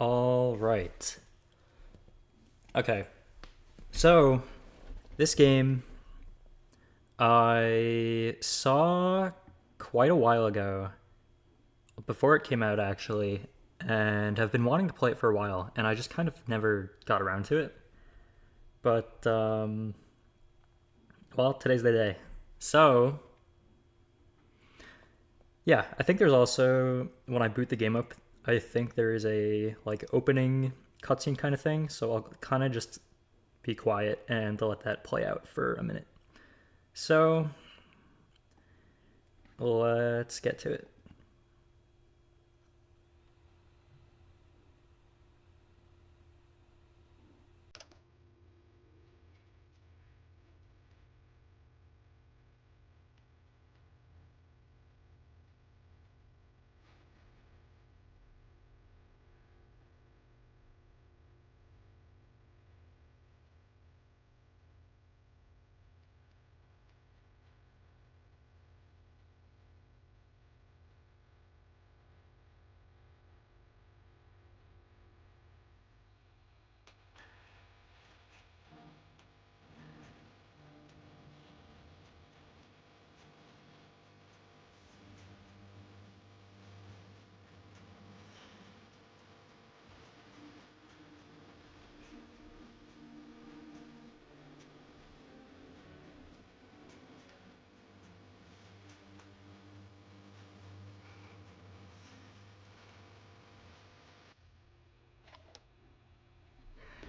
All right. Okay. So, this game I saw quite a while ago, before it came out actually, and have been wanting to play it for a while, and I just kind of never got around to it. But, well, today's the day. So, yeah, I think there's also, when I boot the game up, I think there is a, like, opening cutscene kind of thing, so I'll kind of just be quiet and let that play out for a minute. So, let's get to it.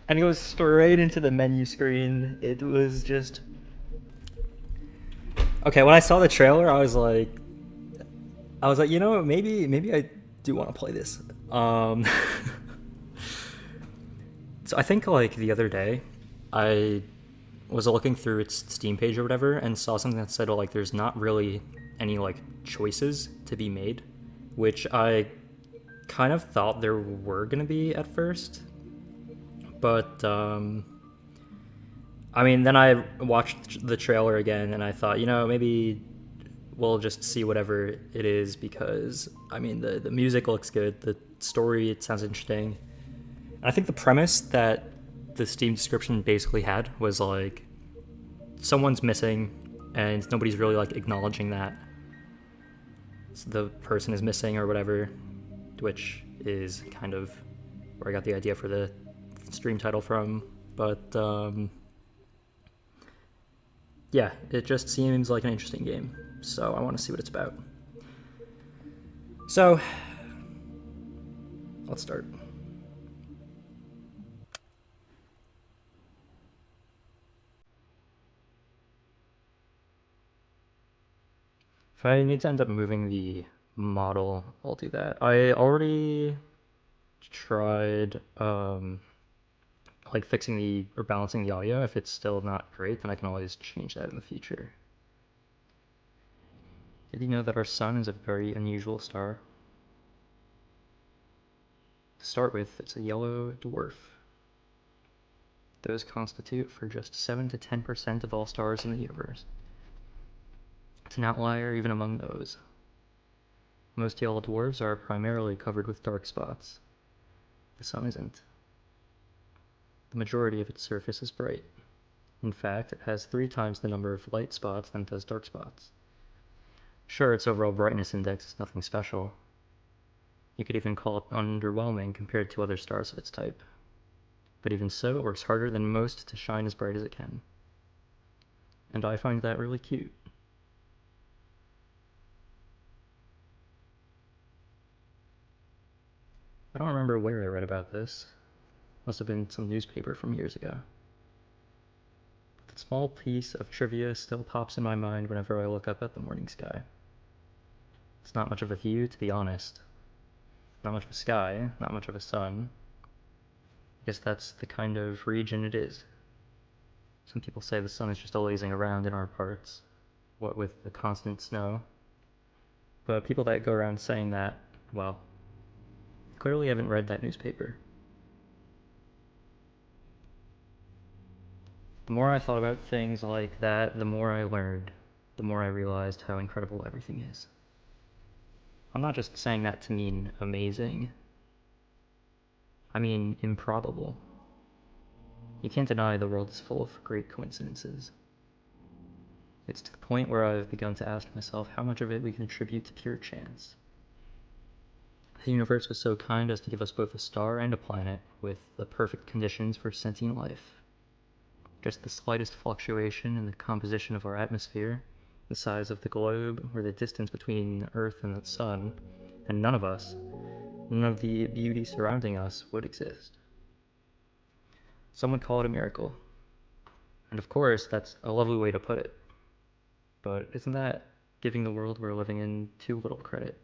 And it goes straight into the menu screen. It was just okay. When I saw the trailer, I was like, maybe I do want to play this. Um, so I think like the other day, I was looking through its Steam page or whatever, and saw something that said, well, like, there's not really any like choices to be made, which I kind of thought there were gonna be at first, but I mean, then I watched the trailer again, and I thought, maybe we'll just see whatever it is because I mean, the music looks good, the story it sounds interesting, and I think the premise that the Steam description basically had was like someone's missing, and nobody's really like acknowledging that the person is missing or whatever, which is kind of where I got the idea for the stream title from. But yeah, it just seems like an interesting game, so I want to see what it's about. So let's start. If I need to end up moving the model, I'll do that. I already tried like fixing the or balancing the audio. If it's still not great, then I can always change that in the future. Did you know that our sun is a very unusual star? To start with, it's a yellow dwarf. Those constitute for just 7 to 10% of all stars in the universe. It's an outlier even among those. Most yellow dwarfs are primarily covered with dark spots. The sun isn't. The majority of its surface is bright. In fact, it has 3 times the number of light spots than it does dark spots. Sure, its overall brightness index is nothing special. You could even call it underwhelming compared to other stars of its type. But even so, it works harder than most to shine as bright as it can. And I find that really cute. I don't remember where I read about this. Must have been some newspaper from years ago. But that small piece of trivia still pops in my mind whenever I look up at the morning sky. It's not much of a view, to be honest. Not much of a sky, not much of a sun. I guess that's the kind of region it is. Some people say the sun is just lazing around in our parts, what with the constant snow. But people that go around saying that, well, clearly haven't read that newspaper. The more I thought about things like that, the more I learned, the more I realized how incredible everything is. I'm not just saying that to mean amazing. I mean, improbable. You can't deny the world is full of great coincidences. It's to the point where I've begun to ask myself how much of it we can attribute to pure chance. The universe was so kind as to give us both a star and a planet with the perfect conditions for sentient life. Just the slightest fluctuation in the composition of our atmosphere, the size of the globe, or the distance between Earth and the Sun, and none of the beauty surrounding us would exist. Some would call it a miracle. And of course, that's a lovely way to put it. But isn't that giving the world we're living in too little credit?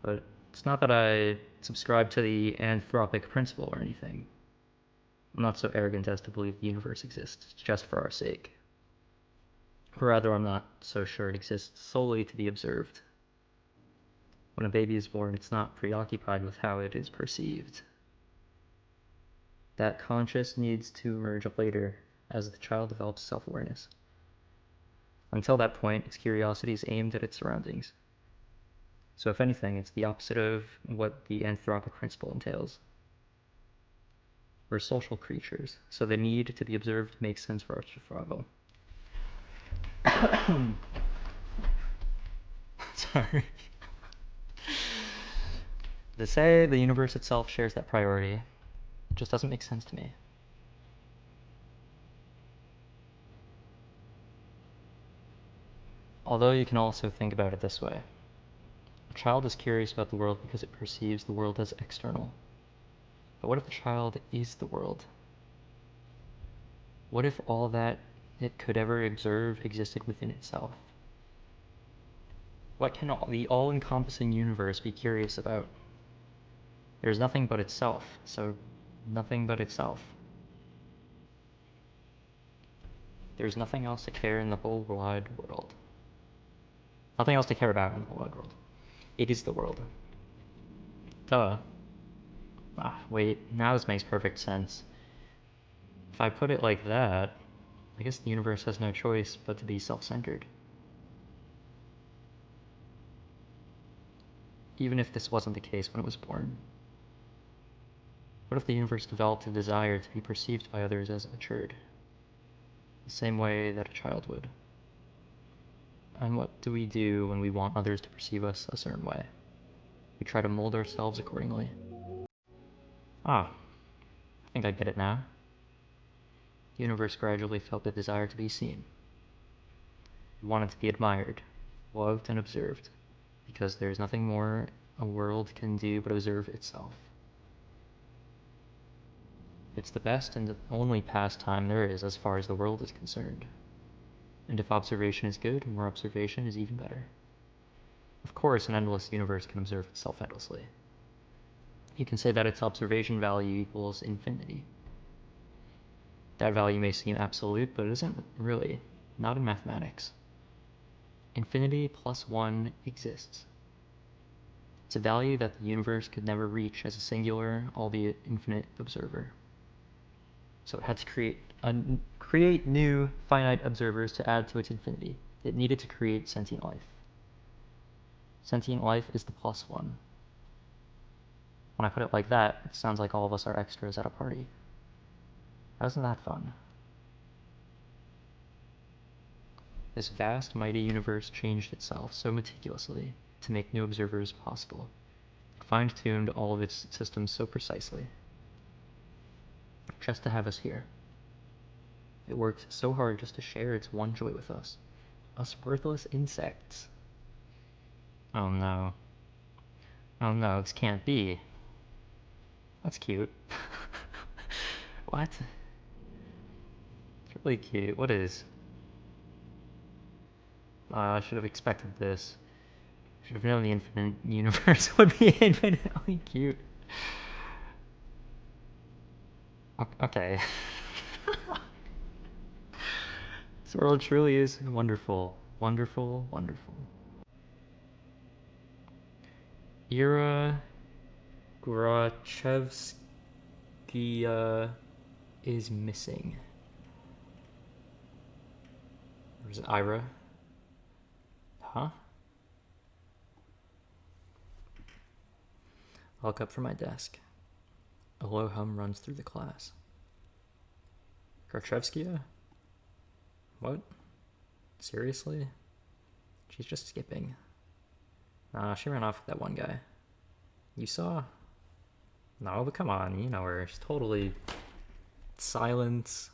But it's not that I subscribe to the anthropic principle or anything. I'm not so arrogant as to believe the universe exists just for our sake. Or rather, I'm not so sure it exists solely to be observed. When a baby is born, it's not preoccupied with how it is perceived. That conscious needs to emerge later as the child develops self-awareness. Until that point, its curiosity is aimed at its surroundings. So if anything, it's the opposite of what the anthropic principle entails. We're social creatures, so the need to be observed makes sense for our survival. Sorry. To say the universe itself shares that priority just doesn't make sense to me. Although you can also think about it this way. A child is curious about the world because it perceives the world as external. But what if the child is the world? What if all that it could ever observe existed within itself? What can the all-encompassing universe be curious about? There's nothing but itself, so nothing but itself. There's nothing else to care in the whole wide world. Nothing else to care about in the whole wide world. It is the world. Duh. Wait, now this makes perfect sense. If I put it like that, I guess the universe has no choice but to be self-centered. Even if this wasn't the case when it was born. What if the universe developed a desire to be perceived by others as it matured? The same way that a child would. And what do we do when we want others to perceive us a certain way? We try to mold ourselves accordingly. I think I get it now. The universe gradually felt the desire to be seen. It wanted to be admired, loved, and observed, because there's nothing more a world can do but observe itself. It's the best and the only pastime there is as far as the world is concerned. And if observation is good, more observation is even better. Of course, an endless universe can observe itself endlessly. You can say that its observation value equals infinity. That value may seem absolute, but it isn't really. Not in mathematics. Infinity plus 1 exists. It's a value that the universe could never reach as a singular, albeit infinite, observer. So it had to create new finite observers to add to its infinity. It needed to create sentient life. Sentient life is the plus 1. When I put it like that, it sounds like all of us are extras at a party. Isn't that fun? This vast, mighty universe changed itself so meticulously to make new observers possible. It fine-tuned all of its systems so precisely, just to have us here. It worked so hard just to share its one joy with us worthless insects. Oh no. Oh no, this can't be. That's cute. What? It's really cute. What is? I should have expected this. Should have known the infinite universe would be infinitely cute. Okay. This world truly is wonderful. Wonderful, wonderful. Ira Grachevsky is missing. Or is it Ira? Huh? I look up from my desk. A low hum runs through the class. Karchevskia? What? Seriously? She's just skipping. Nah, she ran off with that one guy. You saw? No, but come on, you know her. She's totally... Silence.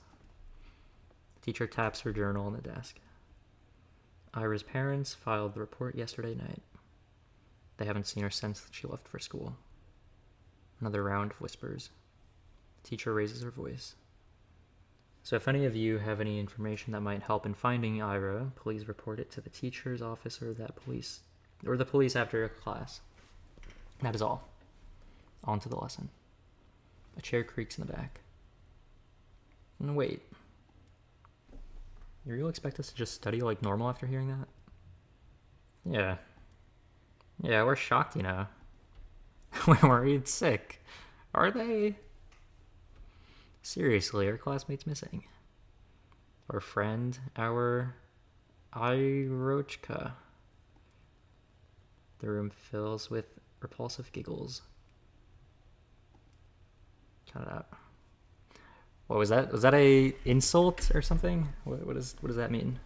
Teacher taps her journal on the desk. Ira's parents filed the report yesterday night. They haven't seen her since she left for school. Another round of whispers. The teacher raises her voice. So if any of you have any information that might help in finding Ira, please report it to the teacher's office or the police after class. That is all. On to the lesson. A chair creaks in the back. And wait. You really expect us to just study like normal after hearing that? Yeah. Yeah, we're shocked, you know. We're worried sick. Are they? Seriously, our classmate's missing. Our friend, our Irochka. The room fills with repulsive giggles. Cut it out. What was that? Was that a insult or something? What does that mean?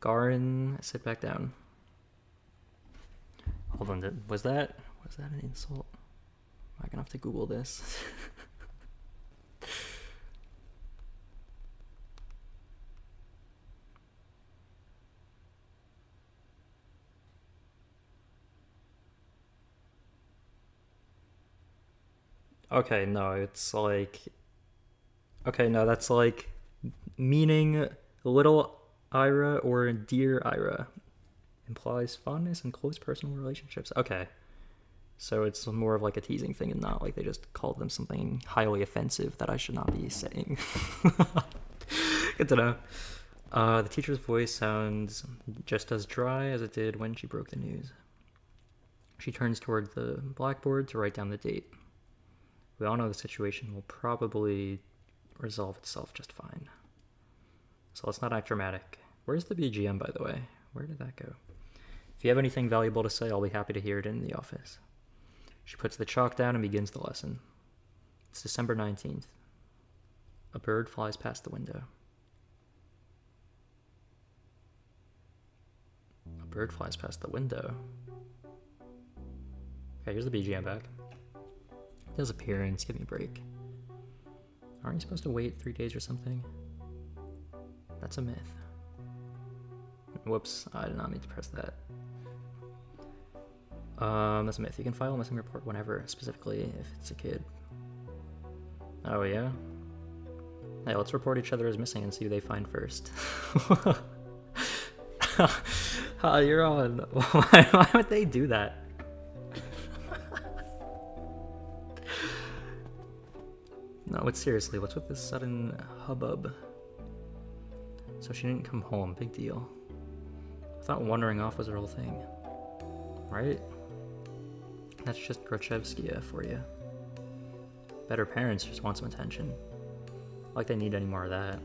Garin, sit back down. Hold on, was that an insult? Am I gonna have to Google this? Okay, no, it's like... Okay, no, that's like meaning little Ira or dear Ira. Implies fondness and close personal relationships. Okay. So it's more of like a teasing thing and not like they just called them something highly offensive that I should not be saying. Good to know. The teacher's voice sounds just as dry as it did when she broke the news. She turns toward the blackboard to write down the date. We all know the situation will probably resolve itself just fine. So let's not act dramatic. Where's the BGM, by the way? Where did that go? If you have anything valuable to say, I'll be happy to hear it in the office. She puts the chalk down and begins the lesson. It's December 19th. A bird flies past the window. A bird flies past the window. Okay, here's the BGM back. It does appearance, give me a break. Aren't you supposed to wait 3 days or something? That's a myth. Whoops, I did not mean to press that. That's a myth. You can file a missing report whenever, specifically if it's a kid. Oh yeah? Hey, let's report each other as missing and see who they find first. You're on. Why would they do that? No, but seriously, what's with this sudden hubbub? So she didn't come home, big deal. I thought wandering off was a real thing. Right? That's just Grochevskia for you. Better parents just want some attention. Like they need any more of that.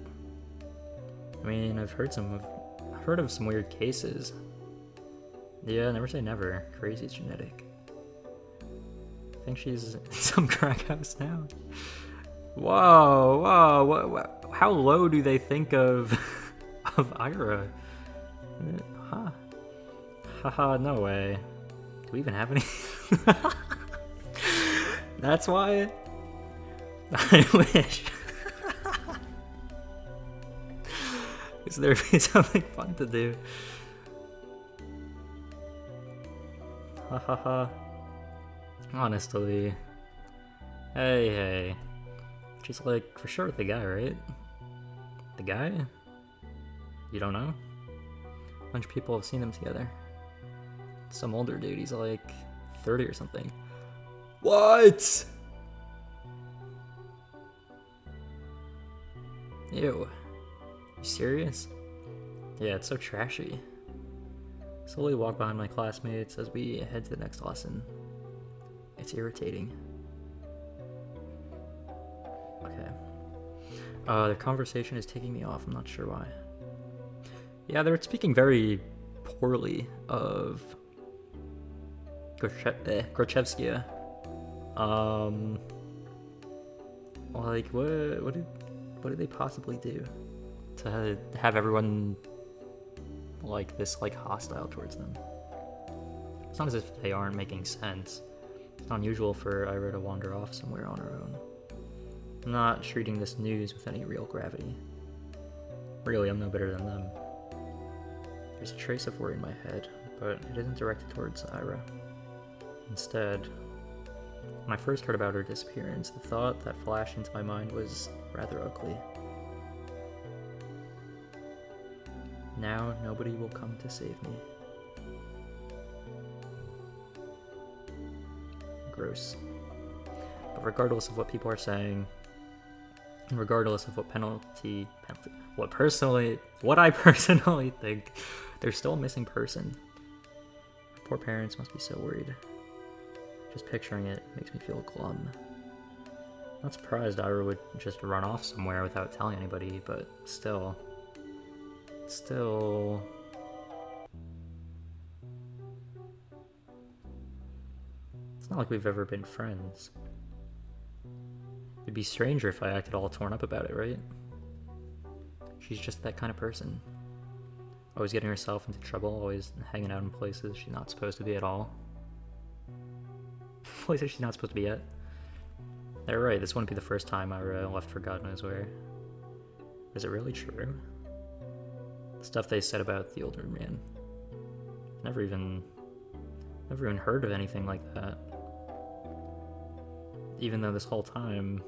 I mean, I've heard of some weird cases. Yeah, never say never. Crazy's genetic. I think she's in some crack house now. Whoa, how low do they think of Ira? Huh. Haha, no way. Do we even have any? That's why? I wish. Is there be something fun to do? Hahaha. Honestly. Hey. She's like, for sure the guy, right? The guy? You don't know? A bunch of people have seen them together. Some older dude, he's like 30 or something. What? Ew. You serious? Yeah, it's so trashy. Slowly walk behind my classmates as we head to the next lesson. It's irritating. Okay. Their conversation is taking me off. I'm not sure why. Yeah, they're speaking very poorly of Gorchevskia. Like, what did they possibly do to have everyone like this, like, hostile towards them? It's not as if they aren't making sense. It's not unusual for Ira to wander off somewhere on her own. I'm not treating this news with any real gravity. Really, I'm no better than them. There's a trace of worry in my head, but it isn't directed towards Ira. Instead, when I first heard about her disappearance, the thought that flashed into my mind was rather ugly. Now nobody will come to save me. Gross. But regardless of what people are saying, and regardless of what what I personally think, there's still a missing person. Her poor parents must be so worried. Just picturing it makes me feel glum. Not surprised Ira would just run off somewhere without telling anybody, but still. It's not like we've ever been friends. It'd be stranger if I acted all torn up about it, right? She's just that kind of person. Always getting herself into trouble, always hanging out in places she's not supposed to be at all. Places she's not supposed to be at. They're right, this wouldn't be the first time I left for God knows where. Is it really true? The stuff they said about the older man. Never even heard of anything like that. Even though this whole time,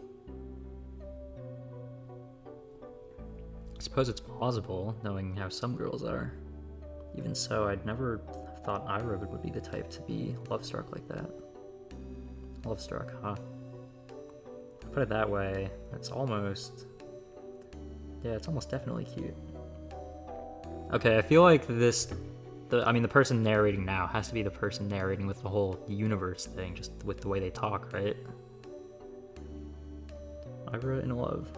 I suppose it's plausible, knowing how some girls are. Even so, I'd never thought Ira would be the type to be love-struck like that. Love-struck, huh? Put it that way, it's almost definitely cute. Okay, I feel like the person narrating now has to be the person narrating with the whole universe thing, just with the way they talk, right? Ira in love.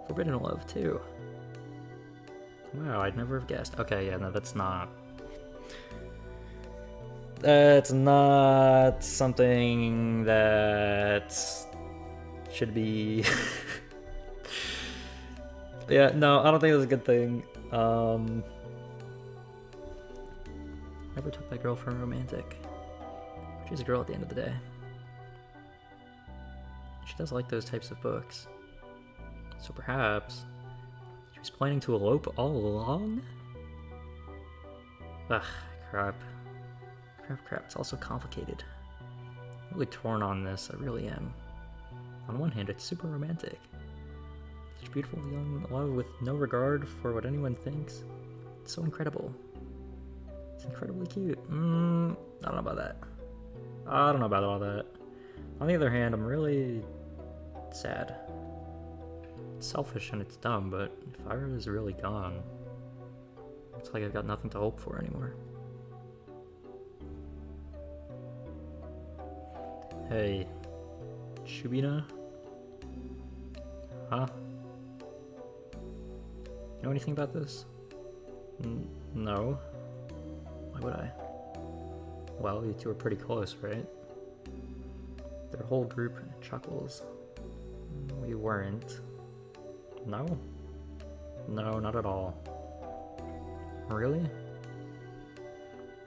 Forbidden love, too. Wow, I'd never have guessed. Okay, yeah, no, that's not something that should be... Yeah, no, I don't think it's a good thing. Never took that girl for a romantic. She's a girl at the end of the day. She does like those types of books. So perhaps she was planning to elope all along? Ugh, crap. Crap, it's also complicated. I'm really torn on this, I really am. On one hand, it's super romantic. Such beautiful young love with no regard for what anyone thinks. It's so incredible. It's incredibly cute. I don't know about that. I don't know about all that. On the other hand, I'm really sad. It's selfish and it's dumb, but if Ira is really gone, it's like I've got nothing to hope for anymore. Hey, Shubina? Huh? You know anything about this? No. Why would I? Well, you two are pretty close, right? Their whole group chuckles. We weren't. No? No, not at all. Really?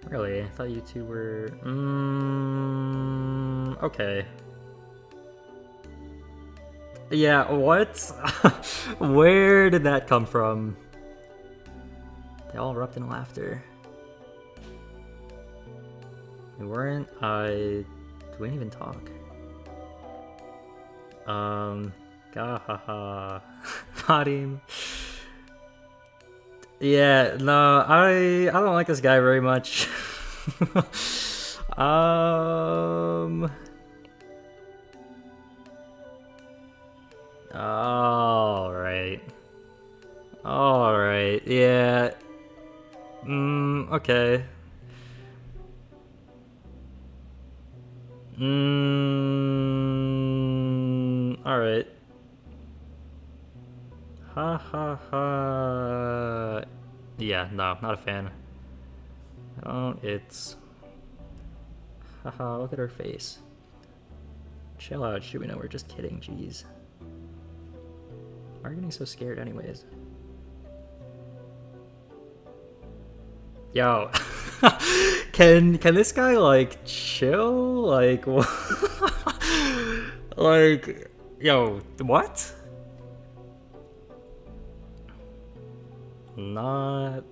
Really? I thought you two were... okay. Yeah, what? Where did that come from? They all erupt in laughter. We weren't, we didn't even talk. Gahaha. Fadim. Yeah, no, I don't like this guy very much. Alright, yeah. Okay. Alright. Ha ha ha. Yeah, no, not a fan. Oh, it's... Haha, look at her face. Chill out, Shubino, we're just kidding, jeez. Why are you getting so scared anyways? Yo, can this guy like chill? Like what? Like, yo, what? Not.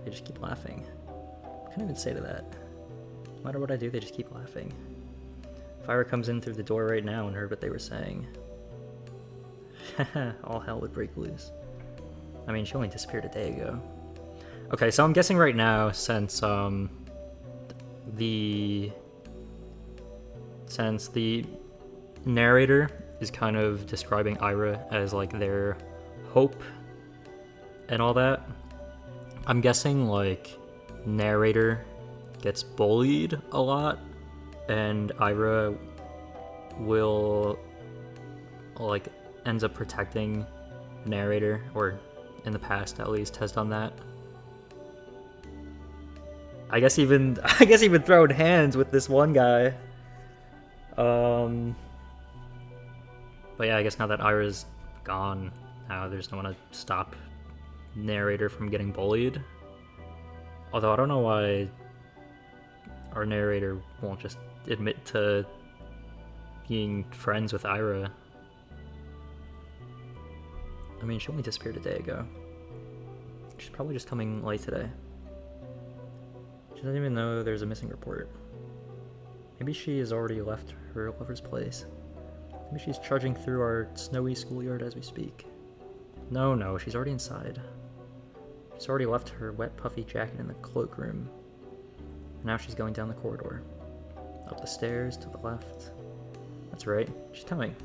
They just keep laughing. What can I even say to that? No matter what I do, they just keep laughing. If Ira comes in through the door right now and heard what they were saying, all hell would break loose. I mean, she only disappeared a day ago. Okay, so I'm guessing right now, since the narrator is kind of describing Ira as like their hope and all that, I'm guessing like narrator gets bullied a lot and Ira will like ends up protecting narrator, or in the past at least has done that. I guess even throwing hands with this one guy. But yeah, I guess now that Ira's gone, now there's no one to stop narrator from getting bullied. Although I don't know why our narrator won't just admit to being friends with Ira. I mean, she only disappeared a day ago. She's probably just coming late today. She doesn't even know there's a missing report. Maybe she has already left her lover's place. Maybe she's trudging through our snowy schoolyard as we speak. No, she's already inside. She's already left her wet, puffy jacket in the cloakroom. Now she's going down the corridor. Up the stairs, to the left. That's right, she's coming.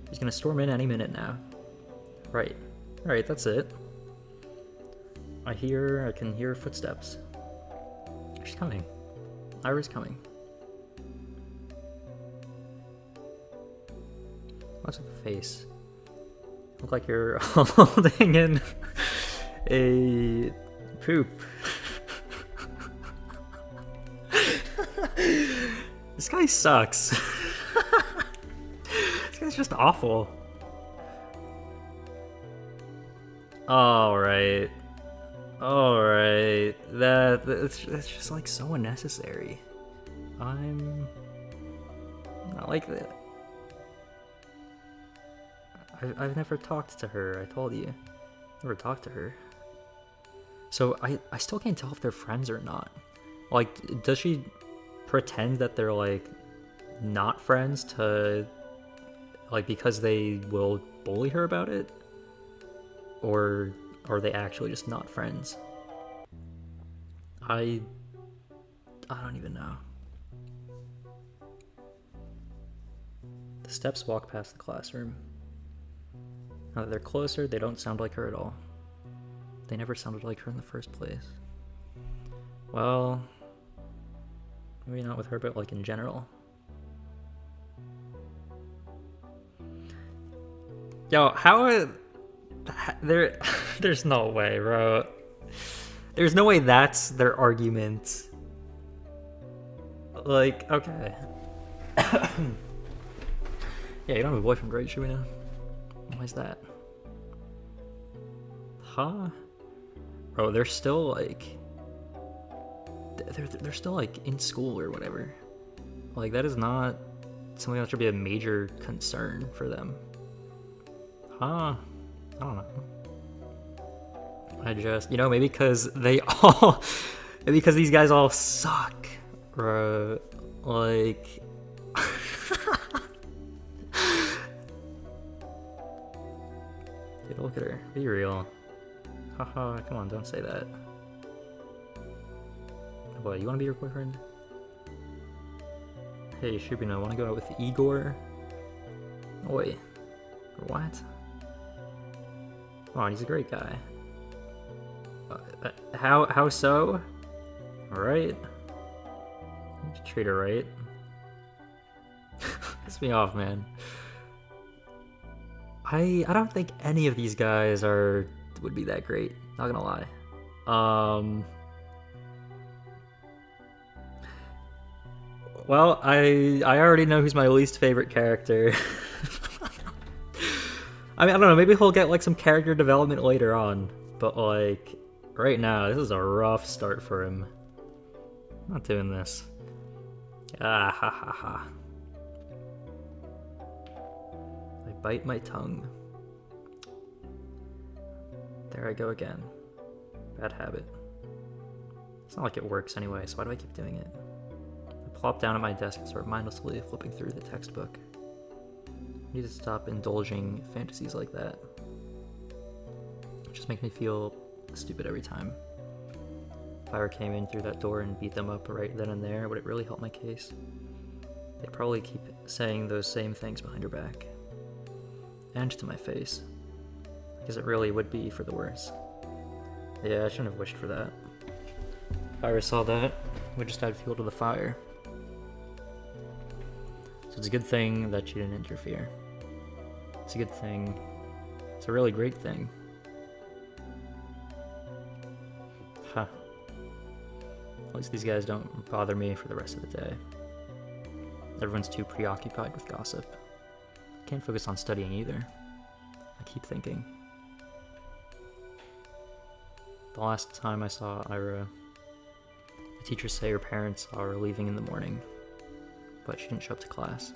She's gonna storm in any minute now. Right, that's it. I can hear footsteps. She's coming. Ira's coming. What's with the face? Look like you're holding in a poop. This guy sucks. This guy's just awful. Alright. That's just like so unnecessary. I'm not like that. I've never talked to her, I told you. Never talked to her. So I still can't tell if they're friends or not. Like, does she pretend that they're like not friends to like because they will bully her about it? Or are they actually just not friends? I don't even know. The steps walk past the classroom. Now that they're closer, they don't sound like her at all. They never sounded like her in the first place. Well, maybe not with her, but like in general. Yo, how there's no way, bro. There's no way that's their argument. Like, okay. Yeah, you don't have a boyfriend, right, Shuina? Why is that? Huh? Bro, they're still like they're still like in school or whatever. Like, that is not something that should be a major concern for them. Huh? I don't know. I just, maybe because they all, maybe because these guys all suck, bro. Like, dude, look at her. Be real. Haha, come on, don't say that. What, you want to be your boyfriend? Hey, Shubino, want to go out with Igor? Oi. What? Oh, he's a great guy. How so? Alright. Treat her right. Piss me off, man. I don't think any of these guys would be that great. Not gonna lie. Well, I already know who's my least favorite character. I mean, I don't know, maybe he'll get, like, some character development later on. But, like, right now, this is a rough start for him. I'm not doing this. Ah, ha, ha, ha. I bite my tongue. There I go again. Bad habit. It's not like it works anyway, so why do I keep doing it? I plop down at my desk and start mindlessly flipping through the textbook. I need to stop indulging fantasies like that. It just makes me feel stupid every time. If I came in through that door and beat them up right then and there, would it really help my case? They'd probably keep saying those same things behind her back. And to my face. Because it really would be for the worse. Yeah, I shouldn't have wished for that. If I saw that, we just add fuel to the fire. So it's a good thing that she didn't interfere. It's a good thing. It's a really great thing. Huh. At least these guys don't bother me for the rest of the day. Everyone's too preoccupied with gossip. Can't focus on studying either. I keep thinking. The last time I saw Ira, the teachers say her parents saw her leaving in the morning, but she didn't show up to class.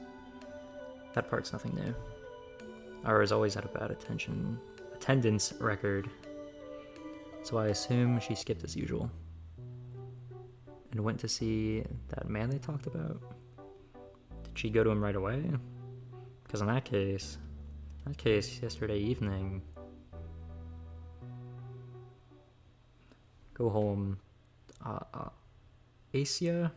That part's nothing new. Ira's always had a bad attendance record, so I assume she skipped as usual. And went to see that man they talked about? Did she go to him right away? Because in that case, yesterday evening, go home, Asia?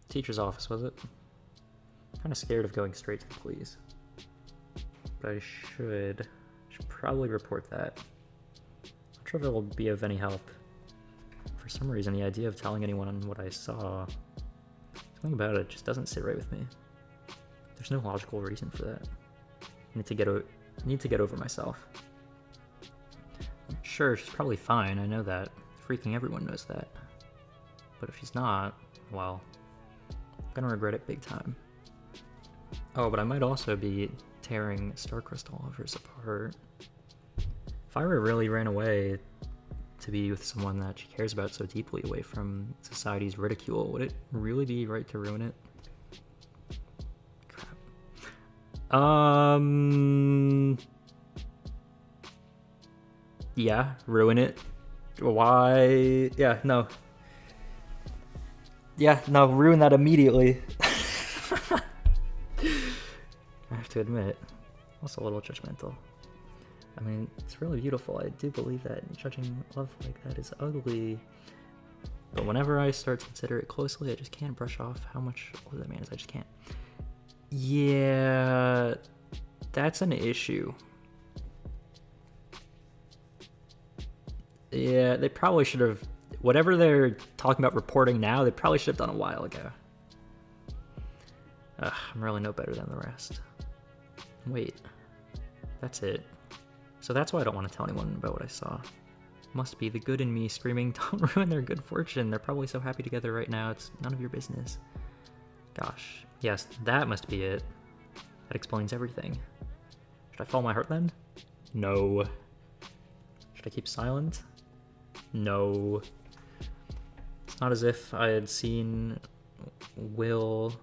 Teacher's office, was it? Kind of scared of going straight to the police. But I should probably report that. Not sure if it'll be of any help. For some reason, the idea of telling anyone what I saw, something about it just doesn't sit right with me. There's no logical reason for that. I need to get over myself. I'm sure she's probably fine, I know that. Freaking everyone knows that. But if she's not, well, I'm gonna regret it big time. Oh, but I might also be tearing Star Crystal lovers apart. If Ira really ran away to be with someone that she cares about so deeply away from society's ridicule, would it really be right to ruin it? Crap. Yeah, ruin it. Why? Yeah, no. Yeah, no, ruin that immediately. I have to admit, also a little judgmental. I mean, it's really beautiful. I do believe that judging love like that is ugly. But whenever I start to consider it closely, I just can't brush off how much older that man is. I just can't. Yeah, that's an issue. Yeah, they probably should have... Whatever they're talking about reporting now, they probably should have done a while ago. Ugh, I'm really no better than the rest. Wait, that's it. So that's why I don't want to tell anyone about what I saw. Must be the good in me screaming, don't ruin their good fortune. They're probably so happy together right now, it's none of your business. Gosh, yes, that must be it. That explains everything. Should I follow my heart then? No. Should I keep silent? No. It's not as if I had seen Will...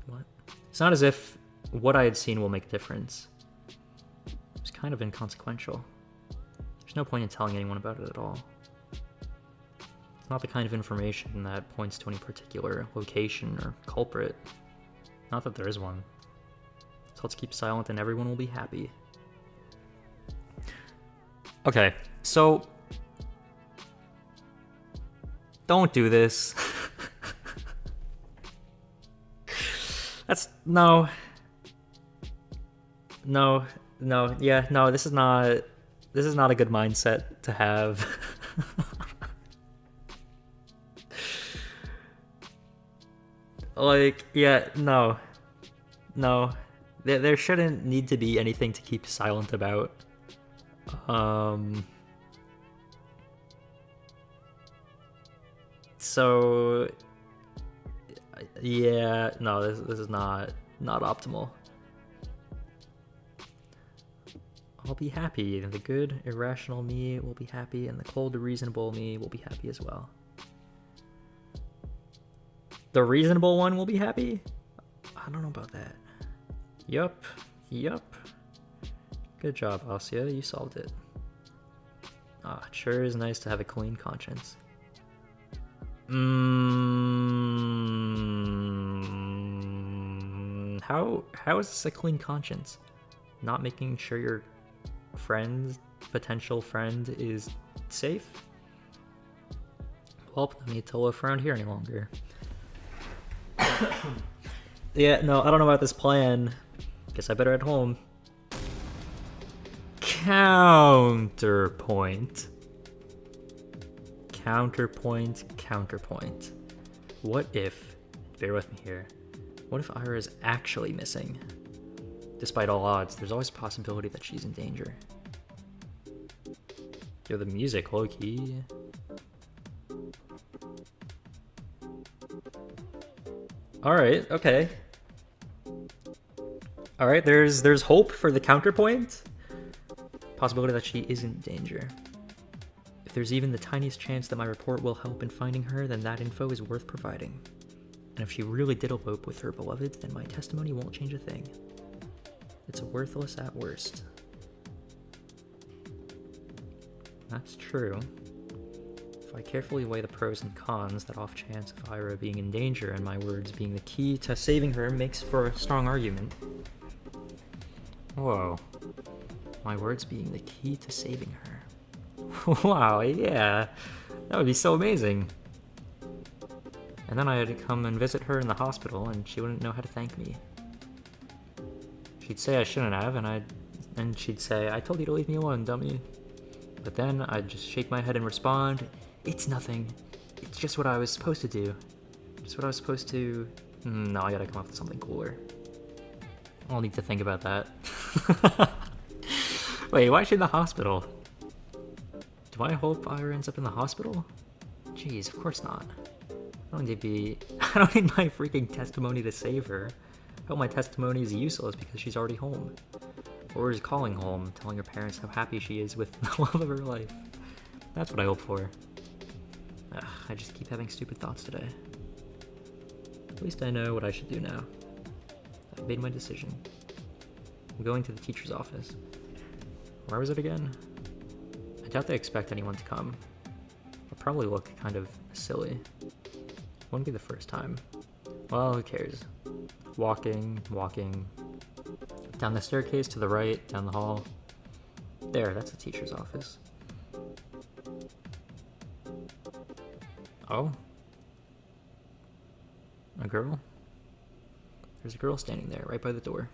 What? It's not as if what I had seen will make a difference. It was kind of inconsequential. There's no point in telling anyone about it at all. It's not the kind of information that points to any particular location or culprit. Not that there is one. So let's keep silent and everyone will be happy. Okay, so... Don't do this. That's... No. No, yeah, no, this is not a good mindset to have. Like, yeah, no. There shouldn't need to be anything to keep silent about. So yeah, no, this is not optimal. I'll be happy. The good, irrational me will be happy, and the cold, reasonable me will be happy as well. The reasonable one will be happy? I don't know about that. Yup. Good job, Asya. You solved it. Ah, it sure is nice to have a clean conscience. How is this a clean conscience? Not making sure your potential friend is safe? Well, no need to loaf around here any longer. Yeah, no, I don't know about this plan. Guess I better head home. Counterpoint. What if, bear with me here, what if Ira is actually missing? Despite all odds, there's always a possibility that she's in danger. Yo, the music, low-key. Alright, okay. Alright, there's hope for the counterpoint. Possibility that she is in danger. If there's even the tiniest chance that my report will help in finding her, then that info is worth providing. And if she really did elope with her beloved, then my testimony won't change a thing. It's worthless at worst. That's true. If I carefully weigh the pros and cons, that off chance of Ira being in danger and my words being the key to saving her makes for a strong argument. Whoa. My words being the key to saving her. Wow, yeah. That would be so amazing. And then I had to come and visit her in the hospital, and she wouldn't know how to thank me. She'd say I shouldn't have, and she'd say, I told you to leave me alone, dummy. But then I'd just shake my head and respond, it's nothing. It's just what I was supposed to do. Just what I was supposed to... No, I gotta come up with something cooler. I'll need to think about that. Wait, why is she in the hospital? Do I hope Ira ends up in the hospital? Jeez, of course not. I don't need my freaking testimony to save her. I hope my testimony is useless because she's already home. Or is calling home, telling her parents how happy she is with the love of her life. That's what I hope for. Ugh, I just keep having stupid thoughts today. At least I know what I should do now. I've made my decision. I'm going to the teacher's office. Where was it again? I doubt they expect anyone to come. I'll probably look kind of silly. Wouldn't be the first time. Well, who cares? Walking. Down the staircase to the right, down the hall. There, that's the teacher's office. Oh? A girl? There's a girl standing there, right by the door.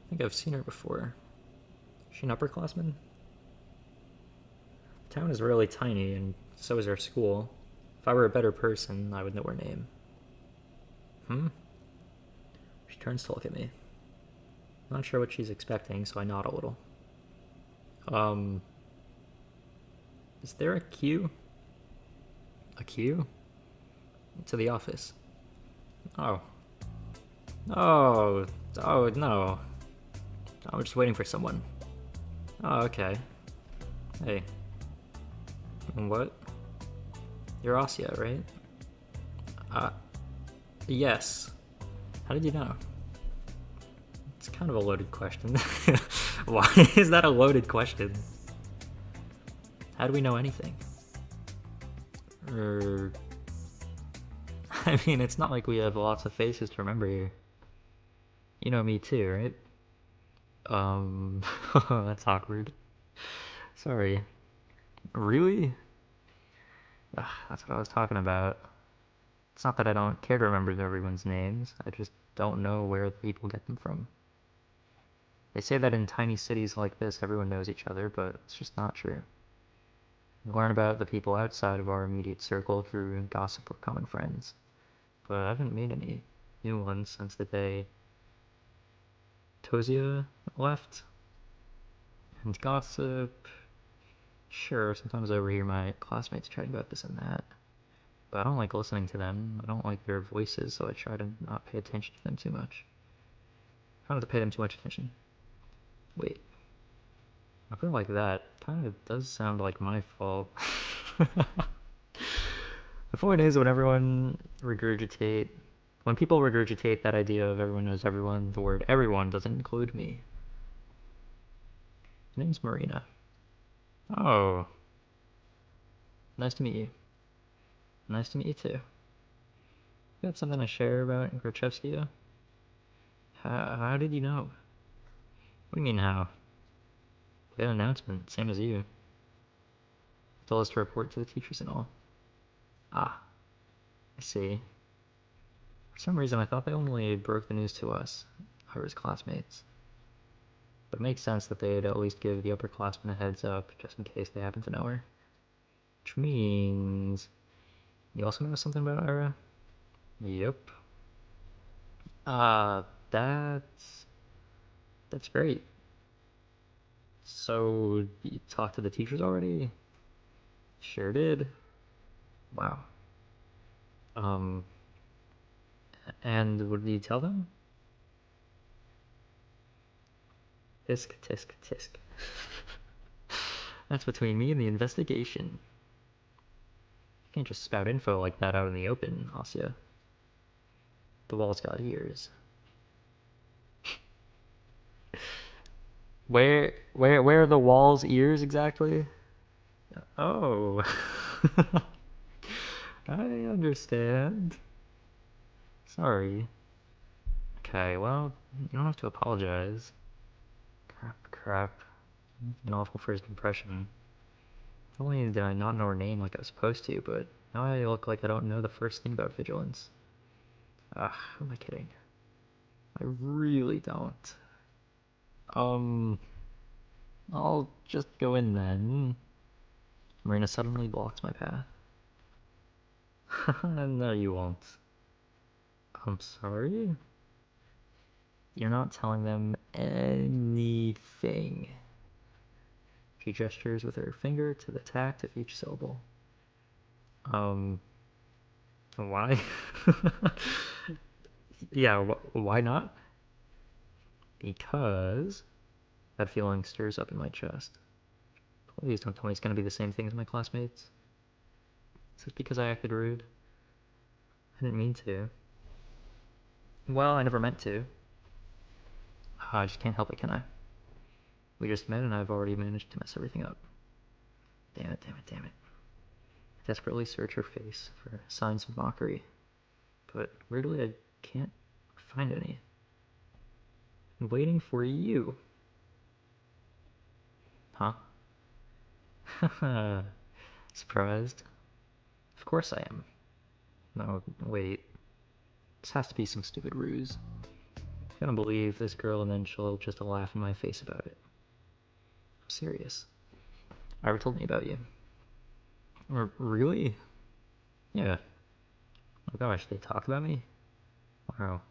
I think I've seen her before. Is she an upperclassman? The town is really tiny, and so is our school. If I were a better person, I would know her name. She turns to look at me. I'm not sure what she's expecting, so I nod a little. Is there a queue? A queue? To the office. Oh, no. I'm just waiting for someone. Oh, okay. Hey. What? You're Asya, right? Yes. How did you know? It's kind of a loaded question. Why is that a loaded question? How do we know anything? I mean, it's not like we have lots of faces to remember here. You know me too, right? That's awkward. Sorry. Really? Ugh, that's what I was talking about. It's not that I don't care to remember everyone's names, I just don't know where the people get them from. They say that in tiny cities like this everyone knows each other, but it's just not true. We learn about the people outside of our immediate circle through gossip or common friends. But I haven't made any new ones since the day Tozia left. And gossip... Sure, sometimes I overhear my classmates chatting about this and that. but I don't like listening to them. I don't like their voices, so I try to not pay attention to them too much. Try not to pay them too much attention. Wait. I feel like that kind of does sound like my fault. The point is, when people regurgitate that idea of everyone knows everyone, the word everyone doesn't include me. My name's Marina. Oh, nice to meet you. Nice to meet you too. You got something to share about Grachevsky? How did you know? What do you mean how? We had an announcement, same as you. Told us to report to the teachers and all. Ah, I see. For some reason, I thought they only broke the news to us, our classmates. But it makes sense that they'd at least give the upperclassmen a heads up, just in case they happen to know her. Which means... You also know something about Ira? Yep. Uh, that's... That's great. So, you talked to the teachers already? Sure did. Wow. Um, and what did you tell them? Tisk, tisk, tisk. That's between me and the investigation. You can't just spout info like that out in the open, Asya. The wall's got ears. Where are the wall's ears exactly? Oh. I understand. Sorry. Okay, well, you don't have to apologize. Crap. An awful first impression. Not only did I not know her name like I was supposed to, but now I look like I don't know the first thing about vigilance. Who am I kidding? I really don't. Um, I'll just go in then. Marina suddenly blocks my path. No, you won't. I'm sorry? You're not telling them anything. She gestures with her finger to the tact of each syllable. Why? Yeah, why not? Because that feeling stirs up in my chest. Please don't tell me it's gonna be the same thing as my classmates. Is it because I acted rude? I didn't mean to. Well, I never meant to. I just can't help it, can I? We just met and I've already managed to mess everything up. Damn it, damn it, damn it. I desperately search her face for signs of mockery, but weirdly I can't find any. I'm waiting for you. Huh? Surprised? Of course I am. No, wait. This has to be some stupid ruse. I'm gonna believe this girl and then she'll just laugh in my face about it. I'm serious. Ira told me about you. Really? Yeah. Oh gosh, they talk about me? Wow.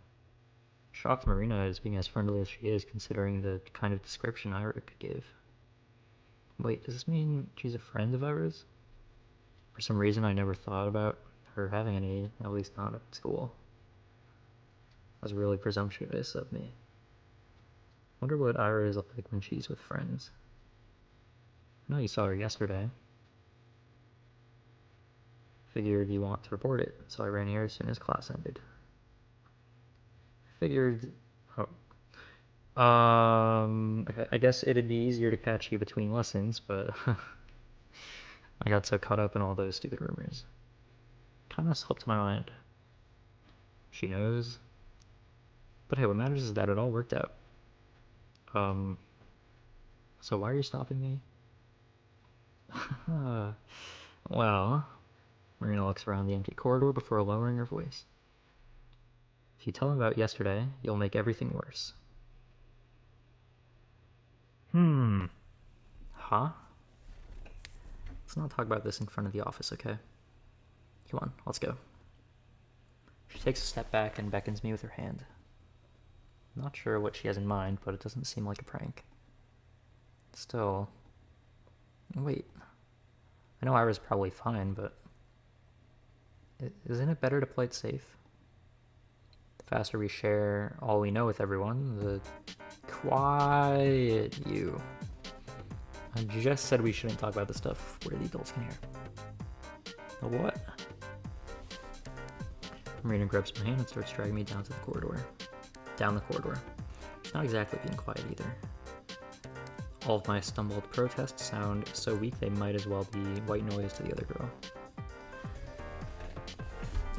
Shocked Marina is being as friendly as she is considering the kind of description Ira could give. Wait, does this mean she's a friend of Ira's? For some reason I never thought about her having any, at least not at school. That was really presumptuous of me. Wonder what Ira is like when she's with friends. I know you saw her yesterday. Figured you want to report it, so I ran here as soon as class ended. Figured... Oh. Okay, I guess it'd be easier to catch you between lessons, but... I got so caught up in all those stupid rumors. Kinda slipped my mind. She knows. But hey, what matters is that it all worked out. Um... So why are you stopping me? Well... Marina looks around the empty corridor before lowering her voice. If you tell him about yesterday, you'll make everything worse. Huh? Let's not talk about this in front of the office, okay? Come on, let's go. She takes a step back and beckons me with her hand. I'm not sure what she has in mind, but it doesn't seem like a prank. Still... Wait. I know Ira's probably fine, but... Isn't it better to play it safe? The faster we share all we know with everyone, the quiet you. I just said we shouldn't talk about this stuff where the adults can hear. The what? Marina grabs my hand and starts dragging me down the corridor. It's not exactly being quiet either. All of my stumbled protests sound so weak they might as well be white noise to the other girl.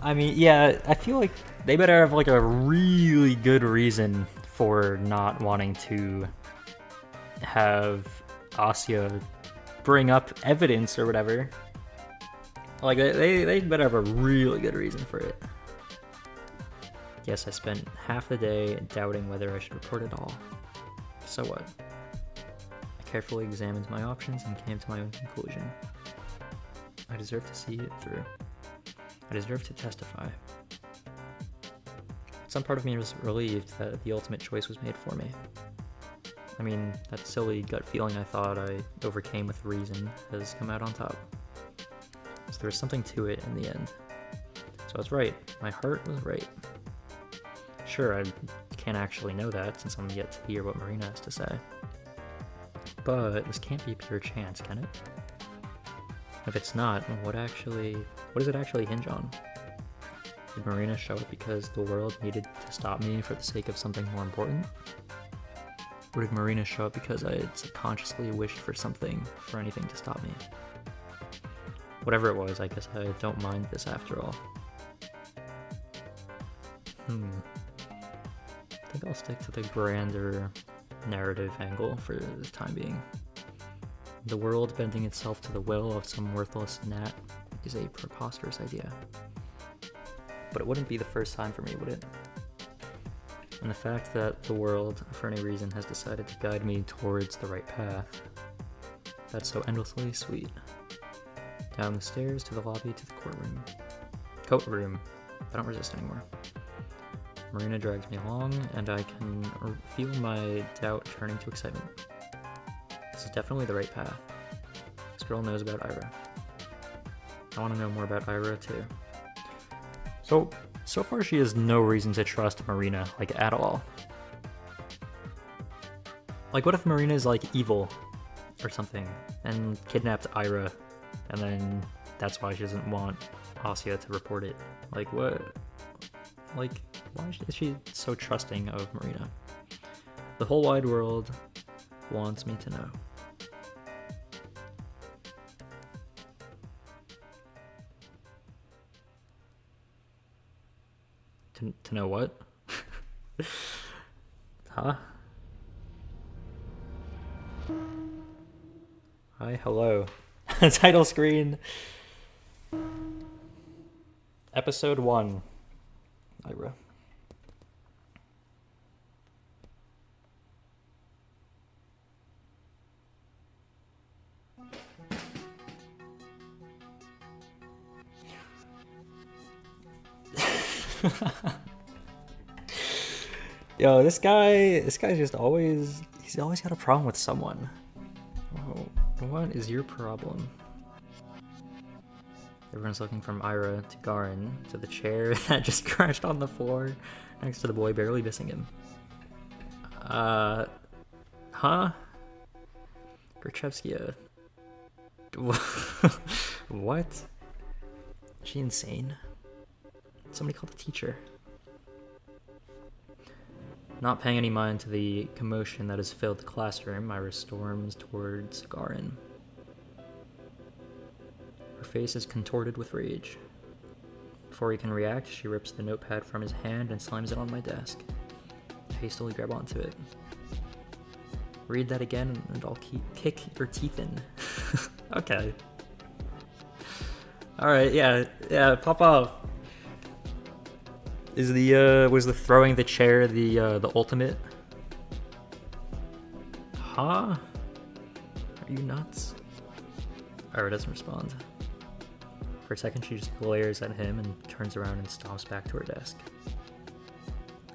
I mean, yeah, I feel like they better have like a really good reason for not wanting to have Asya bring up evidence or whatever. Like, they better have a really good reason for it. Yes, I spent half the day doubting whether I should report it all. So what? I carefully examined my options and came to my own conclusion. I deserve to see it through. I deserve to testify. Some part of me was relieved that the ultimate choice was made for me. I mean, that silly gut feeling I thought I overcame with reason has come out on top. So there was something to it in the end. So I was right. My heart was right. Sure, I can't actually know that since I'm yet to hear what Marina has to say. But this can't be pure chance, can it? If it's not, what does it actually hinge on? Did Marina show up because the world needed to stop me for the sake of something more important? Or did Marina show up because I had subconsciously wished for anything to stop me? Whatever it was, I guess I don't mind this after all. I think I'll stick to the grander narrative angle for the time being. The world bending itself to the will of some worthless gnat is a preposterous idea. But it wouldn't be the first time for me, would it? And the fact that the world, for any reason, has decided to guide me towards the right path, that's so endlessly sweet. Down the stairs, to the lobby, to the courtroom. I don't resist anymore. Marina drags me along, and I can feel my doubt turning to excitement. This is definitely the right path. This girl knows about Ira. I want to know more about Ira too. So far she has no reason to trust Marina, like, at all. Like, what if Marina is, like, evil or something, and kidnapped Ira, and then that's why she doesn't want Asya to report it? Like, what? Like, why is she so trusting of Marina? The whole wide world wants me to know. To know what? Huh? Hi, hello. Title screen. Episode 1. Ira. Yo, this guy's just he's always got a problem with someone. Oh, what is your problem? Everyone's looking from Ira to Garin to the chair that just crashed on the floor next to the boy, barely missing him. Huh? Gerchevskia. What? Is she insane? Somebody call the teacher. Not paying any mind to the commotion that has filled the classroom, Ira storms towards Garin. Her face is contorted with rage. Before he can react, she rips the notepad from his hand and slams it on my desk. I hastily grab onto it. Read that again and I'll kick your teeth in. Okay. Alright, yeah, pop off. Was the throwing the chair the ultimate? Huh? Are you nuts? Ira doesn't respond. For a second, she just glares at him and turns around and stomps back to her desk.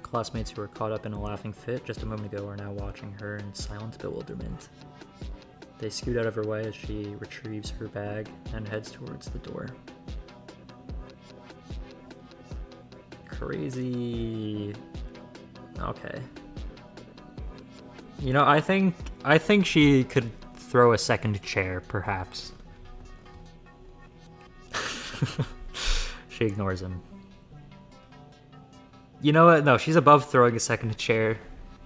Classmates who were caught up in a laughing fit just a moment ago are now watching her in silent bewilderment. They scoot out of her way as she retrieves her bag and heads towards the door. crazy. Okay. You know, I think she could throw a second chair, perhaps. She ignores him. You know what? No, she's above throwing a second chair.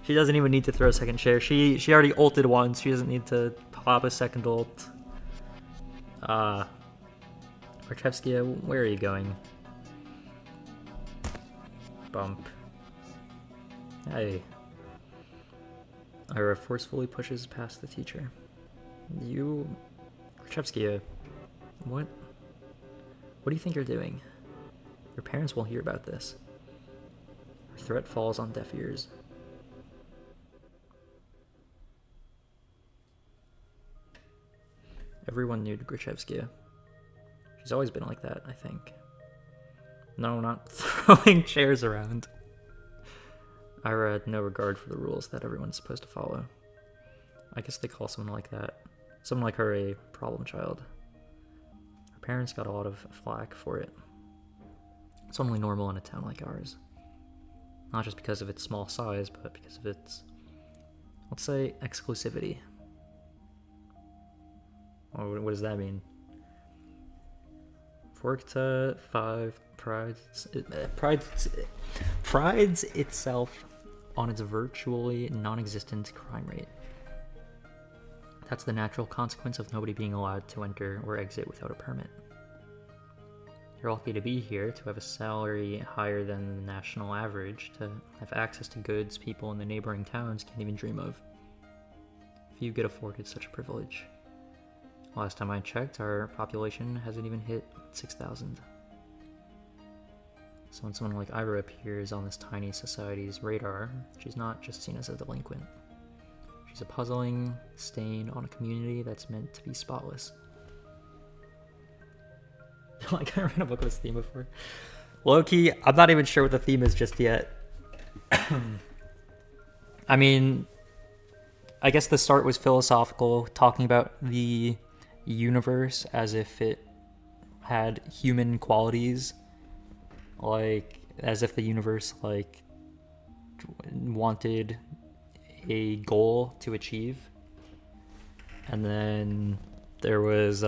She doesn't even need to throw a second chair. She already ulted once. She doesn't need to pop a second ult. Archevskia, where are you going? Bump. Hey. Ira forcefully pushes past the teacher. You... Archevskia, what do you think you're doing? Your parents will hear about this. Her threat falls on deaf ears. Everyone knew Grishevskia. She's always been like that, I think. No, not throwing chairs around. Ira had no regard for the rules that everyone's supposed to follow. I guess they call someone like that, someone like her, a problem child. Her parents got a lot of flack for it. It's only normal in a town like ours. Not just because of its small size, but because of its, let's say, exclusivity. Oh, what does that mean? Forkta 5 prides itself on its virtually non-existent crime rate. That's the natural consequence of nobody being allowed to enter or exit without a permit. You're lucky to be here, to have a salary higher than the national average, to have access to goods people in the neighboring towns can't even dream of. Few get afforded such a privilege. Last time I checked, our population hasn't even hit 6,000. So when someone like Ira appears on this tiny society's radar, she's not just seen as a delinquent. She's a puzzling stain on a community that's meant to be spotless. Like, I read a book with this theme before. Low-key, I'm not even sure what the theme is just yet. I mean, I guess the start was philosophical, talking about the universe as if it had human qualities, like as if the universe like wanted a goal to achieve. And then there was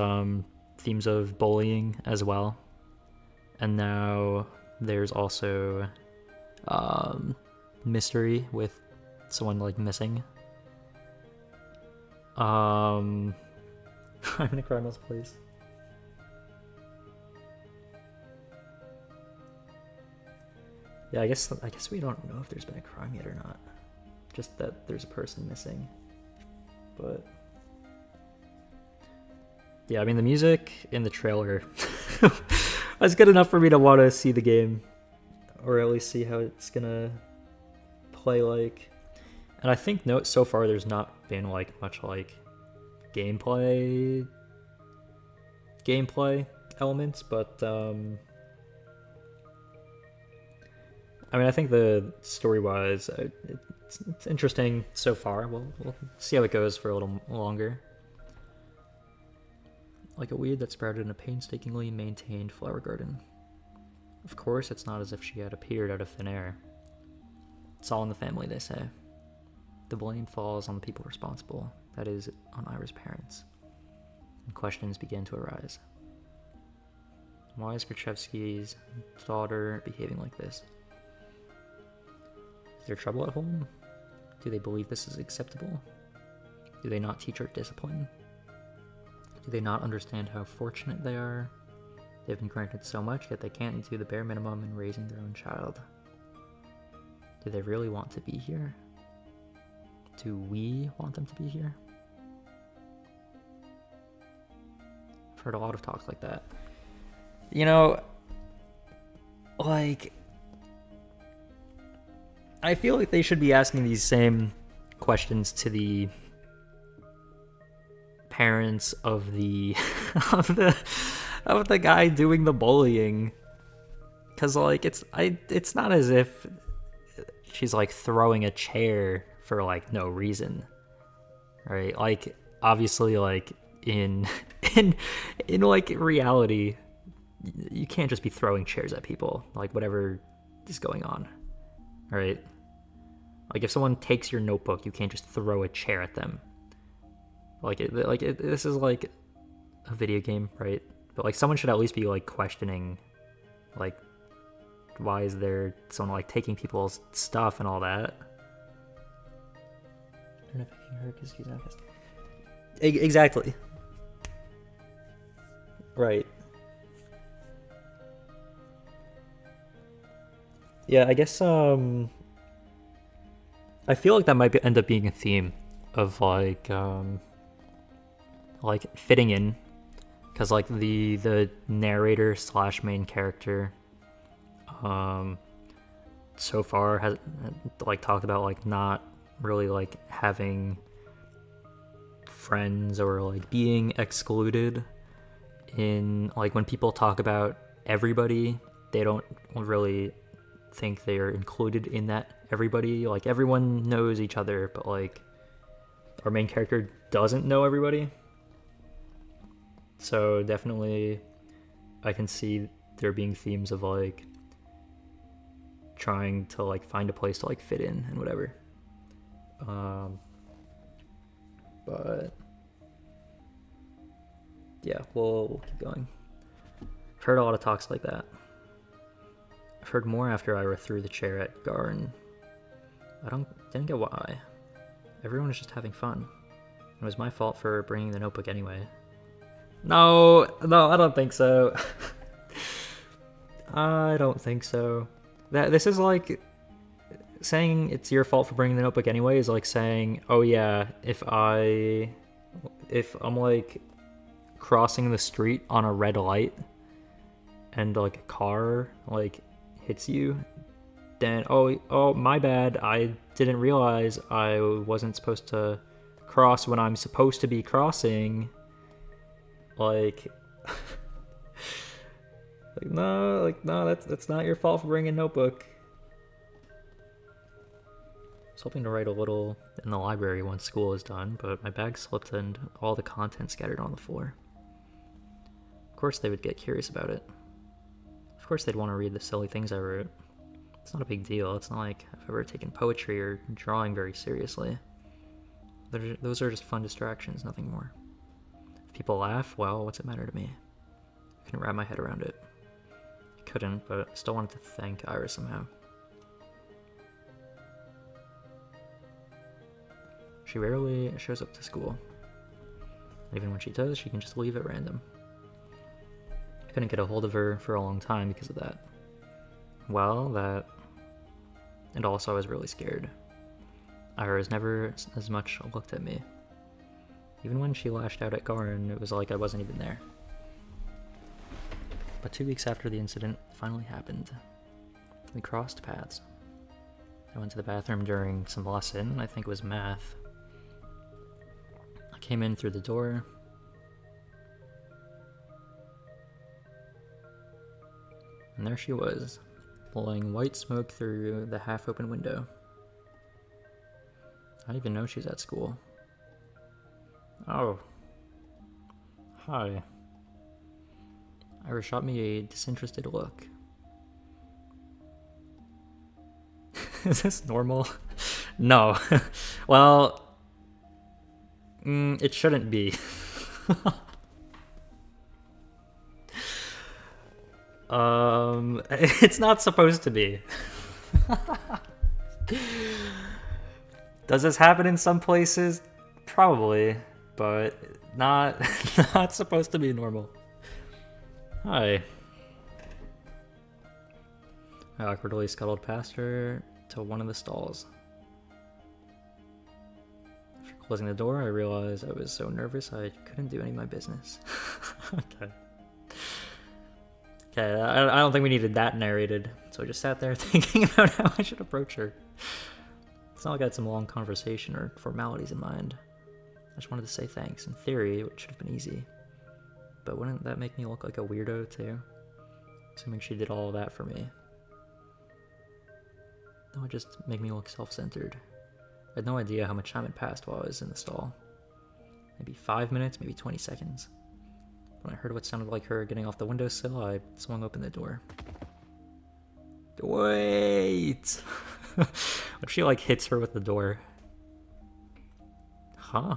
themes of bullying as well, and now there's also mystery with someone like missing. I'm in a criminal's place. Yeah, I guess we don't know if there's been a crime yet or not. Just that there's a person missing. But yeah, I mean the music in the trailer was good enough for me to want to see the game, or at least see how it's gonna play like. And I think so far there's not been like much like gameplay elements, but I mean I think the story-wise it's interesting so far. We'll see how it goes for a little longer. Like a weed that sprouted in a painstakingly maintained flower garden. Of course, it's not as if she had appeared out of thin air. It's all in the family, they say. The blame falls on the people responsible, that is, on Ira's parents. And questions begin to arise. Why is Grachevsky's daughter behaving like this? Is there trouble at home? Do they believe this is acceptable? Do they not teach her discipline? Do they not understand how fortunate they are? They've been granted so much, yet they can't do the bare minimum in raising their own child. Do they really want to be here? Do we want them to be here? I've heard a lot of talks like that. You know, like, I feel like they should be asking these same questions to the parents of the of the guy doing the bullying, because like it's not as if she's like throwing a chair for like no reason, right? Like obviously like in like reality you can't just be throwing chairs at people, like whatever is going on, right? Like, if someone takes your notebook, you can't just throw a chair at them. This is like a video game, right? But like, someone should at least be like questioning, like, why is there someone like taking people's stuff and all that? They're not picking her because he's not. Exactly. Right. Yeah, I guess I feel like that might end up being a theme of like fitting in, because like the narrator slash main character so far has like talked about like not really like having friends or like being excluded in, like, when people talk about everybody, they don't really think they are included in that everybody. Like, everyone knows each other, but like our main character doesn't know everybody. So definitely I can see there being themes of like trying to like find a place to like fit in and whatever. But yeah, we'll keep going. I've heard a lot of talks like that. I've heard more after I threw the chair at Gar, and didn't get why. Everyone was just having fun. It was my fault for bringing the notebook anyway. No, I don't think so. I don't think so. This is like saying it's your fault for bringing the notebook anyway is like saying, oh yeah, if I'm like crossing the street on a red light and like a car like hits you, then oh my bad, I didn't realize I wasn't supposed to cross when I'm supposed to be crossing. Like, no, that's not your fault for bringing a notebook. I was hoping to write a little in the library once school is done, but my bag slipped and all the content scattered on the floor. Of course they would get curious about it. Of course they'd want to read the silly things I wrote. It's not a big deal. It's not like I've ever taken poetry or drawing very seriously. Those are just fun distractions, nothing more. If people laugh, well, what's it matter to me? I couldn't wrap my head around it. I couldn't, but I still wanted to thank Iris somehow. She rarely shows up to school. Even when she does, she can just leave at random. I couldn't get a hold of her for a long time because of that. Well, that... And also I was really scared. Iris never as much looked at me. Even when she lashed out at Garin, it was like I wasn't even there. But 2 weeks after the incident finally happened, we crossed paths. I went to the bathroom during some lesson, I think it was math. I came in through the door. And there she was, blowing white smoke through the half-open window. I didn't even know she's at school. Oh. Hi. Iris shot me a disinterested look. Is this normal? No. Well, it shouldn't be. It's not supposed to be. Does this happen in some places? Probably, but not supposed to be normal. Hi. I awkwardly scuttled past her to one of the stalls. After closing the door, I realized I was so nervous I couldn't do any of my business. Okay. Okay, I don't think we needed that narrated, so I just sat there thinking about how I should approach her. It's not like I had some long conversation or formalities in mind. I just wanted to say thanks. In theory, it should have been easy. But wouldn't that make me look like a weirdo, too? Assuming she did all of that for me. That would just make me look self-centered. I had no idea how much time had passed while I was in the stall. Maybe 5 minutes, maybe 20 seconds. When I heard what sounded like her getting off the windowsill, I swung open the door. Wait! What if she, like, hits her with the door? Huh?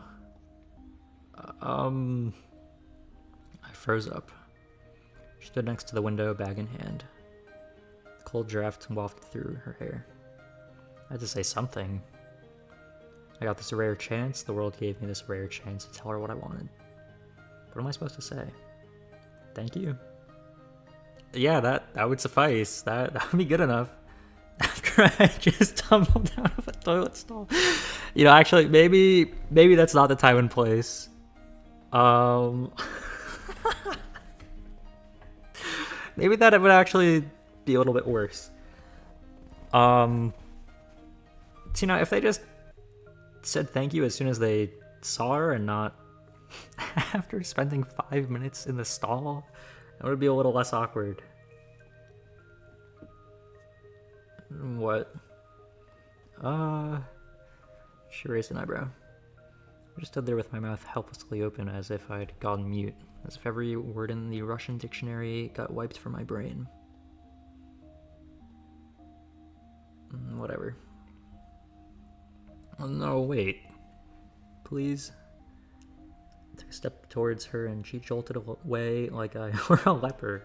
I froze up. She stood next to the window, bag in hand. The cold draft wafted through her hair. I had to say something. I got this rare chance. The world gave me this rare chance to tell her what I wanted. What am I supposed to say? Thank you? Yeah, that would suffice. That would be good enough. After I just tumbled out of a toilet stall. You know, actually, maybe that's not the time and place. Maybe that would actually be a little bit worse. So, you know, if they just said thank you as soon as they saw her and not after spending 5 minutes in the stall, that would be a little less awkward. What? She raised an eyebrow. I just stood there with my mouth helplessly open as if I'd gone mute, as if every word in the Russian dictionary got wiped from my brain. Whatever. Oh, no, wait. Please? I took a step towards her and she jolted away like I were a leper.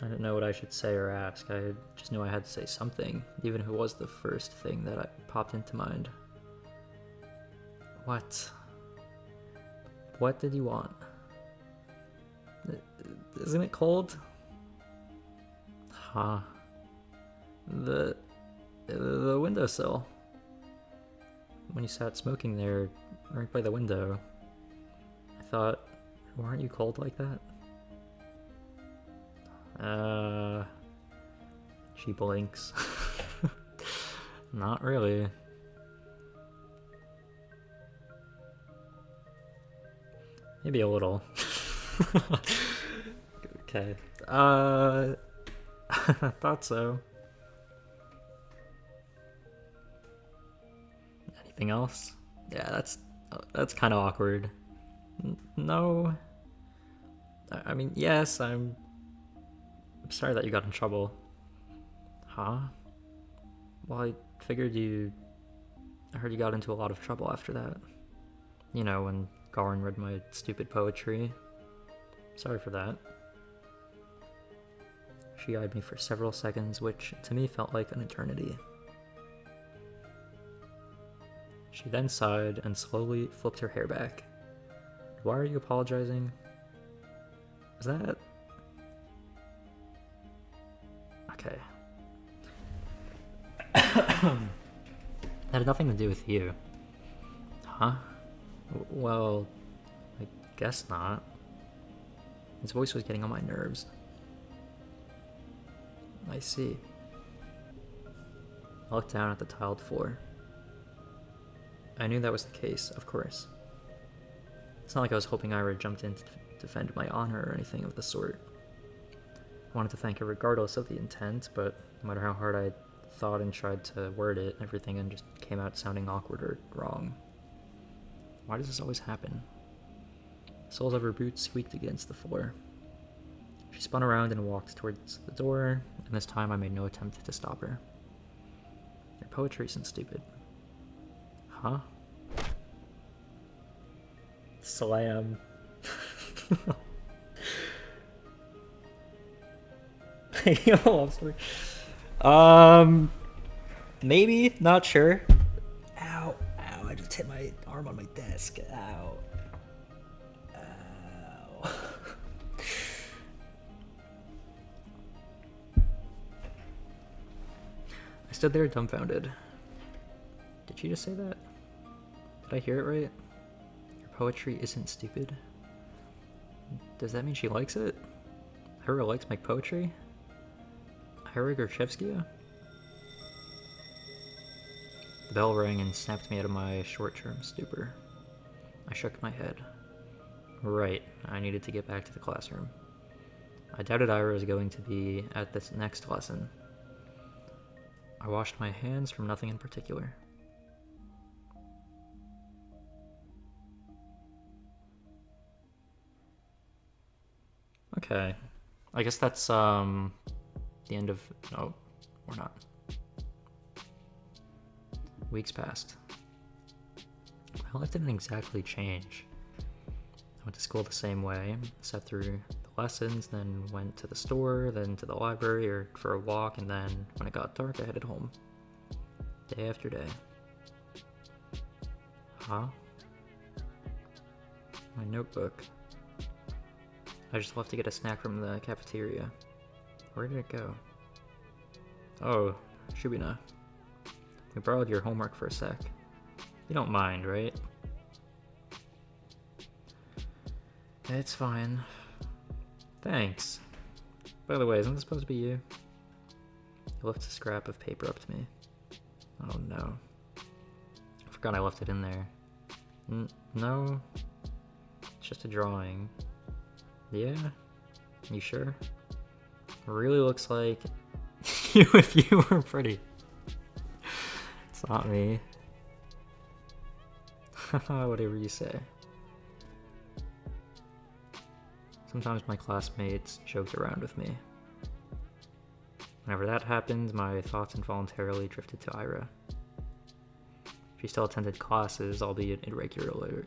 I didn't know what I should say or ask. I just knew I had to say something, even if it was the first thing that popped into mind. What? What did you want? Isn't it cold? Huh. The windowsill. When you sat smoking there, right by the window, I thought, aren't you cold like that? She blinks. Not really. Maybe a little. Okay. I thought so. Anything else? Yeah, that's kind of awkward. No. I mean, yes, I'm sorry that you got in trouble. Huh? Well, I figured I heard you got into a lot of trouble after that. You know, when Garin read my stupid poetry. Sorry for that. She eyed me for several seconds, which to me felt like an eternity. She then sighed and slowly flipped her hair back. Why are you apologizing? Is that... Okay. That had nothing to do with you. Huh? Well, I guess not. His voice was getting on my nerves. I see. I looked down at the tiled floor. I knew that was the case, of course. It's not like I was hoping Ira jumped in to defend my honor or anything of the sort. I wanted to thank her regardless of the intent, but no matter how hard I thought and tried to word it, everything just came out sounding awkward or wrong. Why does this always happen? The soles of her boots squeaked against the floor. She spun around and walked towards the door, and this time I made no attempt to stop her. Your poetry isn't stupid. Huh? Slam. Love story. Maybe, not sure. Ow, ow, I just hit my arm on my desk. Ow. Ow. I stood there dumbfounded. Did she just say that? Did I hear it right? Your poetry isn't stupid. Does that mean she likes it? Ira likes my poetry? Ira Gershevskia? The bell rang and snapped me out of my short-term stupor. I shook my head. Right, I needed to get back to the classroom. I doubted Ira was going to be at this next lesson. I washed my hands from nothing in particular. Okay. I guess that's the end of... No, we're not. Weeks passed. My life didn't exactly change. I went to school the same way, sat through the lessons, then went to the store, then to the library or for a walk, and then when it got dark I headed home. Day after day. Huh? My notebook. I just left to get a snack from the cafeteria. Where did it go? Oh, Shubina. We borrowed your homework for a sec. You don't mind, right? It's fine. Thanks. By the way, isn't this supposed to be you? You left a scrap of paper up to me. Oh no. I forgot I left it in there. No. It's just a drawing. Yeah? You sure? It really looks like you if you were pretty. It's not me. Whatever you say. Sometimes my classmates joked around with me. Whenever that happened, my thoughts involuntarily drifted to Ira. She still attended classes, albeit irregularly.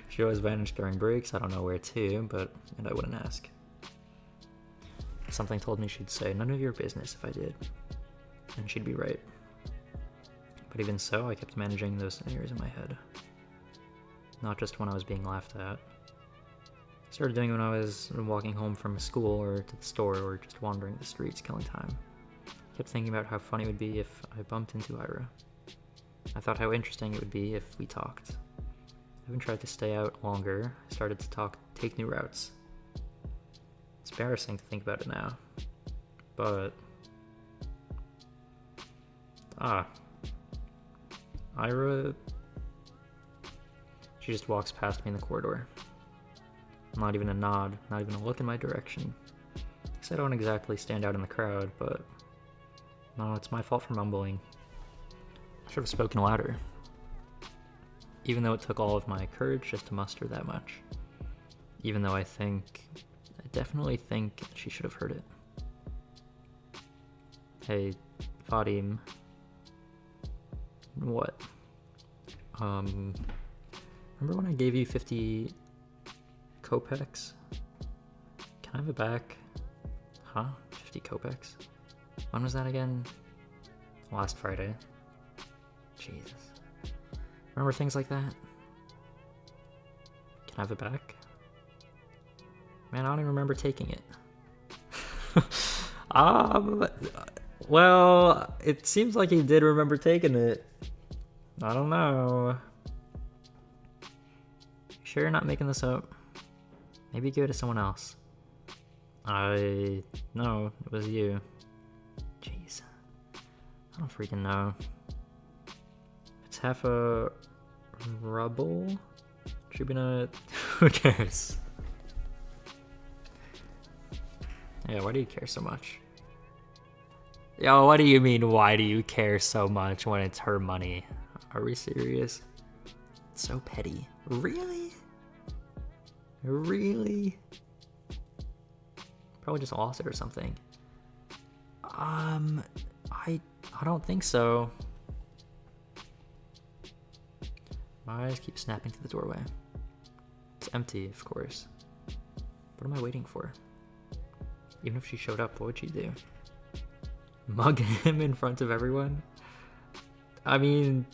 She always vanished during breaks, I don't know where to, and I wouldn't ask. Something told me she'd say, none of your business if I did. And she'd be right. But even so, I kept managing those scenarios in my head. Not just when I was being laughed at. I started doing it when I was walking home from school or to the store or just wandering the streets killing time. I kept thinking about how funny it would be if I bumped into Ira. I thought how interesting it would be if we talked. I even tried to stay out longer. I started to take new routes. It's embarrassing to think about it now. But... Ira... She just walks past me in the corridor. Not even a nod, not even a look in my direction. Guess I don't exactly stand out in the crowd, but... No, it's my fault for mumbling. I should have spoken louder. Even though it took all of my courage just to muster that much. Even though I definitely think she should have heard it. Hey, Vadim. What? Remember when I gave you 50 kopecks? Can I have it back? Huh? 50 kopecks? When was that again? Last Friday. Jesus. Remember things like that? Can I have it back? Man, I don't even remember taking it. Well, it seems like he did remember taking it. I don't know. Sure you're not making this up? Maybe give it to someone else. No, it was you. Jeez. I don't freaking know. It's half a rubble? Shubina, who cares? Yeah, why do you care so much? Yo, what do you mean, why do you care so much when it's her money? Are we serious? It's so petty. Really? Really? Probably just lost it or something. I don't think so. My eyes keep snapping to the doorway. It's empty, of course. What am I waiting for? Even if she showed up, what would she do? Mug him in front of everyone? I mean,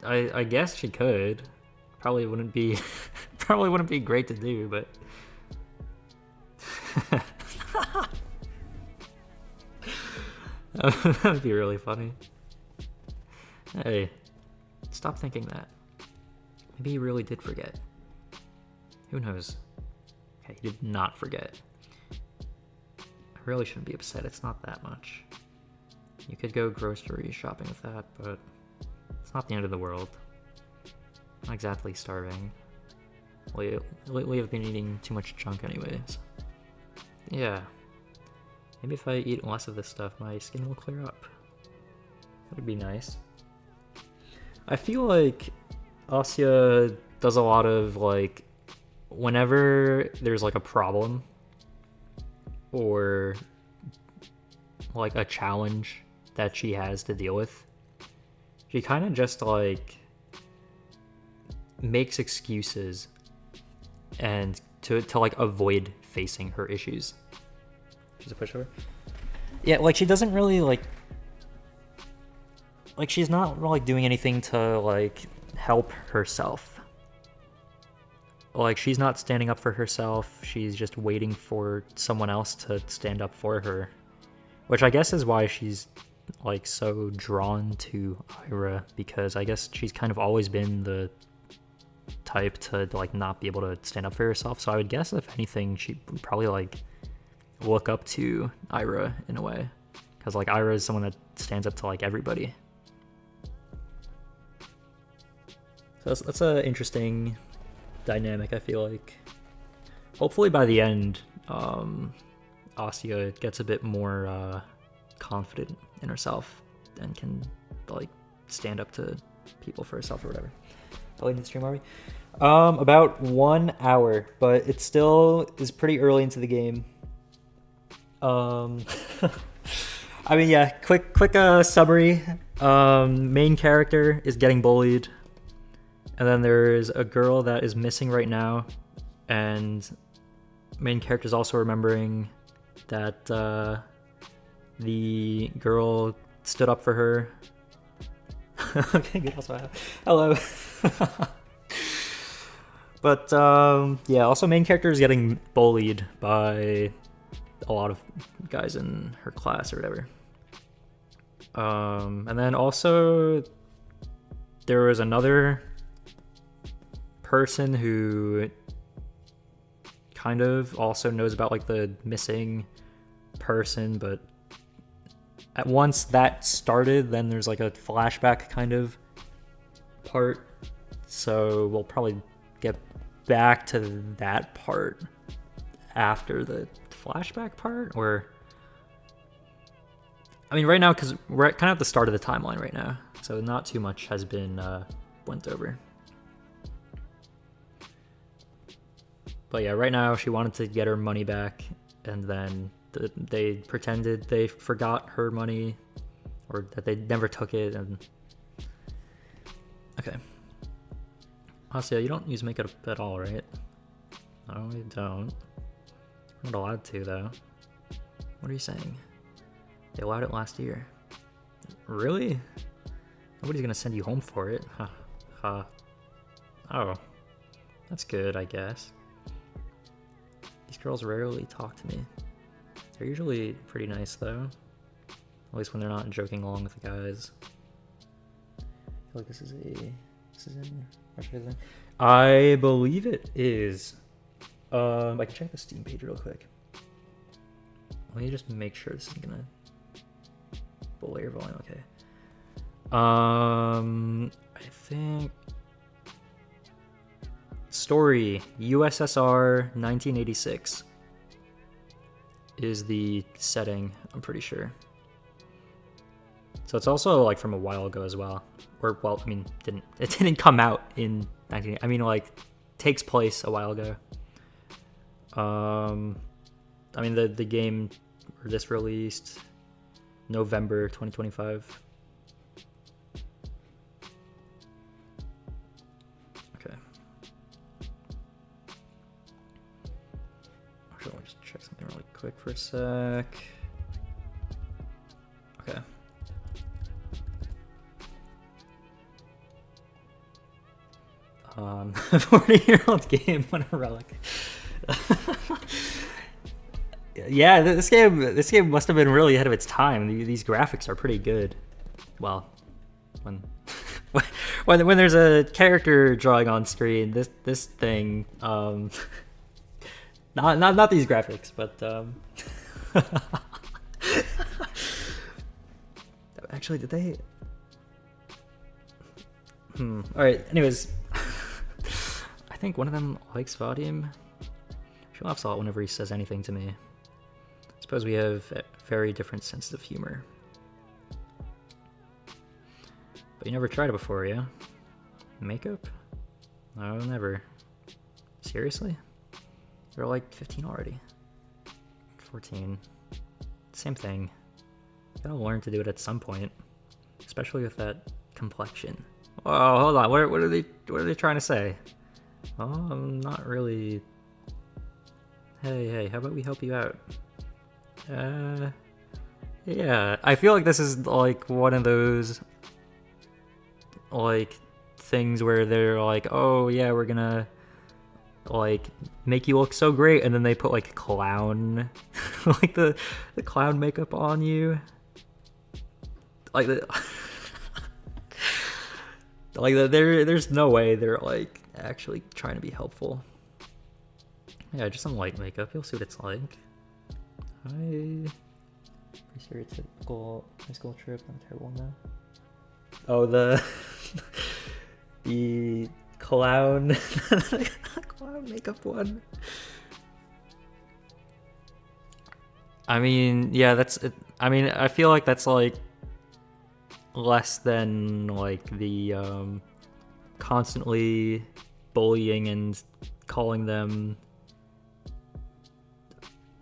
I guess she could. Probably wouldn't be great to do, but that would be really funny. Hey, stop thinking that. Maybe he really did forget. Who knows? Okay, he did not forget. I really shouldn't be upset, it's not that much. You could go grocery shopping with that, but it's not the end of the world. I'm not exactly starving. Lately I've been eating too much junk anyways. Yeah. Maybe if I eat less of this stuff, my skin will clear up. That would be nice. I feel like Asya does a lot of like, whenever there's like a problem or like a challenge that she has to deal with, she kind of just like makes excuses and to like avoid facing her issues. She's a pushover. Yeah, like she doesn't really like she's not like doing anything to like help herself. Like she's not standing up for herself. She's just waiting for someone else to stand up for her, which I guess is why she's like so drawn to Ira, because I guess she's kind of always been the type to like not be able to stand up for herself. So I would guess if anything she would probably like look up to Ira in a way, because like Ira is someone that stands up to like everybody. So that's an interesting dynamic, I feel like. Hopefully by the end, Asya gets a bit more confident in herself and can like stand up to people for herself or whatever. How late in the stream are we? About 1 hour, but it still is pretty early into the game. I mean, yeah, quick summary. Main character is getting bullied, and then there's a girl that is missing right now, and main character is also remembering that the girl stood up for her. Okay, good. Also, hello. But yeah, also main character is getting bullied by a lot of guys in her class or whatever. And then also there was another person who kind of also knows about like the missing person, but at once that started, then there's like a flashback kind of part, so we'll probably get back to that part after the flashback part. Or I mean right now, because we're kind of at the start of the timeline right now, so not too much has been went over. But yeah, right now she wanted to get her money back, and then they pretended they forgot her money, or that they never took it. And okay, Asya, you don't use makeup at all, right? No, you don't. I'm not allowed to, though. What are you saying? They allowed it last year. Really? Nobody's gonna send you home for it. Huh. Oh, that's good, I guess. These girls rarely talk to me. They're usually pretty nice, though. At least when they're not joking along with the guys. I feel like this is in Russia. I believe it is. I can check the Steam page real quick. Let me just make sure this is gonna full layer volume. Okay. I think story USSR 1986 is the setting, I'm pretty sure. So it's also like from a while ago as well. Or well, I mean, it didn't come out in 19. I mean, like takes place a while ago. I mean the game, or this released November 2025. Okay. Actually, let me just check something really quick for a sec. Okay. A 40-year-old game, what a relic. Yeah, this game must have been really ahead of its time. These graphics are pretty good. Well, when when there's a character drawing on screen, this thing, not these graphics, but actually, did they? All right. Anyways, I think one of them likes Vadim. She laughs a lot whenever he says anything to me. I suppose we have very different senses of humor. But you never tried it before, yeah? Makeup? No, never. Seriously? You're like 15 already. 14. Same thing. You gotta learn to do it at some point. Especially with that complexion. Oh, hold on. What are they trying to say? Oh, I'm not really. Hey, how about we help you out? Yeah. I feel like this is like one of those like things where they're like, oh yeah, we're gonna like make you look so great, and then they put like clown like the clown makeup on you. Like the there's no way they're like actually trying to be helpful. Yeah, just some light makeup. You'll see what it's like. Pretty stereotypical high school trip. I'm a terrible one though. Oh, the clown clown makeup one. I mean, yeah, that's it. I mean, I feel like that's like less than like the constantly bullying and calling them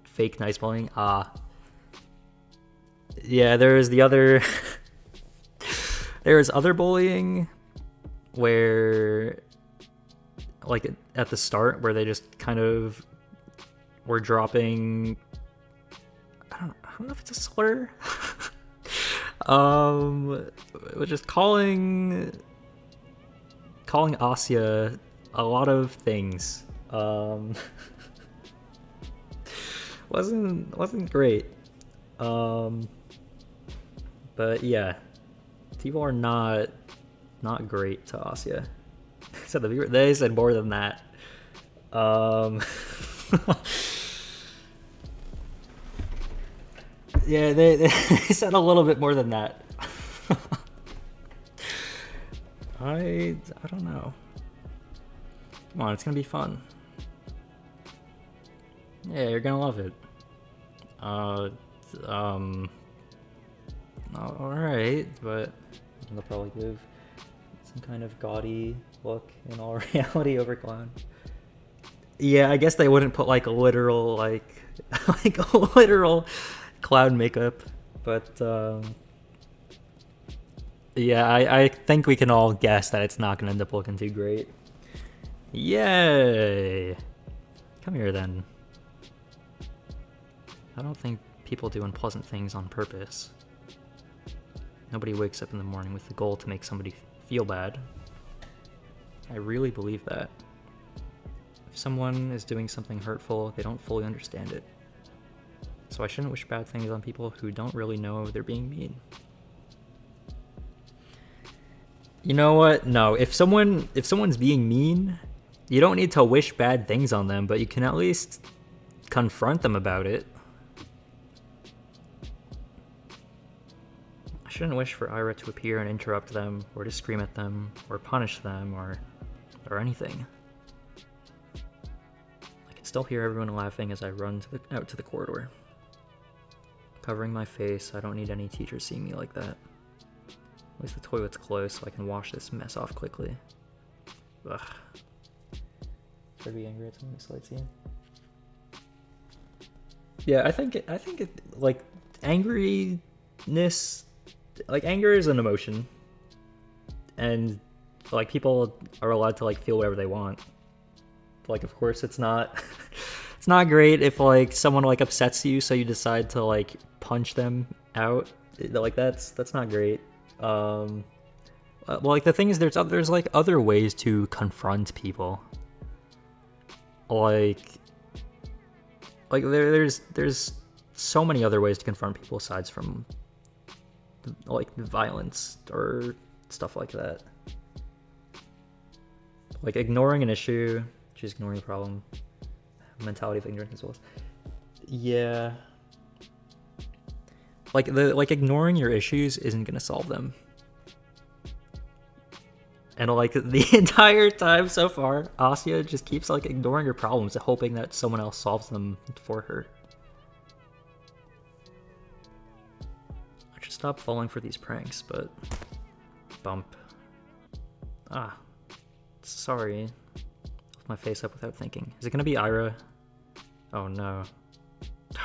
fake nice bullying. Yeah, there's the other there's other bullying where like at the start where they just kind of were dropping I don't know if it's a slur. Just calling Asya a lot of things. Wasn't great. But yeah, people are not great to Asya. So they said more than that. Yeah, they said a little bit more than that. I don't know. Come on, it's gonna be fun. Yeah, you're gonna love it. Alright, but they'll probably give some kind of gaudy look in all reality over clown. Yeah, I guess they wouldn't put like a literal like literal clown makeup, but yeah, I think we can all guess that it's not gonna end up looking too great. Yay! Come here then. I don't think people do unpleasant things on purpose. Nobody wakes up in the morning with the goal to make somebody feel bad. I really believe that. If someone is doing something hurtful, they don't fully understand it. So I shouldn't wish bad things on people who don't really know they're being mean. You know what? No, if someone's being mean, you don't need to wish bad things on them, but you can at least confront them about it. I shouldn't wish for Ira to appear and interrupt them, or to scream at them, or punish them, or anything. I can still hear everyone laughing as I run out to the corridor. Covering my face, I don't need any teachers seeing me like that. At least the toilet's close, so I can wash this mess off quickly. Ugh. Should I be angry at something slight scene? Yeah, I think it like angriness, like anger is an emotion, and like people are allowed to like feel whatever they want. Like, of course, it's not it's not great if like someone like upsets you, so you decide to like punch them out. Like that's not great. Well, like the thing is, there's like other ways to confront people. Like there's so many other ways to confront people aside from like violence or stuff like that. Like ignoring an issue, just ignoring the problem. Mentality of ignorance as well. Yeah. Like ignoring your issues isn't gonna solve them. And like the entire time so far, Asya just keeps like ignoring her problems and hoping that someone else solves them for her. I should stop falling for these pranks, but bump. Sorry. my face up without thinking. Is it gonna be Ira? Oh no.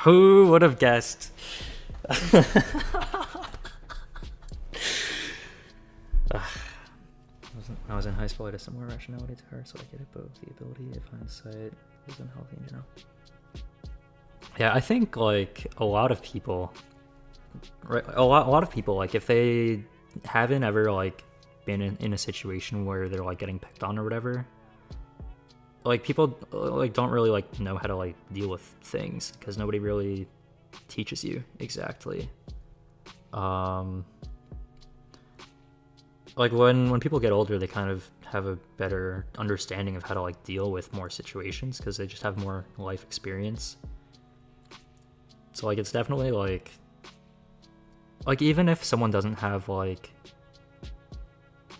Who would have guessed? When I was in high school, I had a similar rationality to her, so I get it both. The ability of hindsight is unhealthy in general. Yeah, I think like a lot of people, right? A lot of people, like if they haven't ever like been in a situation where they're like getting picked on or whatever, like people like don't really like know how to like deal with things because nobody really teaches you exactly. Like when people get older, they kind of have a better understanding of how to like deal with more situations because they just have more life experience. So like it's definitely like even if someone doesn't have like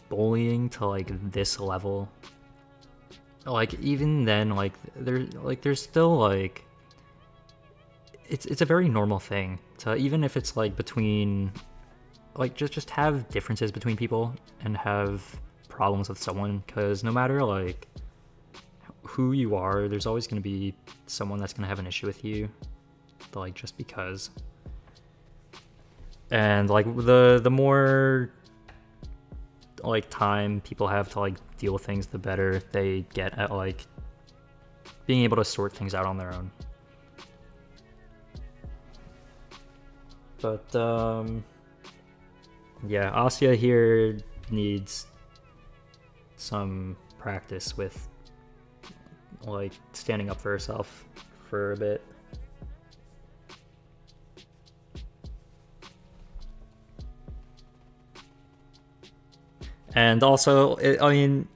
bullying to like this level, like even then like there's still like it's a very normal thing to, even if it's like between like just have differences between people and have problems with someone, because no matter like who you are, there's always going to be someone that's going to have an issue with you, like just because. And like the more like time people have to like deal with things, the better they get at like being able to sort things out on their own. But yeah, Asya here needs some practice with like standing up for herself for a bit. And also, I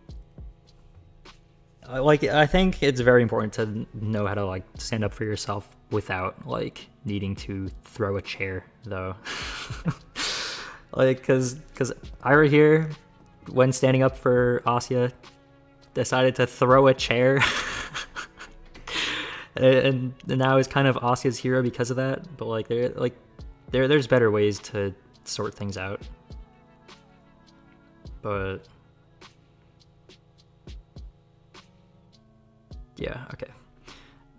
think it's very important to know how to like stand up for yourself without like needing to throw a chair, though. Like, because Ira here, when standing up for Asya, decided to throw a chair. and now is kind of Asya's hero because of that. But like there's better ways to sort things out. But yeah, okay.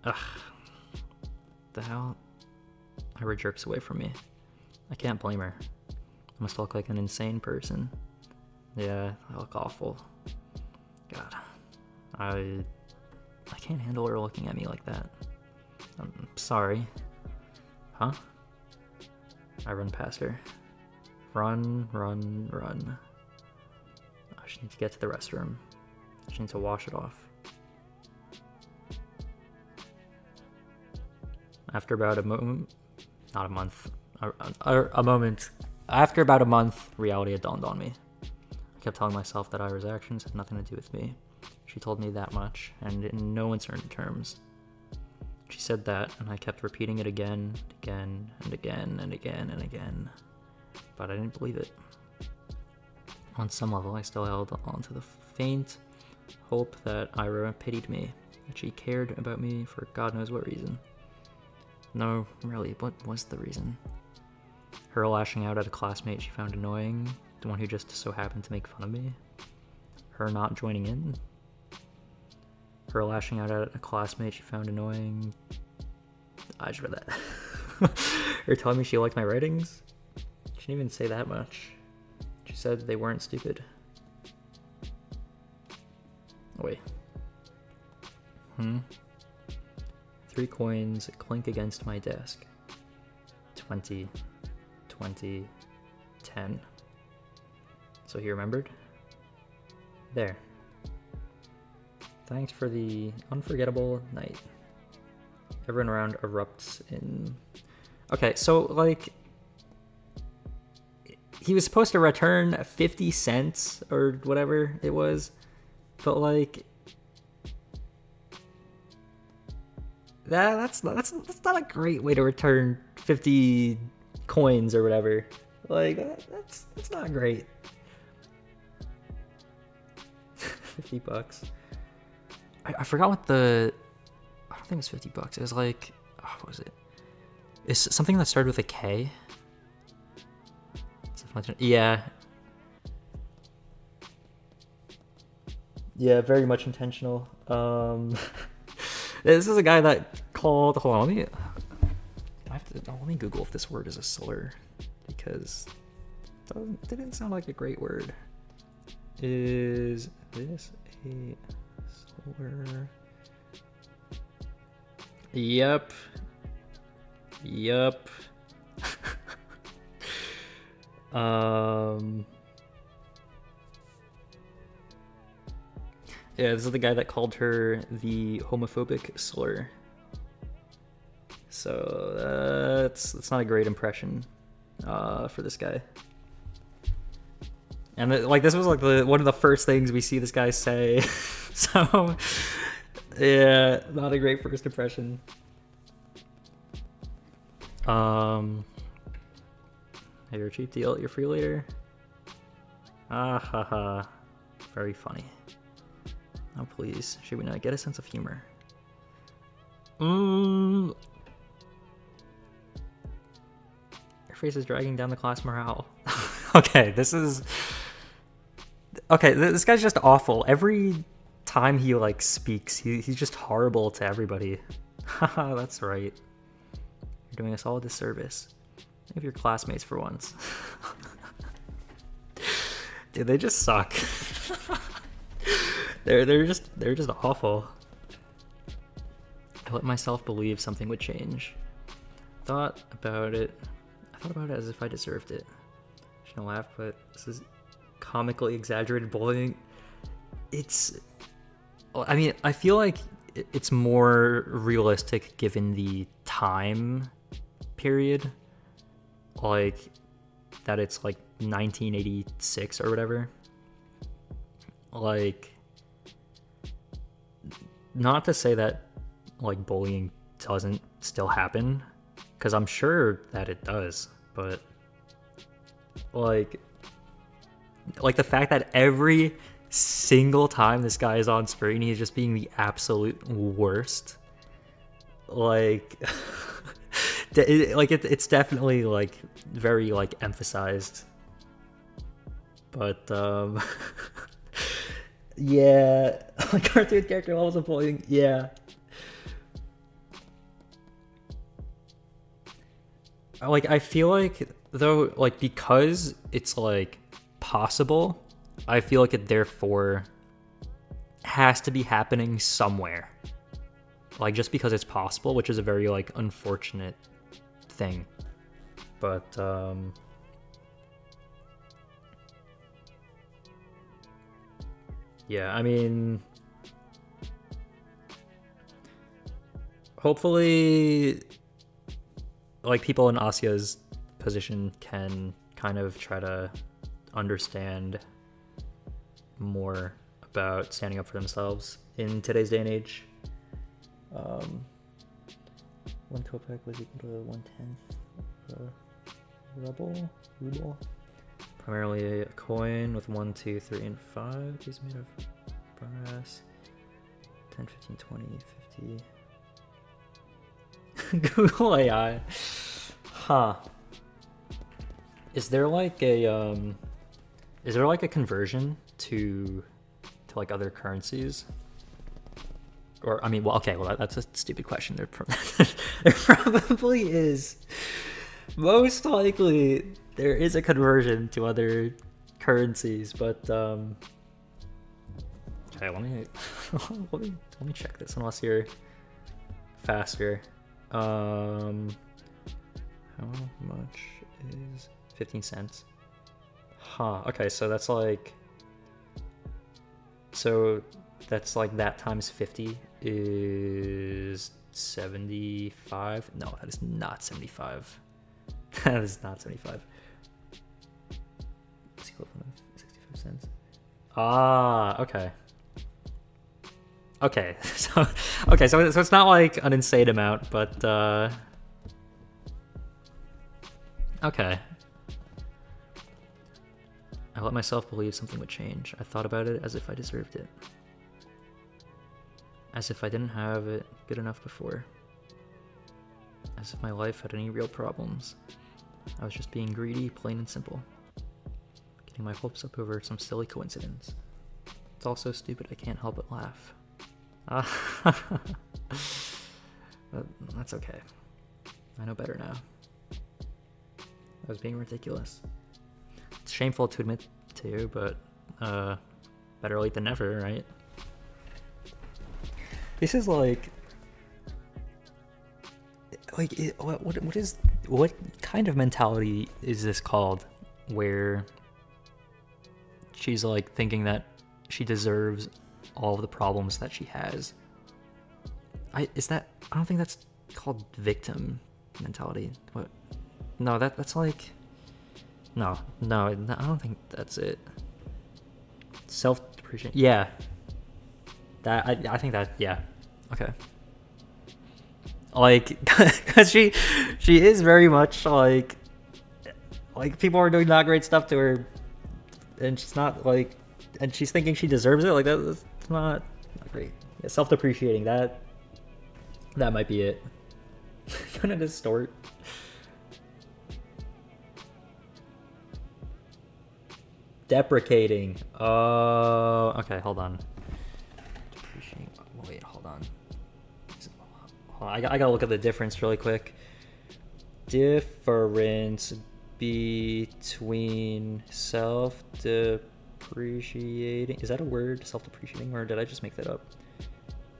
Ugh. The hell? Ira jerks away from me. I can't blame her. I must look like an insane person. Yeah, I look awful. God. I can't handle her looking at me like that. I'm sorry. Huh? I run past her. Run. I just need to get to the restroom. I just need to wash it off. After about a moment, not a month, a moment. After about a month, reality had dawned on me. I kept telling myself that Ira's actions had nothing to do with me. She told me that much, and in no uncertain terms. She said that, and I kept repeating it again, and again. But I didn't believe it. On some level, I still held on to the faint hope that Ira pitied me, that she cared about me for God knows what reason. No, really, what was the reason? Her lashing out at a classmate she found annoying, the one who just so happened to make fun of me? Her not joining in? Her lashing out at a classmate she found annoying... I just read that. Her telling me she liked my writings? She didn't even say that much. She said they weren't stupid. Oh, wait. 3 coins clink against my desk. 20, 20, 10. So he remembered? There. Thanks for the unforgettable night. Everyone around erupts in... Okay, so, like... He was supposed to return 50 cents or whatever it was, but, like... That's not a great way to return 50 coins or whatever. Like, that's not great. 50 bucks. I forgot what the... I don't think it was 50 bucks. It was like... Oh, what was it? It's something that started with a K. Yeah. Yeah, very much intentional. This is a guy that called. Hold on, let me Google if this word is a slur, because it didn't sound like a great word. Is this a slur? Yep. Yeah, this is the guy that called her the homophobic slur. So that's not a great impression for this guy. And this was like one of the first things we see this guy say. So yeah, not a great first impression. Hey, you're a cheap deal. You're free later. Ah ha ha. Very funny. Oh please, should we not get a sense of humor? Your face is dragging down the class morale. Okay, this guy's just awful. Every time he like speaks, he's just horrible to everybody. Haha, that's right. You're doing us all a disservice. Think of your classmates for once. Dude, they just suck. They're just awful. I let myself believe something would change. I thought about it as if I deserved it. I shouldn't laugh, but this is comically exaggerated bullying. I mean, I feel like it's more realistic given the time period. Like, that it's like 1986 or whatever. Like, not to say that like bullying doesn't still happen, because I'm sure that it does, but like the fact that every single time this guy is on screen, he's just being the absolute worst. Like, it's definitely like very like emphasized, but yeah, like cartoon character levels of bullying, yeah. Like, I feel like though, like, because it's like possible, I feel like it therefore has to be happening somewhere. Like, just because it's possible, which is a very like unfortunate thing. But yeah, I mean, hopefully like people in Asia's position can kind of try to understand more about standing up for themselves in today's day and age. 1 kopeck was equal to 1/10 ruble. Primarily a coin with 1, 2, 3, and 5. These made of brass. 10, 15, 20, 50. Google AI. Huh. Is there like a conversion to like other currencies? Or I mean, well, okay, well that's a stupid question. There probably is. Most likely there is a conversion to other currencies, but okay, let me check this unless you're faster. How much is 15 cents? Huh, okay, so that's like that times 50 is 75. No, that is not 75. That is not 75. It's equivalent of 65 cents. Ah, okay. Okay, so it's not like an insane amount, but okay. I let myself believe something would change. I thought about it as if I deserved it. As if I didn't have it good enough before. As if my life had any real problems. I was just being greedy, plain and simple. Getting my hopes up over some silly coincidence. It's all so stupid I can't help but laugh. But that's okay. I know better now. I was being ridiculous. It's shameful to admit to, but better late than never, right? This is like what kind of mentality is this called, where she's like thinking that she deserves all of the problems that she has? I don't think that's called victim mentality. What? No, that's like no, I don't think that's it. Self-depreciation. Yeah. That I think that, yeah. Okay. Like, cause she is very much like people are doing not great stuff to her, and she's not like, and she's thinking she deserves it. Like that's not great. Yeah, self-depreciating. That might be it. Gonna distort. Deprecating. Oh, okay. Hold on. Depreciating. Wait, hold on. I gotta look at the difference really quick. Difference between self-depreciating. Is that a word? Self-depreciating, or did I just make that up?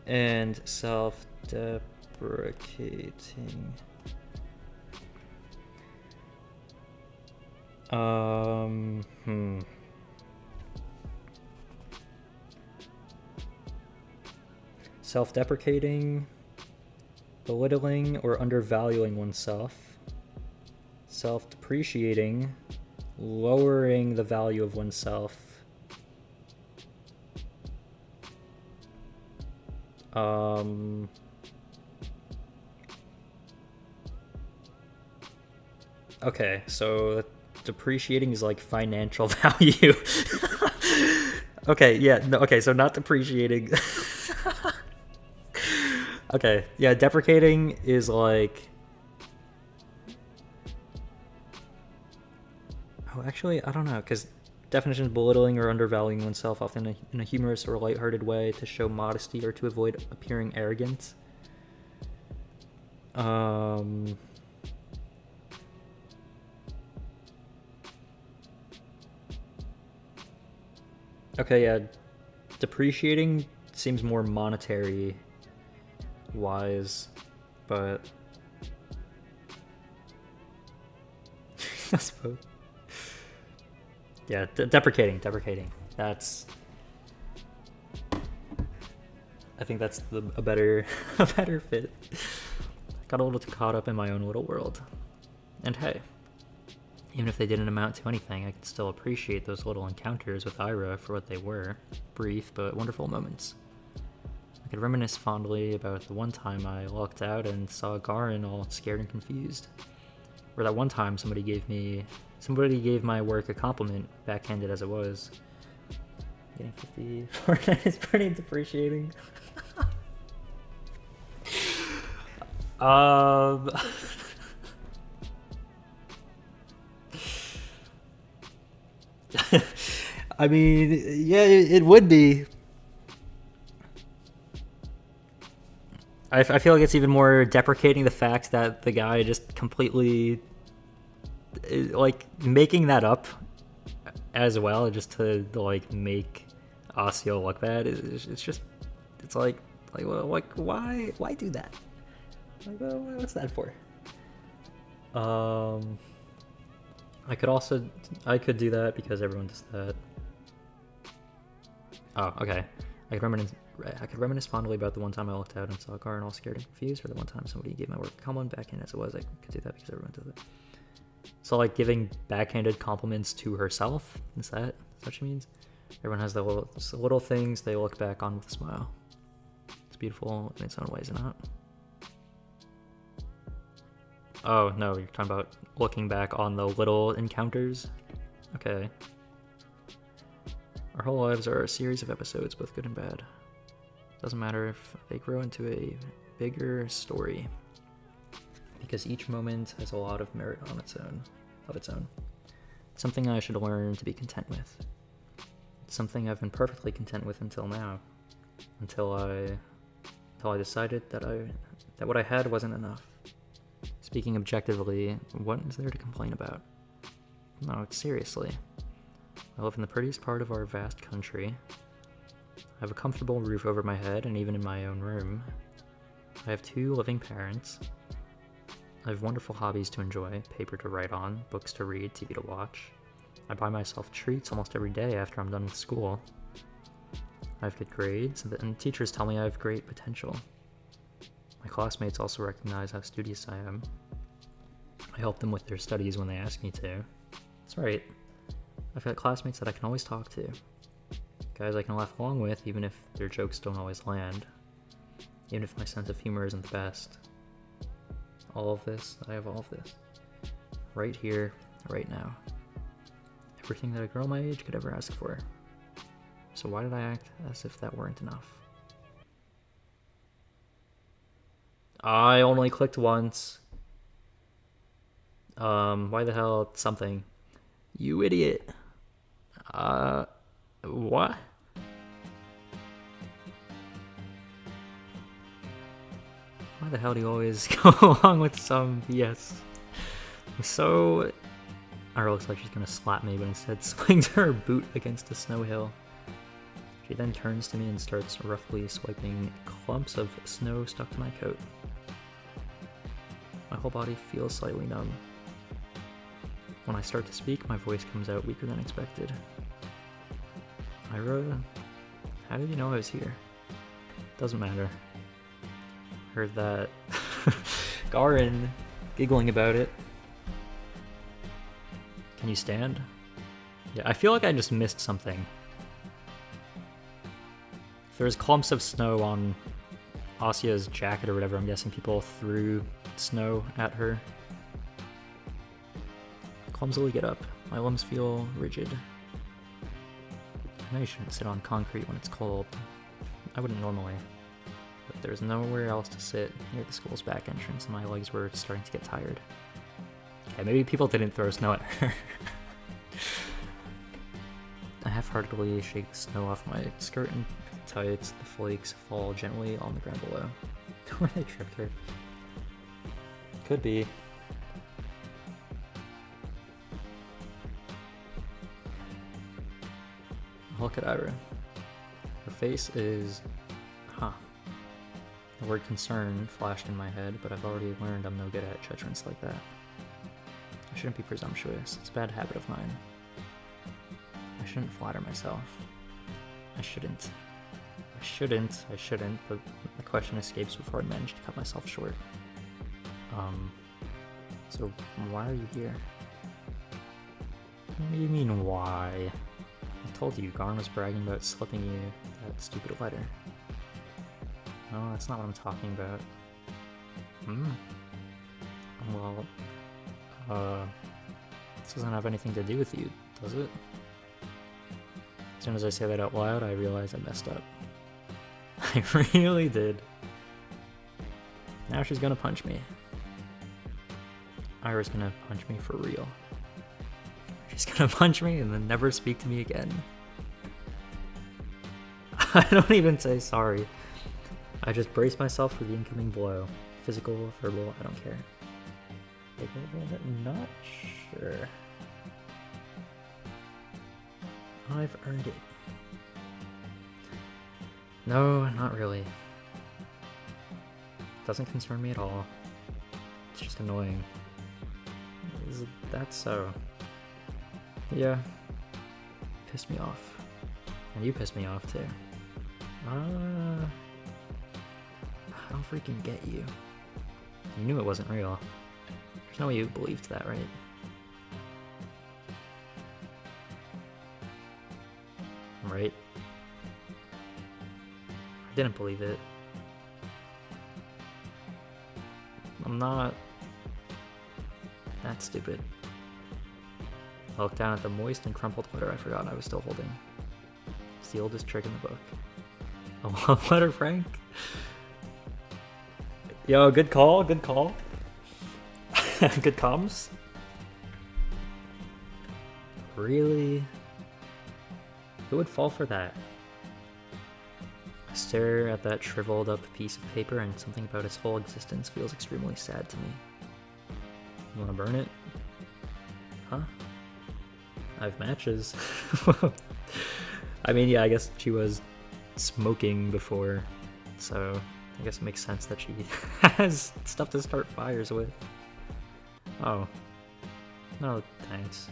And self-deprecating. Self-deprecating, belittling or undervaluing oneself. Self-depreciating, lowering the value of oneself. Okay, so depreciating is like financial value. Okay, yeah, no, okay, so not depreciating. Okay, yeah, deprecating is like... Oh, actually, I don't know, because definition is belittling or undervaluing oneself, often in a humorous or lighthearted way to show modesty or to avoid appearing arrogant. Okay, yeah, depreciating seems more monetary wise, but I suppose. Yeah, deprecating. That's... I think that's a better fit. Got a little too caught up in my own little world. And hey, even if they didn't amount to anything, I could still appreciate those little encounters with Ira for what they were. Brief but wonderful moments. I could reminisce fondly about the one time I walked out and saw Garin all scared and confused. Or that one time somebody gave my work a compliment, backhanded as it was. Getting 54 is pretty depreciating. I mean, yeah, it would be. I feel like it's even more deprecating the fact that the guy just completely, like, making that up as well, just to like make Asio look bad. It's like well, like why do that? Like, well, what's that for? I could do that because everyone does that. Oh, okay. I could reminisce fondly about the one time I walked out and saw Garin all scared and confused, or the one time somebody gave my work a compliment back in as it was. I could do that because everyone does it. So, like, giving backhanded compliments to herself, is that what she means? Everyone has the little things they look back on with a smile. It's beautiful in its own ways, isn't it? Oh, no, you're talking about looking back on the little encounters? Okay. Our whole lives are a series of episodes, both good and bad. Doesn't matter if they grow into a bigger story, because each moment has a lot of merit of its own. Something I should learn to be content with. something I've been perfectly content with until now. Until I decided that what I had wasn't enough. Speaking objectively, what is there to complain about? No, seriously. I live in the prettiest part of our vast country. I have a comfortable roof over my head and even in my own room. I have 2 living parents. I have wonderful hobbies to enjoy, paper to write on, books to read, TV to watch. I buy myself treats almost every day after I'm done with school. I have good grades, and teachers tell me I have great potential. My classmates also recognize how studious I am. I help them with their studies when they ask me to. That's right. I've got classmates that I can always talk to. Guys I can laugh along with, even if their jokes don't always land. Even if my sense of humor isn't the best. All of this, I have all of this. Right here, right now. Everything that a girl my age could ever ask for. So why did I act as if that weren't enough? I only clicked once. Why the hell something? You idiot. What? Why the hell do you always go along with some BS? So... Ira looks like she's gonna slap me, but instead swings her boot against a snow hill. She then turns to me and starts roughly swiping clumps of snow stuck to my coat. My whole body feels slightly numb. When I start to speak, my voice comes out weaker than expected. Ira, how did you know I was here? Doesn't matter. Heard that Garin giggling about it. Can you stand? Yeah, I feel like I just missed something. If there's clumps of snow on Asia's jacket or whatever, I'm guessing people threw snow at her. Clumsily get up. My limbs feel rigid. I know you shouldn't sit on concrete when it's cold. I wouldn't normally. But there's nowhere else to sit near the school's back entrance, and my legs were starting to get tired. Okay, maybe people didn't throw snow at her. I half-heartedly shake the snow off my skirt and tights. The flakes fall gently on the ground below. Where they tripped her. Could be. Look at Ira. Her face is... The word concern flashed in my head, but I've already learned I'm no good at judgments like that. I shouldn't be presumptuous. It's a bad habit of mine. I shouldn't flatter myself. I shouldn't, but the question escapes before I manage to cut myself short. So why are you here? What do you mean, why? I told you, Garn was bragging about slipping you that stupid letter. No, that's not what I'm talking about. Well, this doesn't have anything to do with you, does it? As soon as I say that out loud, I realize I messed up. I really did. Now she's gonna punch me. Ira's gonna punch me for real. She's gonna punch me and then never speak to me again. I don't even say sorry. I just brace myself for the incoming blow. Physical, verbal, I don't care. I'm not sure. I've earned it. No, not really. Doesn't concern me at all. It's just annoying. Is that so? Yeah. Pissed me off. And you pissed me off too. I don't freaking get you. You knew it wasn't real. There's no way you believed that, right? Right? I didn't believe it. I'm not that stupid. I looked down at the moist and crumpled letter I forgot I was still holding. It's the oldest trick in the book. A love letter, Frank? Yo, good call, good call. Good comms. Really? Who would fall for that? I stare at that shriveled up piece of paper and something about its whole existence feels extremely sad to me. You wanna burn it? Huh? I have matches. I mean, yeah, I guess she was smoking before, so I guess it makes sense that she has stuff to start fires with. Oh. No, thanks.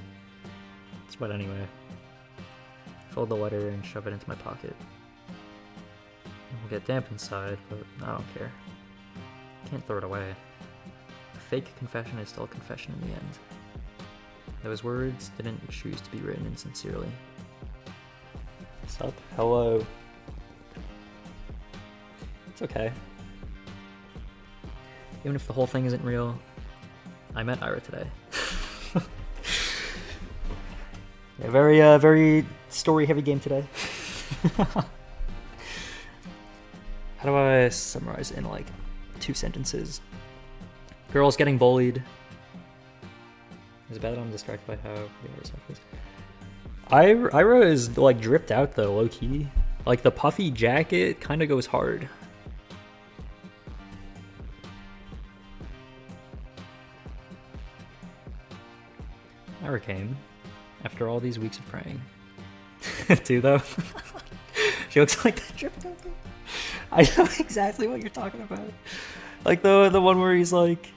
It's wet anyway. Fold the letter and shove it into my pocket. It will get damp inside, but I don't care. Can't throw it away. A fake confession is still a confession in the end. Those words didn't choose to be written insincerely. Sup? Hello. It's okay. Even if the whole thing isn't real, I met Ira today. Yeah, very story-heavy game today. How do I summarize it in like 2 sentences? Girls getting bullied. Is it bad that I'm distracted by how pretty our stuff is? Ira is like dripped out though, low key. Like the puffy jacket kind of goes hard. Ira came after all these weeks of praying. Too though. She looks like that dripped out thing. I know exactly what you're talking about. Like the one where he's like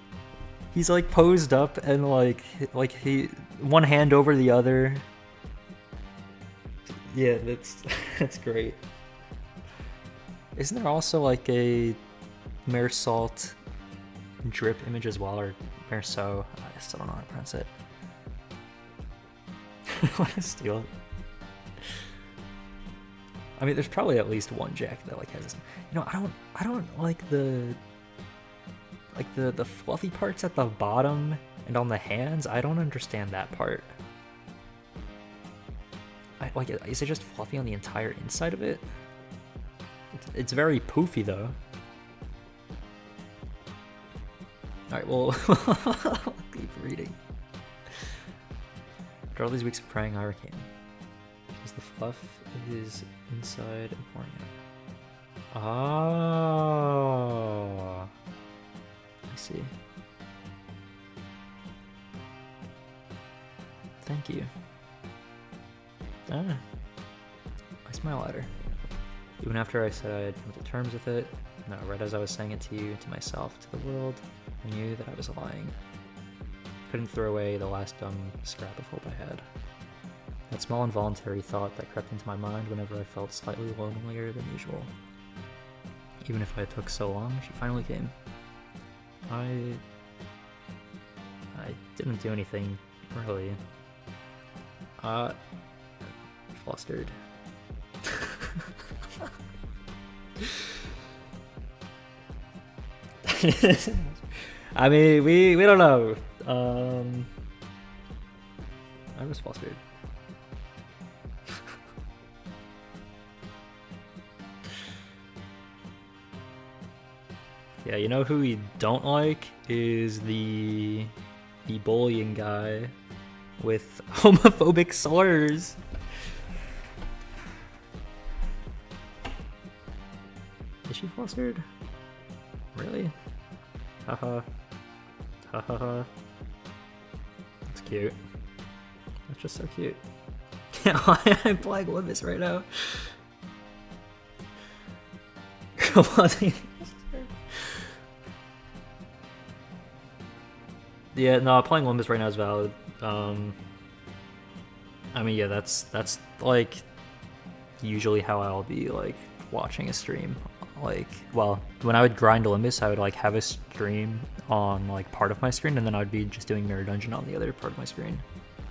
posed up and like he one hand over the other. Yeah, that's great. Isn't there also like a Marisol drip image as well, or Marisol? I still don't know how to pronounce it. I want to steal it. I mean, there's probably at least one jacket that like has this. You know, I don't like the fluffy parts at the bottom and on the hands. I don't understand that part. Like, is it just fluffy on the entire inside of it? It's very poofy though. Alright, well, I'll keep reading. After all these weeks of praying, Ira came. Because the fluff is inside and pouring out. Oh, I see. Thank you. I smile at her. Even after I said I had come to terms with it, no, right as I was saying it to you, to myself, to the world, I knew that I was lying. Couldn't throw away the last dumb scrap of hope I had. That small involuntary thought that crept into my mind whenever I felt slightly lonelier than usual. Even if I took so long, she finally came. I didn't do anything, really. Flustered. I mean, we don't know. I was flustered. Yeah, you know who we don't like is the bullying guy with homophobic slurs. Is she flustered? Really? Haha. Haha. That's cute. That's just so cute. I'm playing Olympus right now. Come on. Yeah, no, playing Olympus right now is valid. I mean, yeah, that's like usually how I'll be like watching a stream. Like, well, when I would grind Olympus, I would like have a stream on like part of my screen, and then I would be just doing Mirror Dungeon on the other part of my screen.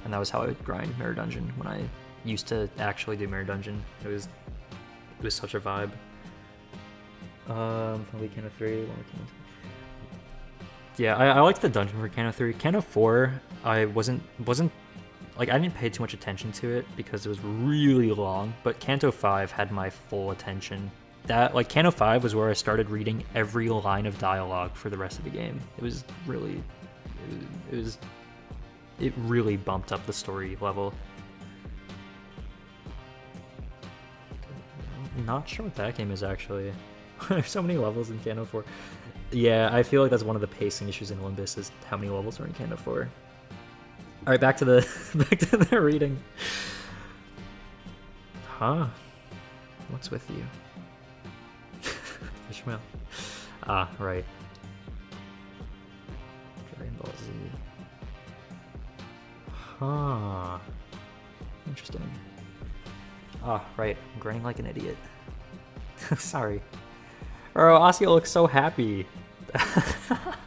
And that was how I would grind Mirror Dungeon when I used to actually do Mirror Dungeon. It was such a vibe. From week of 3, yeah, I liked the dungeon for Canto 3. Canto 4, I wasn't like, I didn't pay too much attention to it because it was really long, but Canto 5 had my full attention. That, like, Canto 5 was where I started reading every line of dialogue for the rest of the game. It was really, it really bumped up the story level. not sure what that game is actually. There's so many levels in Kanto 4. Yeah, I feel like that's one of the pacing issues in Olympus is how many levels are in Kanto 4. All right, back to the back to the reading. Huh? What's with you? Fishmail. Ah, right. Dragon Ball Z. Huh. Interesting. Ah, right. I'm grinning like an idiot. Sorry. Bro, Asya looks so happy. Love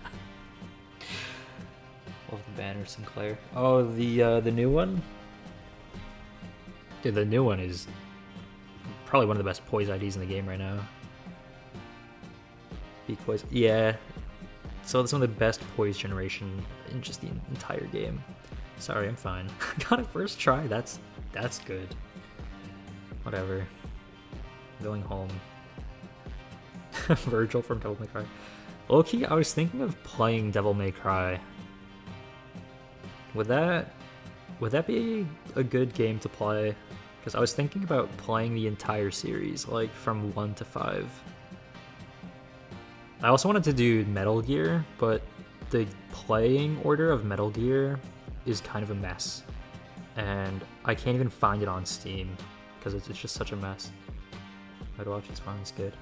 the banner, Sinclair. Oh, the new one? Dude, the new one is probably one of the best poise IDs in the game right now. Peak poise. Yeah. So it's one of the best poise generation in just the entire game. Sorry, I'm fine. Got it first try. That's good. Whatever. Going home. Virgil from Devil May Cry. Low-key, I was thinking of playing Devil May Cry. Would that be a good game to play? Because I was thinking about playing the entire series, like from 1 to 5. I also wanted to do Metal Gear, but the playing order of Metal Gear is kind of a mess. And I can't even find it on Steam, because it's just such a mess. I'd watch it's fine, it's good.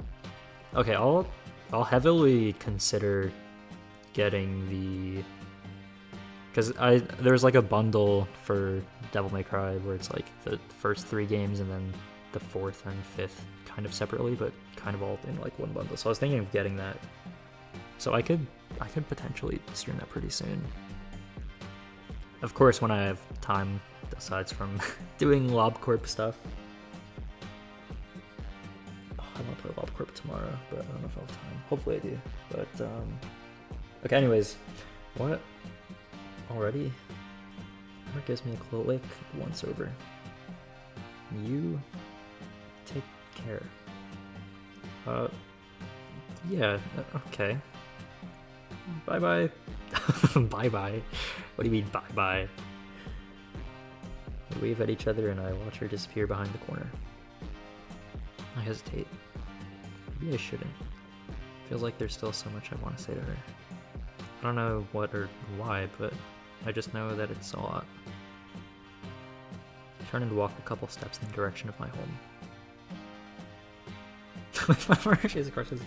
Okay, I'll heavily consider getting the... Because there's like a bundle for Devil May Cry where it's like the first 3 games and then the 4th and 5th kind of separately, but kind of all in like one bundle. So I was thinking of getting that. So I could potentially stream that pretty soon. Of course, when I have time, aside from doing LobCorp stuff. Oh, I want to play LobCorp tomorrow, but I don't know if I'll have time. Hopefully I do. But okay. Anyways, what? Already? That gives me a click once over. You take care. Yeah, okay. Bye-bye. Bye-bye. What do you mean, bye-bye? We wave at each other and I watch her disappear behind the corner. I hesitate. Maybe I shouldn't. Feels like there's still so much I want to say to her. I don't know what or why, but I just know that it's a lot. I turn and walk a couple steps in the direction of my home. She has a crush on him.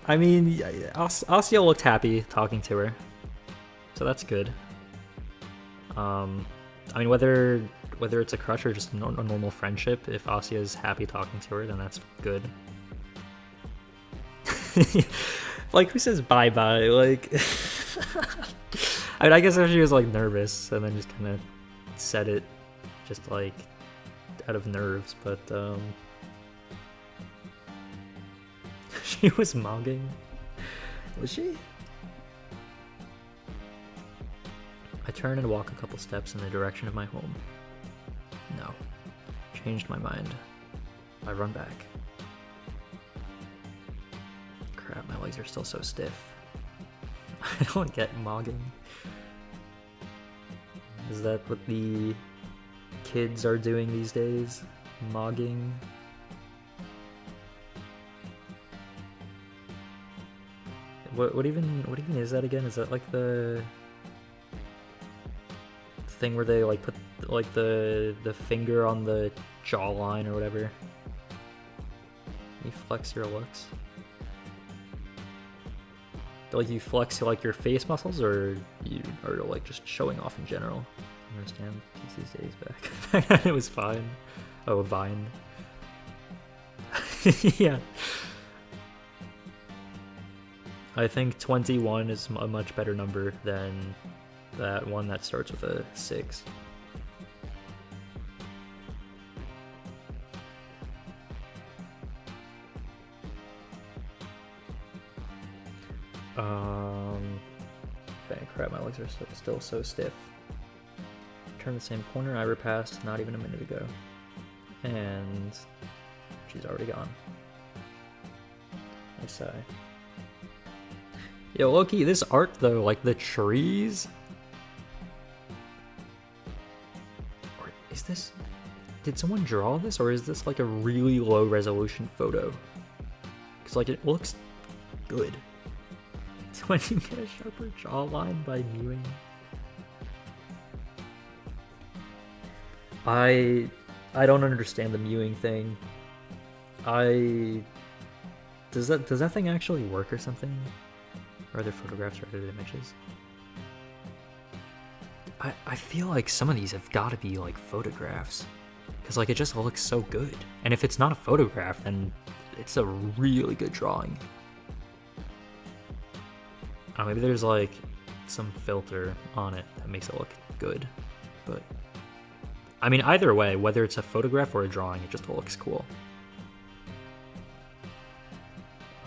I mean, Asya looked happy talking to her, so that's good. I mean, whether it's a crush or just a normal friendship, if Asya is happy talking to her, then that's good. Like, who says bye-bye? Like, I mean, I guess if she was, like, nervous and then just kind of said it just, like, out of nerves, but, she was mogging. Was she? I turn and walk a couple steps in the direction of my home. No. Changed my mind. I run back. Crap, my legs are still so stiff. I don't get mogging. Is that what the kids are doing these days? Mogging? What even is that again? Is that like the thing where they like put like the finger on the jawline or whatever? You flex your looks. Like you flex like your face muscles, or you are like just showing off in general? I understand these days back. It was fine. Oh, Vine. Yeah. I think 21 is a much better number than that one that starts with a 6. Okay, crap, my legs are still so stiff. Turn the same corner I repassed not even a minute ago. And she's already gone. I sigh. Yo, Loki, this art though, like the trees. Or is this? did someone draw this, or is this like a really low resolution photo? Because like it looks good. So when you get a sharper jawline by mewing, I don't understand the mewing thing. Does that thing actually work or something? Or are there photographs or edited images? I feel like some of these have got to be like photographs, because like it just looks so good. And if it's not a photograph, then it's a really good drawing. Maybe there's like some filter on it that makes it look good, but I mean, either way, whether it's a photograph or a drawing, it just looks cool.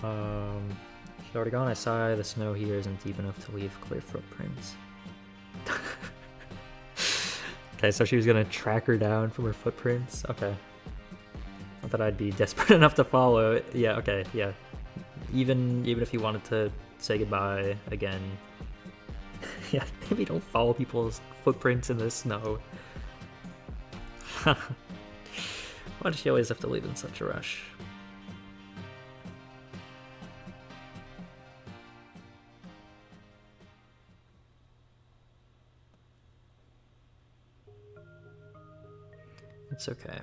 She's already gone. I sigh. The snow here isn't deep enough to leave clear footprints. Okay, so she was gonna track her down from her footprints. Okay. Not that I'd be desperate enough to follow it. Yeah. Okay. Yeah. Even if you wanted to say goodbye again. Yeah. Maybe don't follow people's footprints in the snow. Why does she always have to leave in such a rush? It's okay.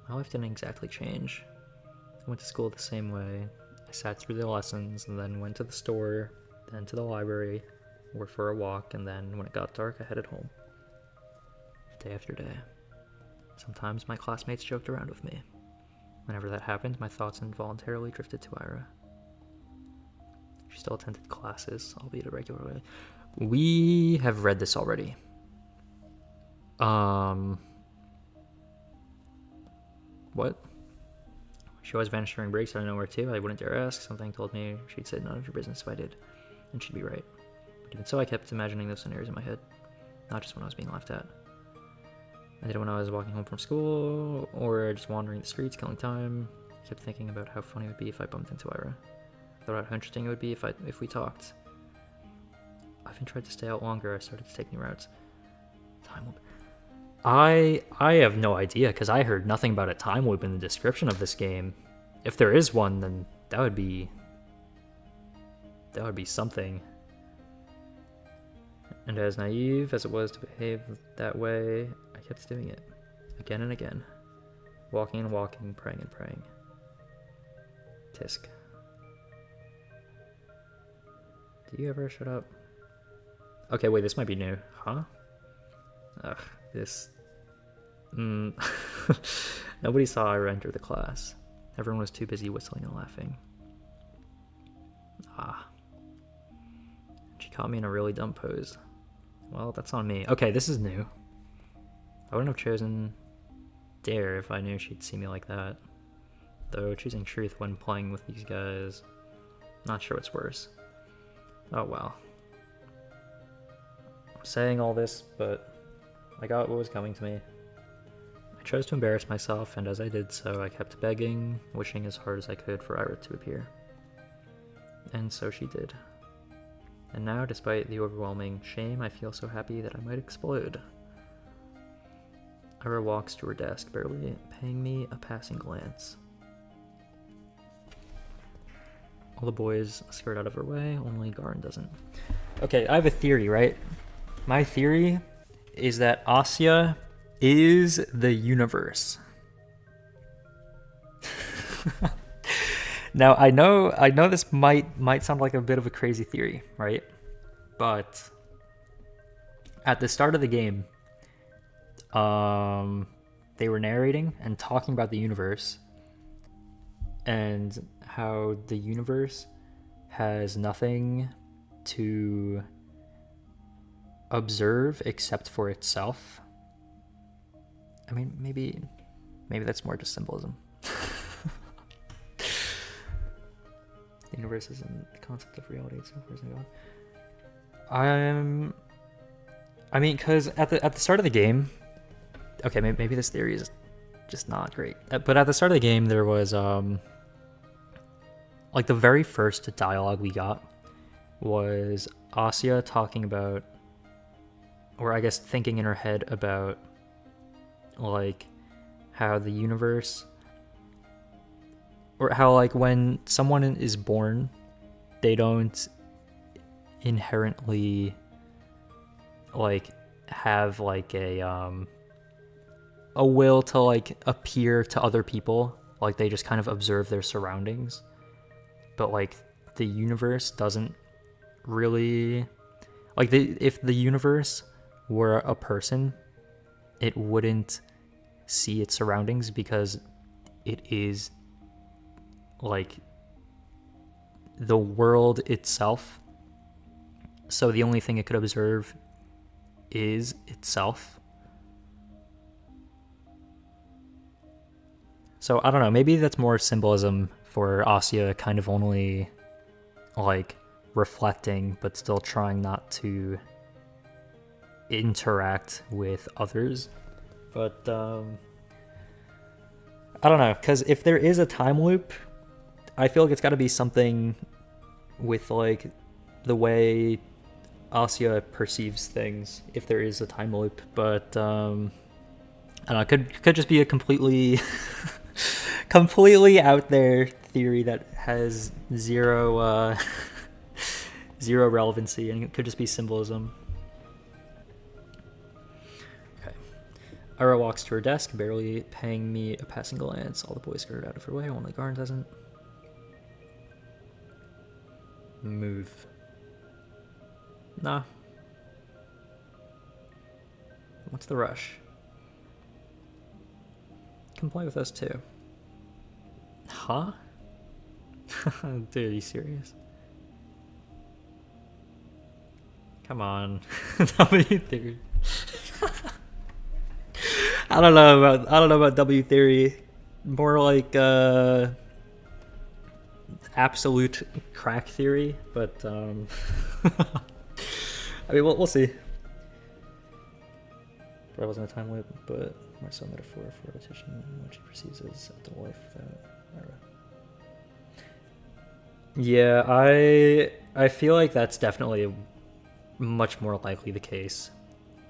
My life didn't exactly change. I went to school the same way. I sat through the lessons and then went to the store, then to the library, or for a walk, and then when it got dark, I headed home. Day after day. Sometimes my classmates joked around with me. Whenever that happened, my thoughts involuntarily drifted to Ira. She still attended classes, albeit irregularly. We have read this already. What? She always vanished during breaks. I don't know where to. I wouldn't dare ask. Something told me she'd say none of your business if I did. And she'd be right. But even so, I kept imagining those scenarios in my head. Not just when I was being laughed at. I did it when I was walking home from school, or just wandering the streets, killing time. I kept thinking about how funny it would be if I bumped into Ira. Thought about how interesting it would be if we talked. I even tried to stay out longer. I started to take new routes. Time loop. I have no idea, because I heard nothing about a time loop in the description of this game. If there is one, then that would be something. And as naive as it was to behave that way, I kept doing it again and again. Walking and walking, praying and praying. Tisk. Do you ever shut up? Okay, wait, this might be new. Huh? Ugh, this... Nobody saw Ira enter the class. Everyone was too busy whistling and laughing. She caught me in a really dumb pose. Well, that's on me. Okay, this is new. I wouldn't have chosen Dare if I knew she'd see me like that. Though choosing Truth when playing with these guys, not sure what's worse. Oh well. I'm saying all this, but I got what was coming to me. I chose to embarrass myself, and as I did so, I kept begging, wishing as hard as I could for Ira to appear. And so she did. And now, despite the overwhelming shame, I feel so happy that I might explode. Ira walks to her desk, barely paying me a passing glance. All the boys skirt out of her way, only Garin doesn't. Okay, I have a theory, right? My theory is that Asya is the universe. Now, I know this might sound like a bit of a crazy theory, right? But at the start of the game, they were narrating and talking about the universe and how the universe has nothing to observe except for itself. I mean, maybe that's more just symbolism. The universe isn't the concept of reality itself, isn't God. I mean, because at the start of the game, okay, maybe this theory is just not great. But at the start of the game, there was like the very first dialogue we got was Asya talking about, or I guess thinking in her head about like how the universe, or how like when someone is born, they don't inherently like have like a will to like appear to other people. Like they just kind of observe their surroundings. But like the universe doesn't really like if the universe were a person, it wouldn't see its surroundings because it is like the world itself. So the only thing it could observe is itself. So I don't know, maybe that's more symbolism for Asya kind of only like reflecting but still trying not to interact with others. But I don't know, because if there is a time loop, I feel like it's got to be something with like the way Asya perceives things if there is a time loop. But I don't know, it could just be a completely completely out there theory that has zero zero relevancy, and it could just be symbolism. Okay. Ira walks to her desk, barely paying me a passing glance. All the boys skirt out of her way, only Garn doesn't. Move. Nah. What's the rush? Come play with us too. Huh? Dude, are you serious? Come on. W theory. I don't know about W theory. More like absolute crack theory, but I mean we'll see. There wasn't a time loop, but more so metaphor for repetition, what she perceives as the life without Ira. Yeah, I feel like that's definitely much more likely the case.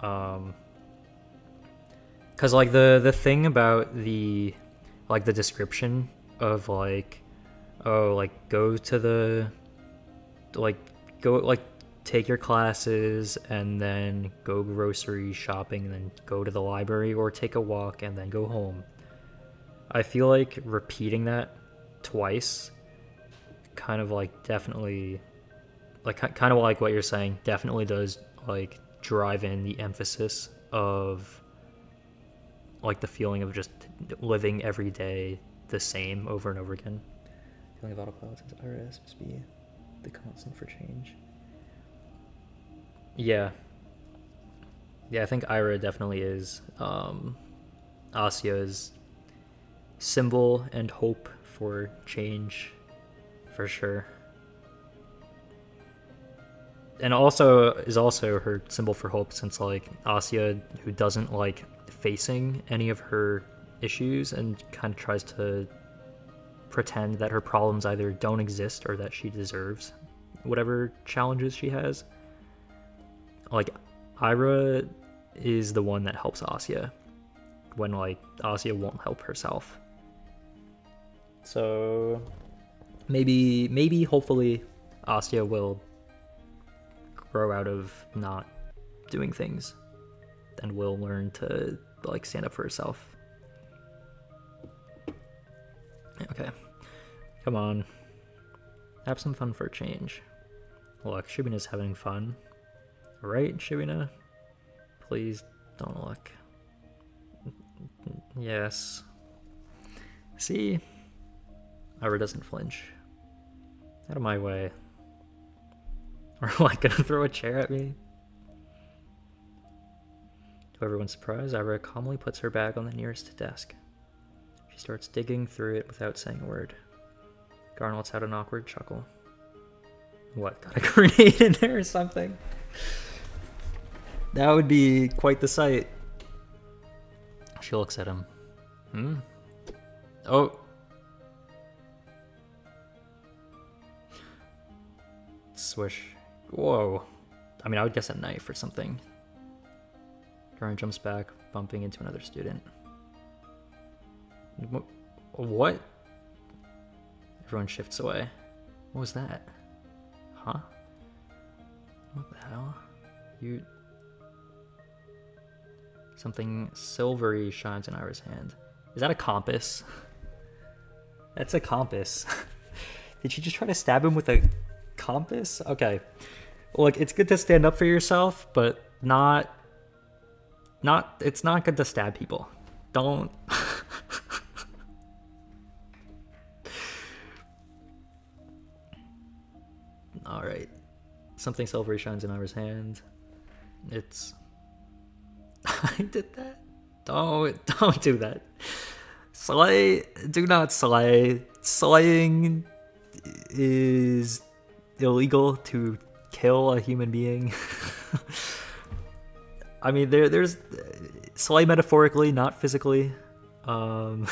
Cause like the thing about the like the description of like, oh, like go to the like go like take your classes and then go grocery shopping and then go to the library or take a walk and then go home. I feel like repeating that twice kind of like definitely like kind of like what you're saying definitely does like drive in the emphasis of like the feeling of just living every day the same over and over again. Feeling of autopilot since IRS must be the constant for change. Yeah, I think Ira definitely is Asya's symbol and hope for change, for sure. And also is also her symbol for hope, since like Asya, who doesn't like facing any of her issues and kind of tries to pretend that her problems either don't exist or that she deserves whatever challenges she has. Like Ira is the one that helps Asya when like Asya won't help herself. So maybe hopefully Asya will grow out of not doing things and will learn to like stand up for herself. Okay. Come on. Have some fun for a change. Look, Shubina's having fun. Right, Shubina? Please don't look. Yes. See? Ira doesn't flinch. Out of my way. Or like gonna throw a chair at me? To everyone's surprise, Ira calmly puts her bag on the nearest desk. She starts digging through it without saying a word. Garn lets out an awkward chuckle. What, got a grenade in there or something? That would be quite the sight. She looks at him. Oh. Swish. Whoa. I mean, I would guess a knife or something. Garin jumps back, bumping into another student. What? Everyone shifts away. What was that? Huh? What the hell? You... Something silvery shines in Ira's hand. Is that a compass? That's a compass. Did she just try to stab him with a compass? Okay. Look, it's good to stand up for yourself, but it's not good to stab people. Don't. Alright. Something silvery shines in Ira's hand. It's... I did that? Don't do that. Slay, do not slay. Slaying is illegal to kill a human being. I mean, there's slay metaphorically, not physically, or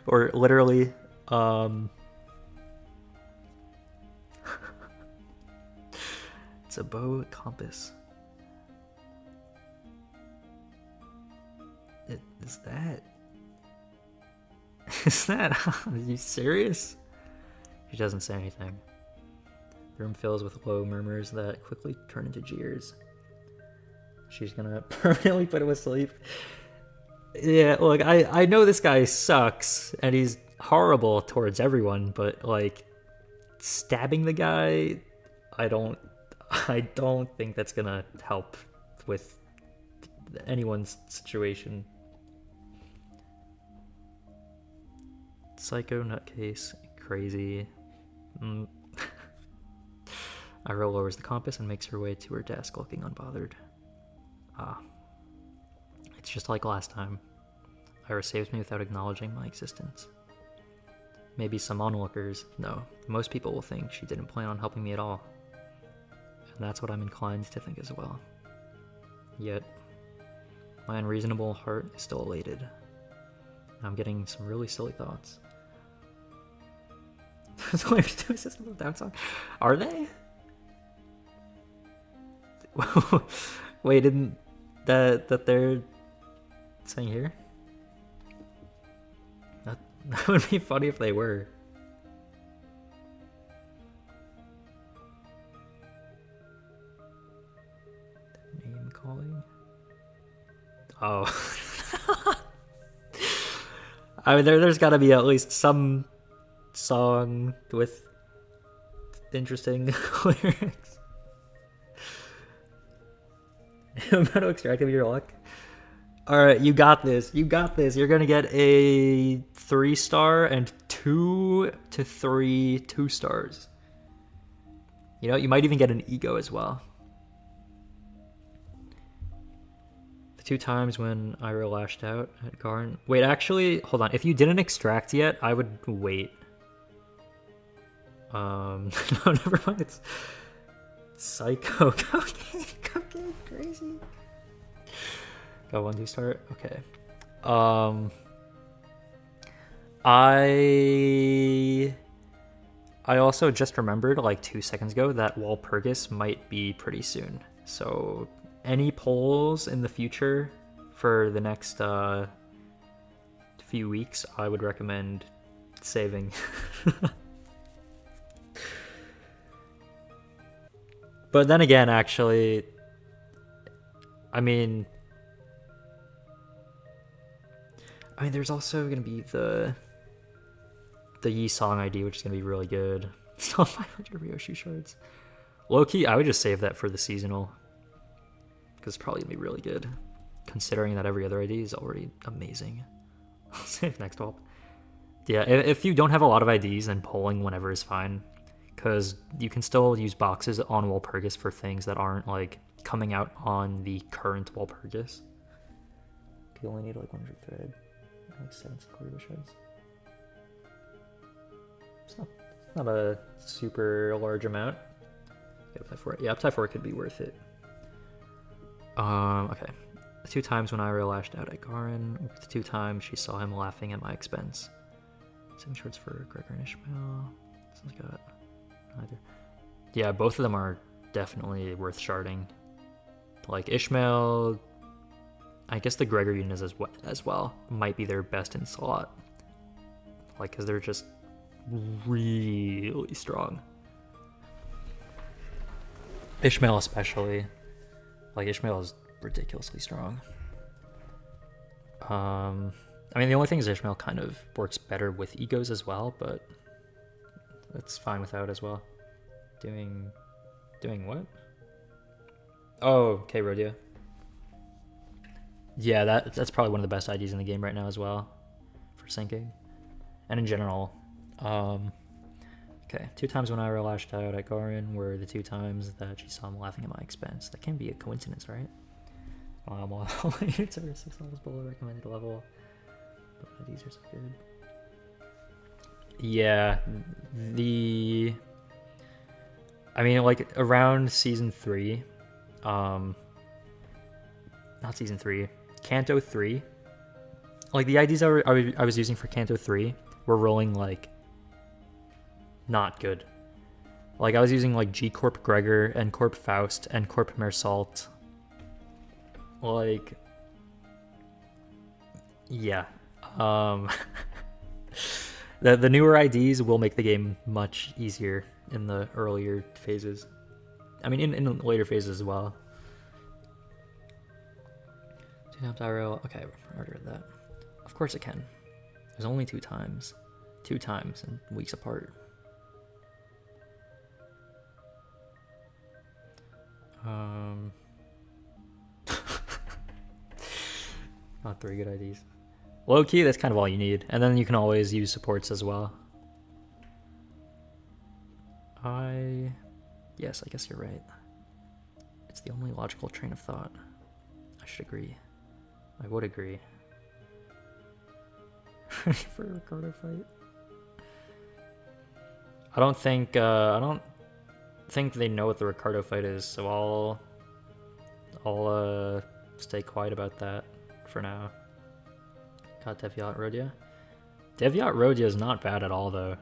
literally. It's a bow compass. Is that? Is that? Are you serious? She doesn't say anything. The room fills with low murmurs that quickly turn into jeers. She's gonna permanently put him asleep. Yeah, look, I know this guy sucks and he's horrible towards everyone, but like stabbing the guy, I don't think that's gonna help with anyone's situation. Psycho nutcase, crazy. Ira lowers the compass and makes her way to her desk, looking unbothered. It's just like last time. Ira saves me without acknowledging my existence. Maybe some onlookers, no, most people will think she didn't plan on helping me at all. And that's what I'm inclined to think as well. Yet, my unreasonable heart is still elated. And I'm getting some really silly thoughts. Those lyrics to a System of a Down song? Are they? Wait, didn't that they're saying here? That would be funny if they were. Name calling? Oh. I mean, there's got to be at least some song with interesting lyrics. I'm about to extract him your luck. Alright, you got this. You got this. You're gonna get a 3-star and 2 to 3 2-stars. You know, you might even get an ego as well. The 2 times when Ira lashed out at Garn. Wait, actually, hold on. If you didn't extract yet, I would wait. No, never mind. It's Psycho. Cocaine, crazy. Got 1 2-star. Okay. I also just remembered like 2 seconds ago that Walpurgis might be pretty soon. So any polls in the future for the next few weeks, I would recommend saving. But then again, actually, I mean, there's also gonna be the Yi song ID, which is gonna be really good. Still 500 Ryoshi shards. Low-key, I would just save that for the seasonal, because it's probably gonna be really good, considering that every other ID is already amazing. I'll save next swap. Yeah, if you don't have a lot of IDs, then polling whenever is fine, because you can still use boxes on Walpurgis for things that aren't like coming out on the current Walpurgis. You only need like 100 thread, like 7 quarter shards. It's not a super large amount. Upside 4. Yeah, upside 4 could be worth it. Okay. The 2 times when Ira lashed out at Garin, the 2 times she saw him laughing at my expense. 7 shorts for Gregor and Ishmael. This one's got neither. Yeah, both of them are definitely worth sharding. Like Ishmael, I guess the Gregor units as well might be their best in slot. Like, because they're just really strong. Ishmael especially. Like, Ishmael is ridiculously strong. I mean, the only thing is Ishmael kind of works better with egos as well, but it's fine without as well. Doing what? Oh, okay, Rodia. Yeah, that's probably one of the best IDs in the game right now as well for syncing. And in general. Okay, 2 times when Ira lashed out at Garin were the 2 times that she saw him laughing at my expense. That can be a coincidence, right? Well, units are 6 levels below recommended level. But these are so good. Yeah, I mean, like, around Season 3, not Season 3, Kanto 3, like, the IDs I was using for Kanto 3 were rolling, like, not good. Like, I was using, like, G Corp Gregor, N Corp Faust, N Corp Mersalt. Like, yeah. The newer IDs will make the game much easier in the earlier phases. I mean, in the later phases as well. 2 times IRL. Okay, I already read that. Of course it can. There's only 2 times. 2 times and weeks apart. Not 3 good IDs. Low key, that's kind of all you need. And then you can always use supports as well. Yes, I guess you're right. It's the only logical train of thought. I should agree. I would agree. Ready for a Ricardo fight? I don't think they know what the Ricardo fight is, so I'll stay quiet about that for now. Got Deviat Rodia. Deviat Rodia is not bad at all, though.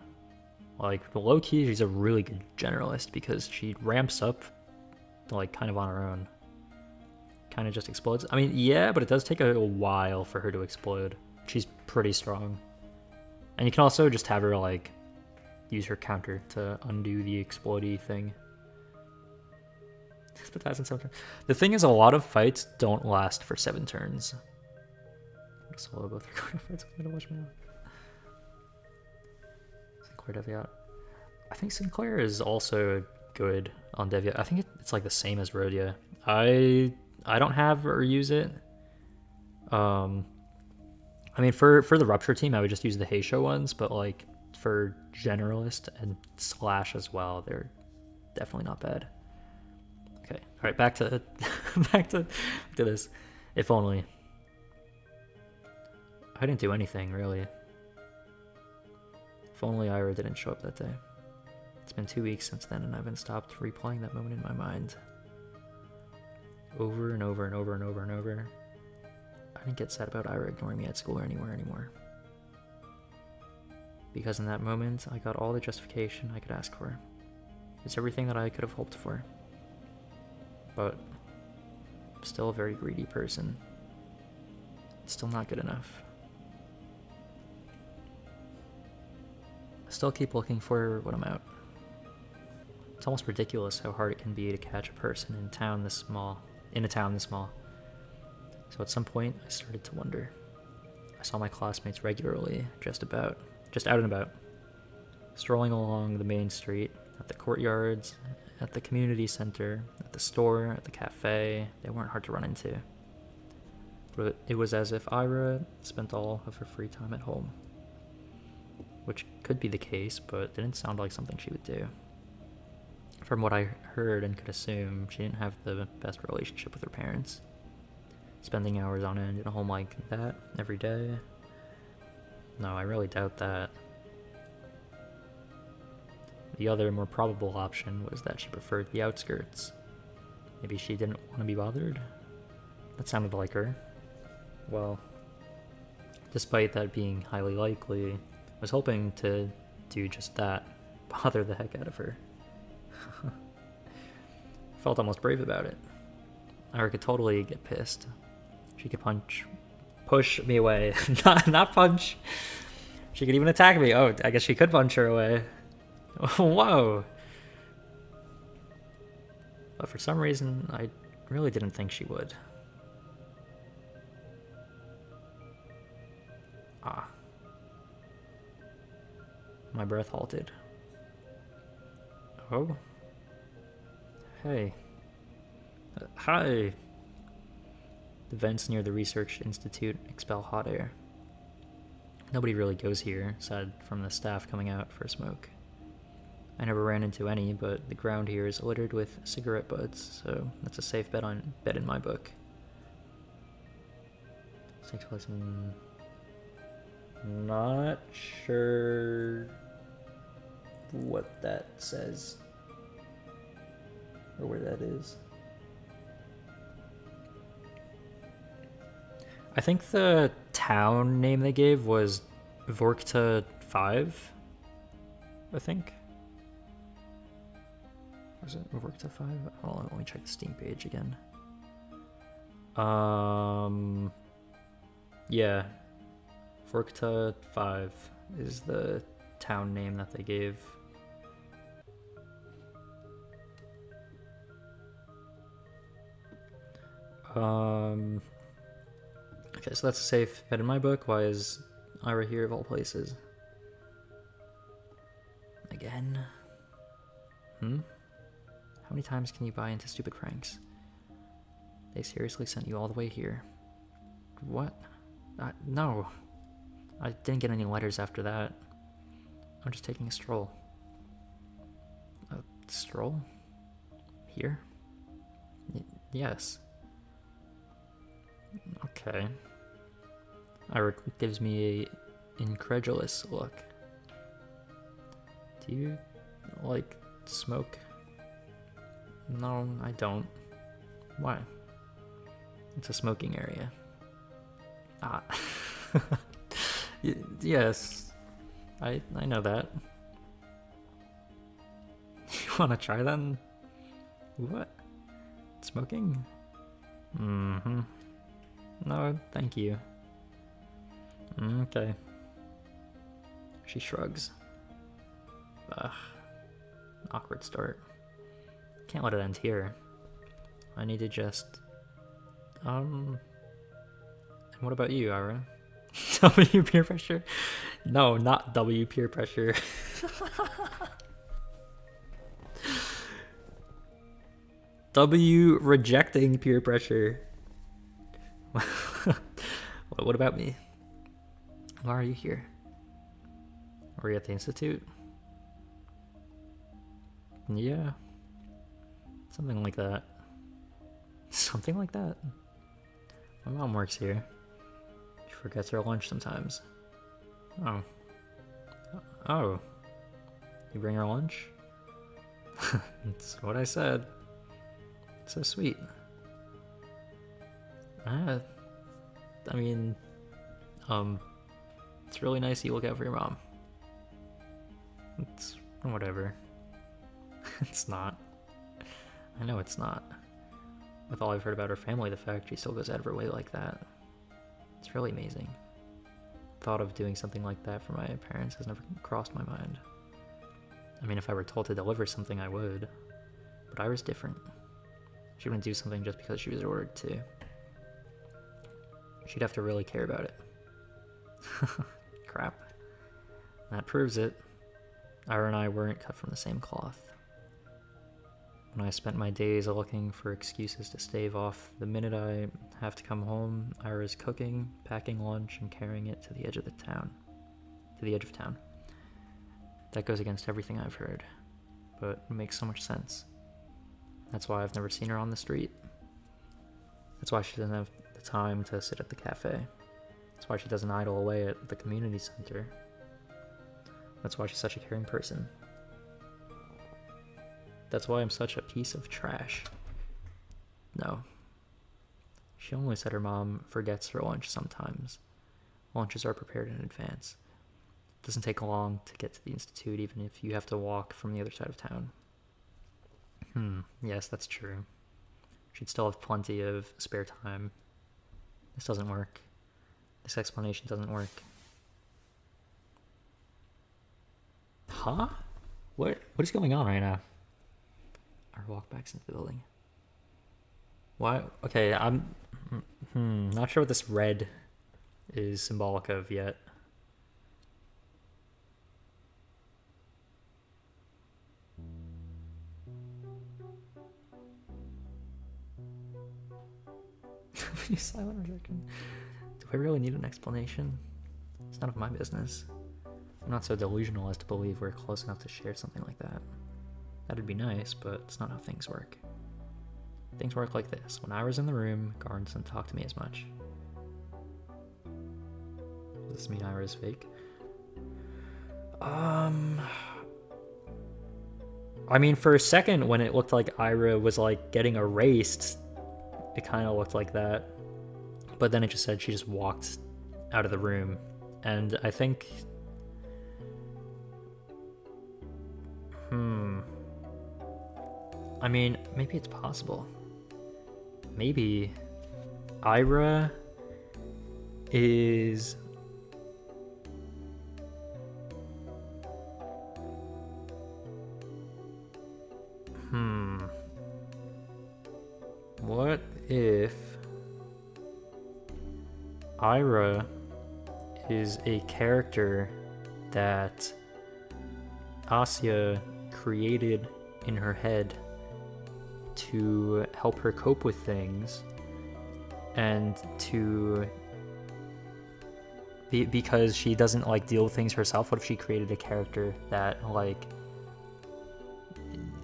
Like, low key, she's a really good generalist because she ramps up, like, kind of on her own. Kind of just explodes. I mean, yeah, but it does take a while for her to explode. She's pretty strong. And you can also just have her, like, use her counter to undo the explodey thing. The thing is, a lot of fights don't last for 7 turns. Solo both recording fights. I'm gonna watch me Sinclair Deviat. I think Sinclair is also good on Deviat. I think it's like the same as Rodia. I don't have or use it. I mean, for the Rupture team, I would just use the Heisho ones, but like for Generalist and Slash as well, they're definitely not bad. Okay, all right, back to back to this. If only. I didn't do anything, really. If only Ira didn't show up that day. It's been 2 weeks since then, and I haven't stopped replaying that moment in my mind. Over and over and over and over and over. I didn't get sad about Ira ignoring me at school or anywhere anymore. Because in that moment, I got all the justification I could ask for. It's everything that I could have hoped for. But I'm still a very greedy person. It's still not good enough. Still keep looking for when I'm out. It's almost ridiculous how hard it can be to catch a person in a town this small. So at some point, I started to wonder. I saw my classmates regularly, just out and about, strolling along the main street, at the courtyards, at the community center, at the store, at the cafe. They weren't hard to run into. But it was as if Ira spent all of her free time at home. Which could be the case, but didn't sound like something she would do. From what I heard and could assume, she didn't have the best relationship with her parents. Spending hours on end in a home like that every day? No, I really doubt that. The other, more probable option was that she preferred the outskirts. Maybe she didn't want to be bothered? That sounded like her. Well, despite that being highly likely, I was hoping to do just that, bother the heck out of her. Felt almost brave about it. Ira could totally get pissed. She could push me away. not punch. She could even attack me. Oh, I guess she could punch her away. Whoa. But for some reason, I really didn't think she would. Ah. My breath halted. Oh. Hey. Hi. The vents near the Research Institute expel hot air. Nobody really goes here, aside from the staff coming out for a smoke. I never ran into any, but the ground here is littered with cigarette butts, so that's a safe bet in my book. This takes place in... Not sure what that says. Or where that is. I think the town name they gave was Vorkta 5, I think. Was it Vorkta 5? Hold on, let me check the Steam page again. Yeah. Vorkta 5 is the town name that they gave. Okay, so that's a safe bet in my book. Why is Ira here of all places? Again? How many times can you buy into stupid pranks? They seriously sent you all the way here. What? No. I didn't get any letters after that. I'm just taking a stroll. A stroll? Here? Yes. Okay. Ira gives me a incredulous look. Do you, like, smoke? No, I don't. Why? It's a smoking area. Ah. Yes. I know that. You wanna try then? What? Smoking? Mm-hmm. No, thank you. Okay. She shrugs. Ugh. Awkward start. Can't let it end here. I need to just... And what about you, Ira? W peer pressure? No, not W peer pressure. W rejecting peer pressure. What about me? Why are you here? Are you at the Institute? Yeah. Something like that. Something like that? My mom works here. She forgets her lunch sometimes. Oh. Oh. You bring her lunch? That's what I said. So sweet. I mean, it's really nice you look out for your mom. It's whatever. It's not. I know it's not. With all I've heard about her family, the fact she still goes out of her way like that, it's really amazing. Thought of doing something like that for my parents has never crossed my mind. I mean, if I were told to deliver something, I would. But Ira's different. She wouldn't do something just because she was ordered to. She'd have to really care about it. Crap. That proves it. Ira and I weren't cut from the same cloth. When I spent my days looking for excuses to stave off the minute I have to come home, Ira's cooking, packing lunch, and carrying it to the edge of town. That goes against everything I've heard, but it makes so much sense. That's why I've never seen her on the street. That's why she doesn't have the time to sit at the cafe. That's why she doesn't idle away at the community center. That's why she's such a caring person. That's why I'm such a piece of trash. No. She only said her mom forgets her lunch sometimes. Lunches are prepared in advance. It doesn't take long to get to the Institute, even if you have to walk from the other side of town. Yes, that's true. She'd still have plenty of spare time. This doesn't work. This explanation doesn't work. Huh? What is going on right now? Our walkbacks into the building. Why? Okay, I'm not sure what this red is symbolic of yet. You silent rejection. Do I really need an explanation? It's none of my business. I'm not so delusional as to believe we're close enough to share something like that. That'd be nice, but it's not how things work. Things work like this. When I was in the room, Garn doesn't talk to me as much. Does this mean Ira is fake? I mean, for a second, when it looked like Ira was like getting erased, it kind of looked like that. But then it just said she just walked out of the room. And I think... I mean, maybe it's possible. Maybe Ira is... What if Ira is a character that Asya created in her head to help her cope with things and to because she doesn't like deal with things herself? What if she created a character that like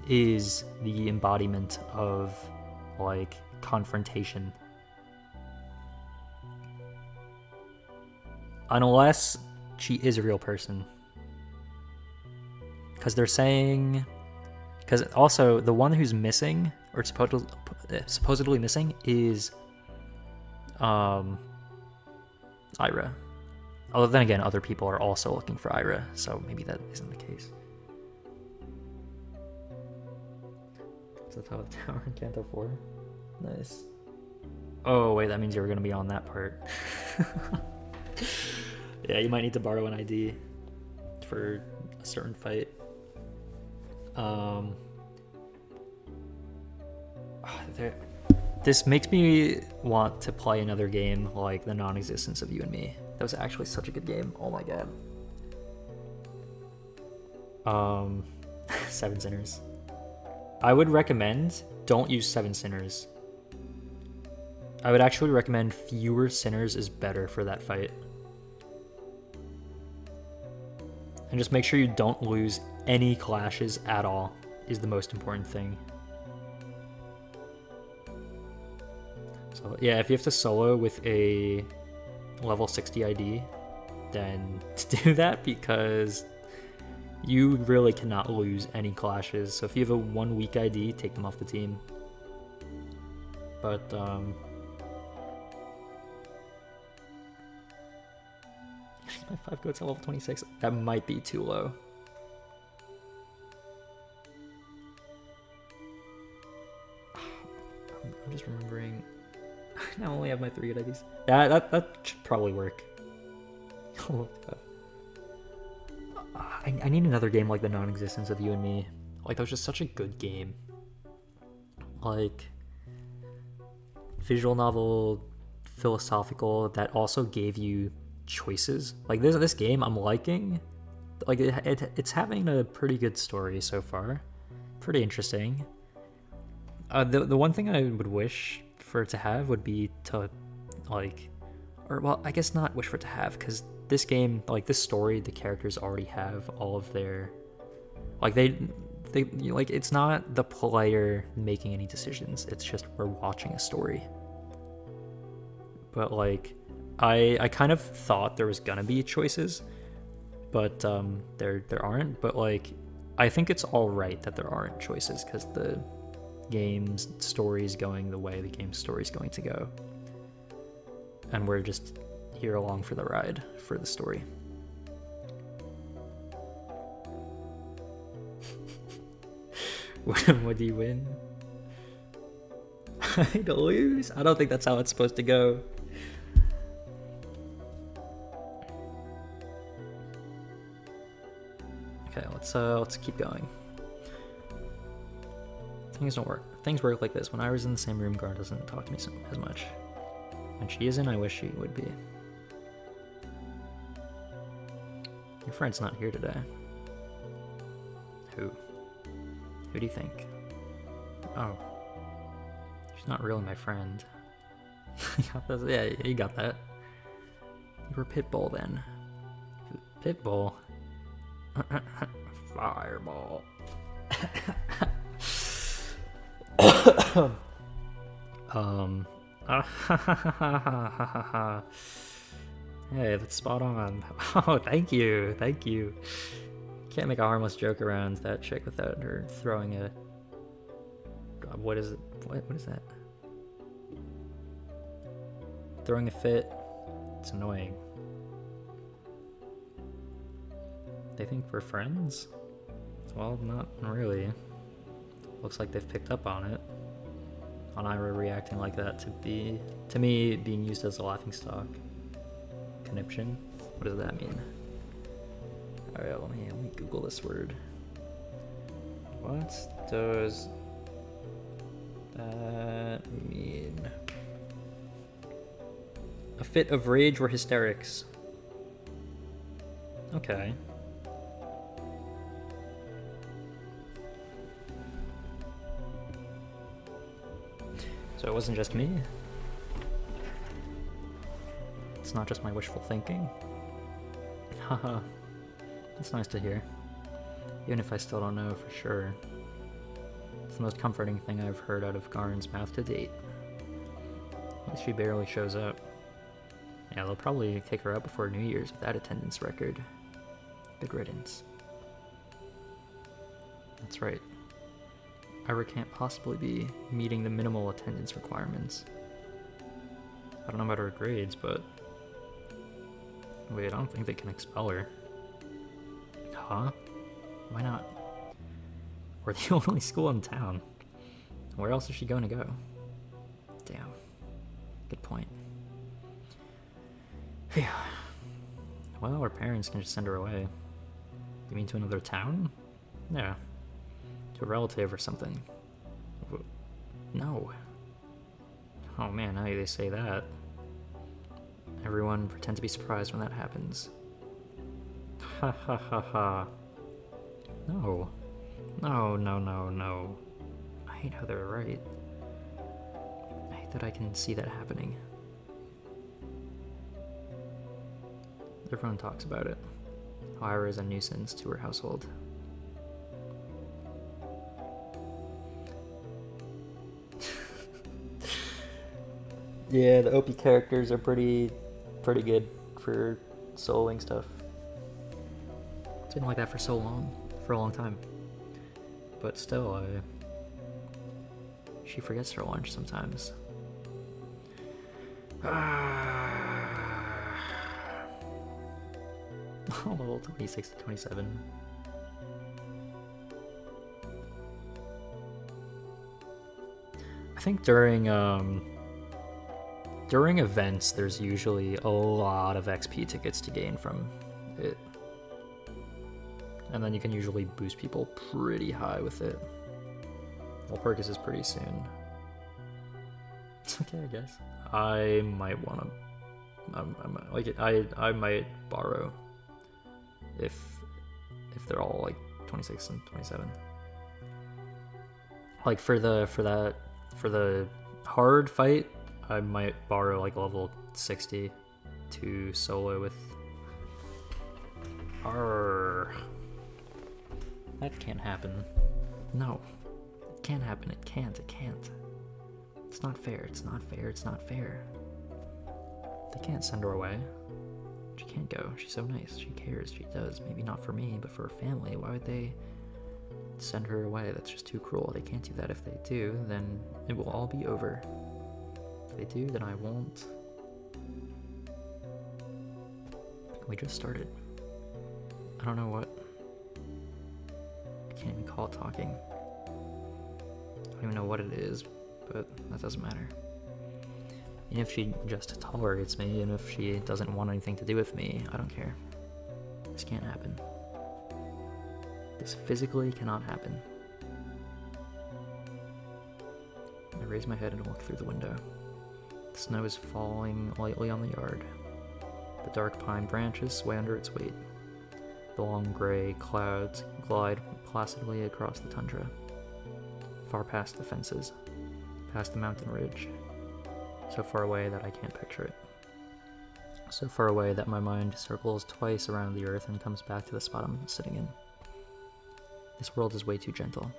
is the embodiment of like confrontation? Unless she is a real person. Because they're saying... Because also, the one who's missing, or supposedly missing, is Ira. Although then again, other people are also looking for Ira, so maybe that isn't the case. Is that how the tower in Kanto 4? Nice. Oh, wait, that means you were going to be on that part. Yeah, you might need to borrow an ID for a certain fight. This makes me want to play another game like The Non-Existence of You and Me. That was actually such a good game. Oh my god. 7 Sinners. I would recommend don't use 7 Sinners. I would actually recommend fewer sinners is better for that fight. And just make sure you don't lose any clashes at all is the most important thing. So yeah, if you have to solo with a level 60 ID, then do that because you really cannot lose any clashes. So if you have a 1 weak ID, take them off the team. But my 5 goats at level 26. That might be too low. I'm just remembering. I only have my 3 good IDs. Yeah, that should probably work. Oh god. I need another game like The Non-Existence of You and Me. Like, that was just such a good game. Like, visual novel, philosophical, that also gave you choices. Like, this game I'm liking. Like, it's having a pretty good story so far. Pretty interesting. The one thing I would wish for it to have would be to, like, or, well, I guess not wish for it to have, because this game, like, this story, the characters already have all of their, like, they like, it's not the player making any decisions, it's just we're watching a story. But, like, I kind of thought there was gonna be choices, but there aren't. But, like, I think it's all right that there aren't choices, because the game's story is going the way the game's story is going to go, and we're just here along for the ride for the story. What do you win? I'd lose? I don't think that's how it's supposed to go. Okay, let's keep going. Things don't work. Things work like this. When Ira's in the same room, Gar doesn't talk to me as much. When she isn't, I wish she would be. Your friend's not here today. Who? Who do you think? Oh. She's not really my friend. Yeah, you got that. You were Pitbull then. Pitbull? Fireball. Hey, that's spot on. Oh, thank you. Can't make a harmless joke around that chick without her throwing a... What is it? What is that? Throwing a fit. It's annoying. They think we're friends? Well, not really. Looks like they've picked up on it. On Ira reacting like that to me being used as a laughingstock. Conniption? What does that mean? Alright, let me Google this word. What does that mean? A fit of rage or hysterics. Okay. So it wasn't just me? It's not just my wishful thinking? Haha. That's nice to hear. Even if I still don't know for sure. It's the most comforting thing I've heard out of Garn's mouth to date. At least she barely shows up. Yeah, they'll probably kick her out before New Year's with that attendance record. Good riddance. That's right. Ira can't possibly be meeting the minimal attendance requirements. I don't know about her grades, but... Wait, I don't think they can expel her. Huh? Why not? We're the only school in town. Where else is she going to go? Damn. Good point. Phew. Well, her parents can just send her away. You mean to another town? Yeah. To a relative or something. No. Oh man, now they say that. Everyone pretend to be surprised when that happens. Ha ha ha ha. No. No. I hate how they're right. I hate that I can see that happening. Everyone talks about it. How Ira is a nuisance to her household. Yeah, the OP characters are pretty good for soloing stuff. It's been like that for a long time. But still, she forgets her lunch sometimes. Oh, level 26 to 27. I think during events, there's usually a lot of XP tickets to gain from it. And then you can usually boost people pretty high with it. Walpurgis is pretty soon. It's okay, I guess. I might want to... I might borrow if they're all like 26 and 27. Like for the hard fight, I might borrow like level 60 to solo with... Arrgh. That can't happen. No. It can't happen. It can't. It's not fair. It's not fair. They can't send her away. She can't go. She's so nice. She cares. She does. Maybe not for me, but for her family. Why would they send her away? That's just too cruel. They can't do that. If they do, then it will all be over. If they do, then I won't. We just started. I don't know what. I can't even call it talking. I don't even know what it is, but that doesn't matter. Even if she just tolerates me, and if she doesn't want anything to do with me, I don't care. This can't happen. This physically cannot happen. I raise my head and look through the window. The snow is falling lightly on the yard. The dark pine branches sway under its weight. The long gray clouds glide placidly across the tundra, far past the fences, past the mountain ridge, so far away that I can't picture it. So far away that my mind circles twice around the earth and comes back to the spot I'm sitting in. This world is way too gentle.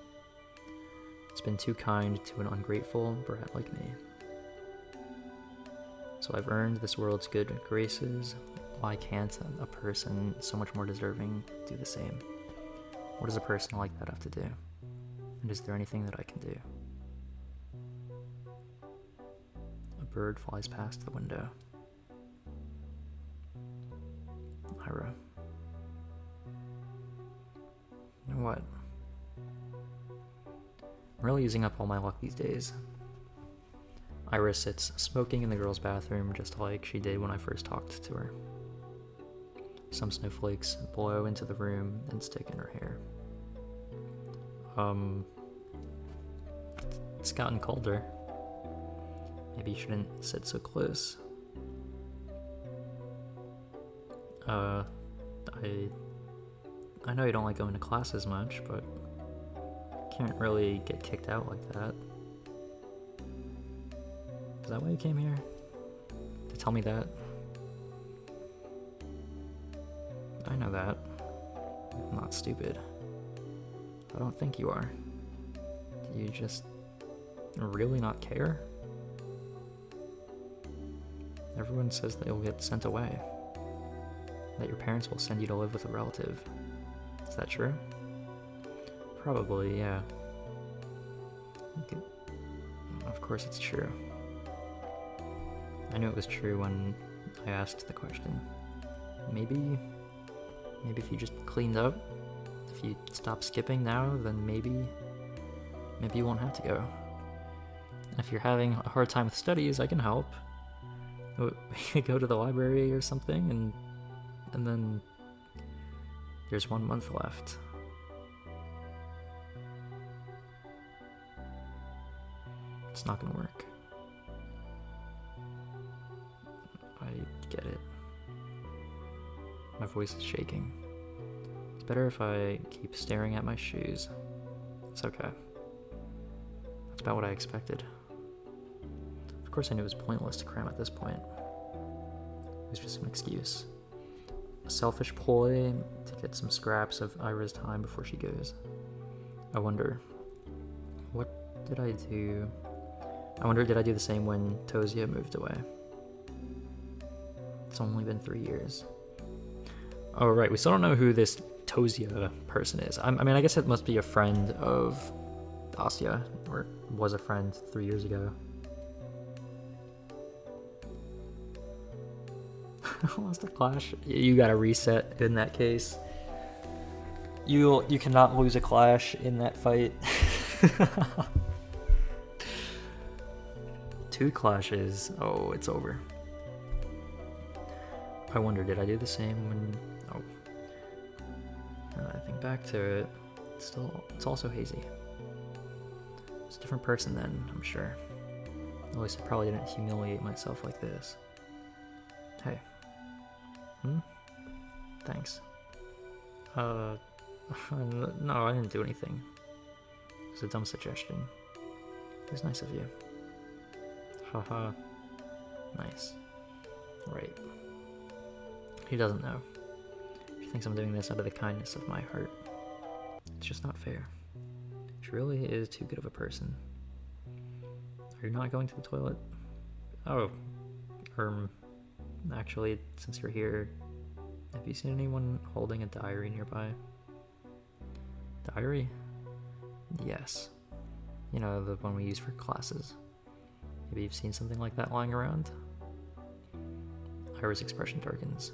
It's been too kind to an ungrateful brat like me. So I've earned this world's good graces. Why can't a person so much more deserving do the same? What does a person like that have to do? And is there anything that I can do? A bird flies past the window. Ira. You know what? I'm really using up all my luck these days. Ira sits smoking in the girl's bathroom just like she did when I first talked to her. Some snowflakes blow into the room and stick in her hair. It's gotten colder. Maybe you shouldn't sit so close. I know you don't like going to class as much, but can't really get kicked out like that. Is that why you came here? To tell me that? I know that. I'm not stupid. I don't think you are. Do you just really not care? Everyone says that you'll get sent away. That your parents will send you to live with a relative. Is that true? Probably, yeah. Of course it's true. I knew it was true when I asked the question. Maybe if you just cleaned up, if you stop skipping now, then maybe you won't have to go. If you're having a hard time with studies, I can help. We could go to the library or something, and then there's 1 month left. It's not gonna work. I get it. My voice is shaking. It's better if I keep staring at my shoes. It's okay. That's about what I expected. Of course I knew it was pointless to cram at this point. It was just an excuse. A selfish ploy to get some scraps of Ira's time before she goes. I wonder, what did I do? I wonder, did I do the same when Tozia moved away? It's only been 3 years. Oh, right, we still don't know who this Tozia person is. I mean, I guess it must be a friend of Asya, or was a friend 3 years ago. Lost a clash. You gotta reset in that case. You cannot lose a clash in that fight. 2 clashes. Oh, it's over. I wonder, did I do the same when... Oh. I think back to it. It's also hazy. It's a different person then, I'm sure. At least I probably didn't humiliate myself like this. Hey. Thanks. No, I didn't do anything. It was a dumb suggestion. It was nice of you. Haha. Nice. Right. He doesn't know. She thinks I'm doing this out of the kindness of my heart. It's just not fair. She really is too good of a person. Are you not going to the toilet? Oh. Actually, since you're here, have you seen anyone holding a diary nearby? Diary? Yes. You know, the one we use for classes. Maybe you've seen something like that lying around? Ira's expression darkens.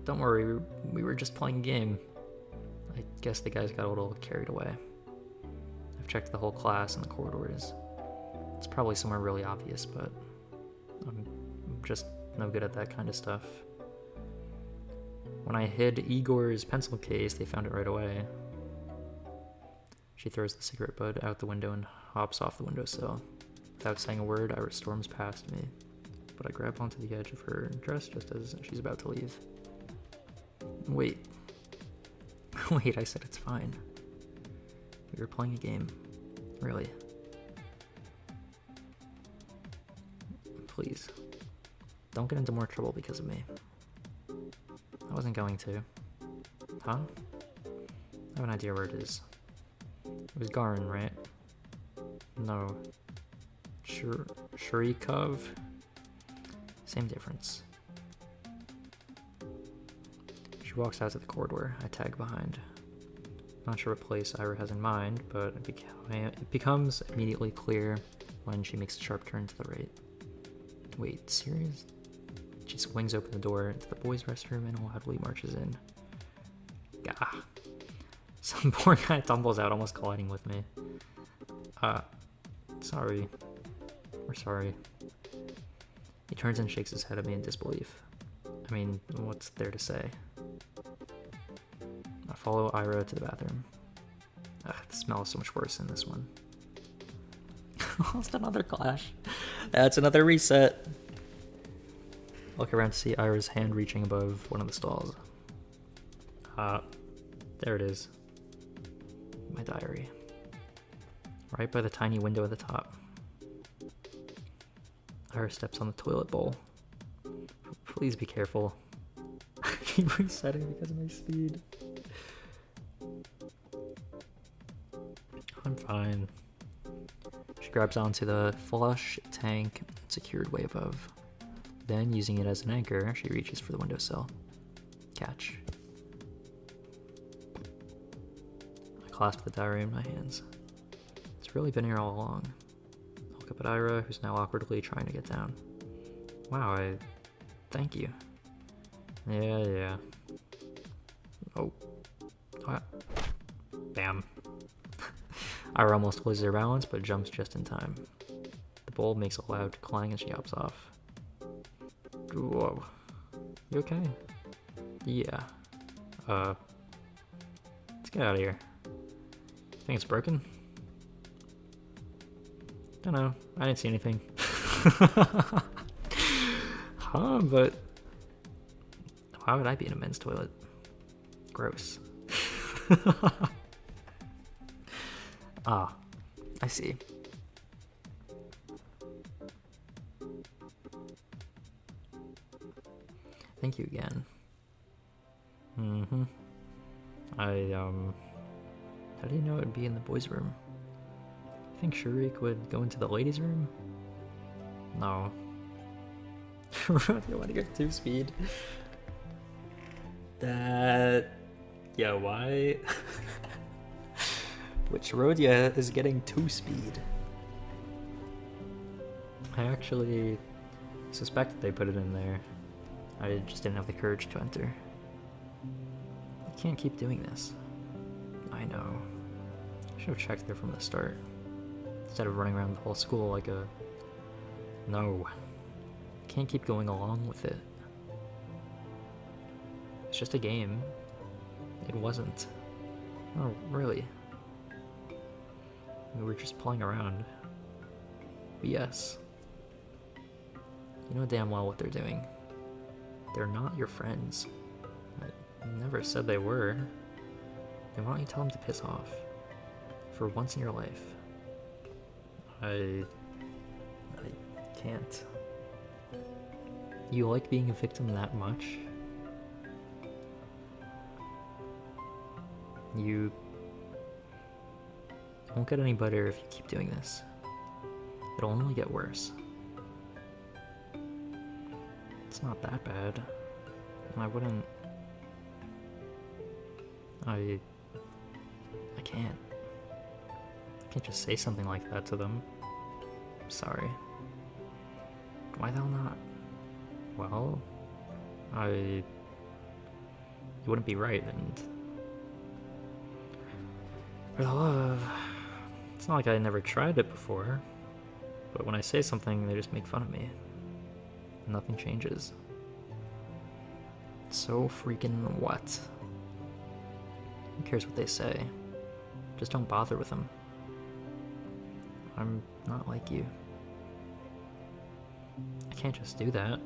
Don't worry, we were just playing a game. I guess the guys got a little carried away. I've checked the whole class and the corridors. It's probably somewhere really obvious, but I'm just no good at that kind of stuff. When I hid Igor's pencil case, they found it right away. She throws the cigarette butt out the window and hops off the windowsill. Without saying a word, Iris storms past me, but I grab onto the edge of her dress just as she's about to leave. Wait. Wait, I said it's fine. We were playing a game. Really. Please. Don't get into more trouble because of me. I wasn't going to. Huh? I have an idea where it is. It was Garin, right? No. Shurikov? Same difference. She walks out to the corridor. I tag behind. Not sure what place Ira has in mind, but it becomes immediately clear when she makes a sharp turn to the right. Wait, serious? She swings open the door to the boys' restroom and loudly marches in. Gah. Some poor guy tumbles out, almost colliding with me. Sorry. We're sorry. He turns and shakes his head at me in disbelief. I mean, what's there to say? I follow Ira to the bathroom. The smell is so much worse in this one. Lost another clash. That's another reset. Look around to see Ira's hand reaching above one of the stalls. There it is. My diary. Right by the tiny window at the top. Ira steps on the toilet bowl. Please be careful. I keep resetting because of my speed. I'm fine. She grabs onto the flush tank secured way above. Then, using it as an anchor, she reaches for the windowsill. Catch. I clasp the diary in my hands. It's really been here all along. I look up at Ira, who's now awkwardly trying to get down. Wow, thank you. Yeah. Oh. What? Bam. Ira almost loses her balance, but jumps just in time. The bowl makes a loud clang as she hops off. Whoa. You okay? Yeah. Let's get out of here. Think it's broken? Don't know. I didn't see anything. Huh, but why would I be in a men's toilet? Gross. Ah, I see. Thank you again. How do you know it would be in the boys' room? You think Shurik would go into the ladies' room? No. You want to get 2-speed? Yeah, why? Which Rodya is getting 2-speed? I actually suspected they put it in there. I just didn't have the courage to enter. I can't keep doing this. I know. I should have checked there from the start. Instead of running around the whole school like a... No. I can't keep going along with it. It's just a game. It wasn't. Oh, really? We were just playing around. BS. You know damn well what they're doing. They're not your friends. I never said they were. Then why don't you tell them to piss off? For once in your life. I can't. You like being a victim that much? You won't get any better if you keep doing this. It'll only get worse. It's not that bad. I wouldn't... I can't. I can't just say something like that to them. I'm sorry. Why the hell not? Well, it wouldn't be right, and for the love, it's not like I never tried it before. But when I say something, they just make fun of me. Nothing changes. So freaking what? Who cares what they say? Just don't bother with them. I'm not like you. I can't just do that.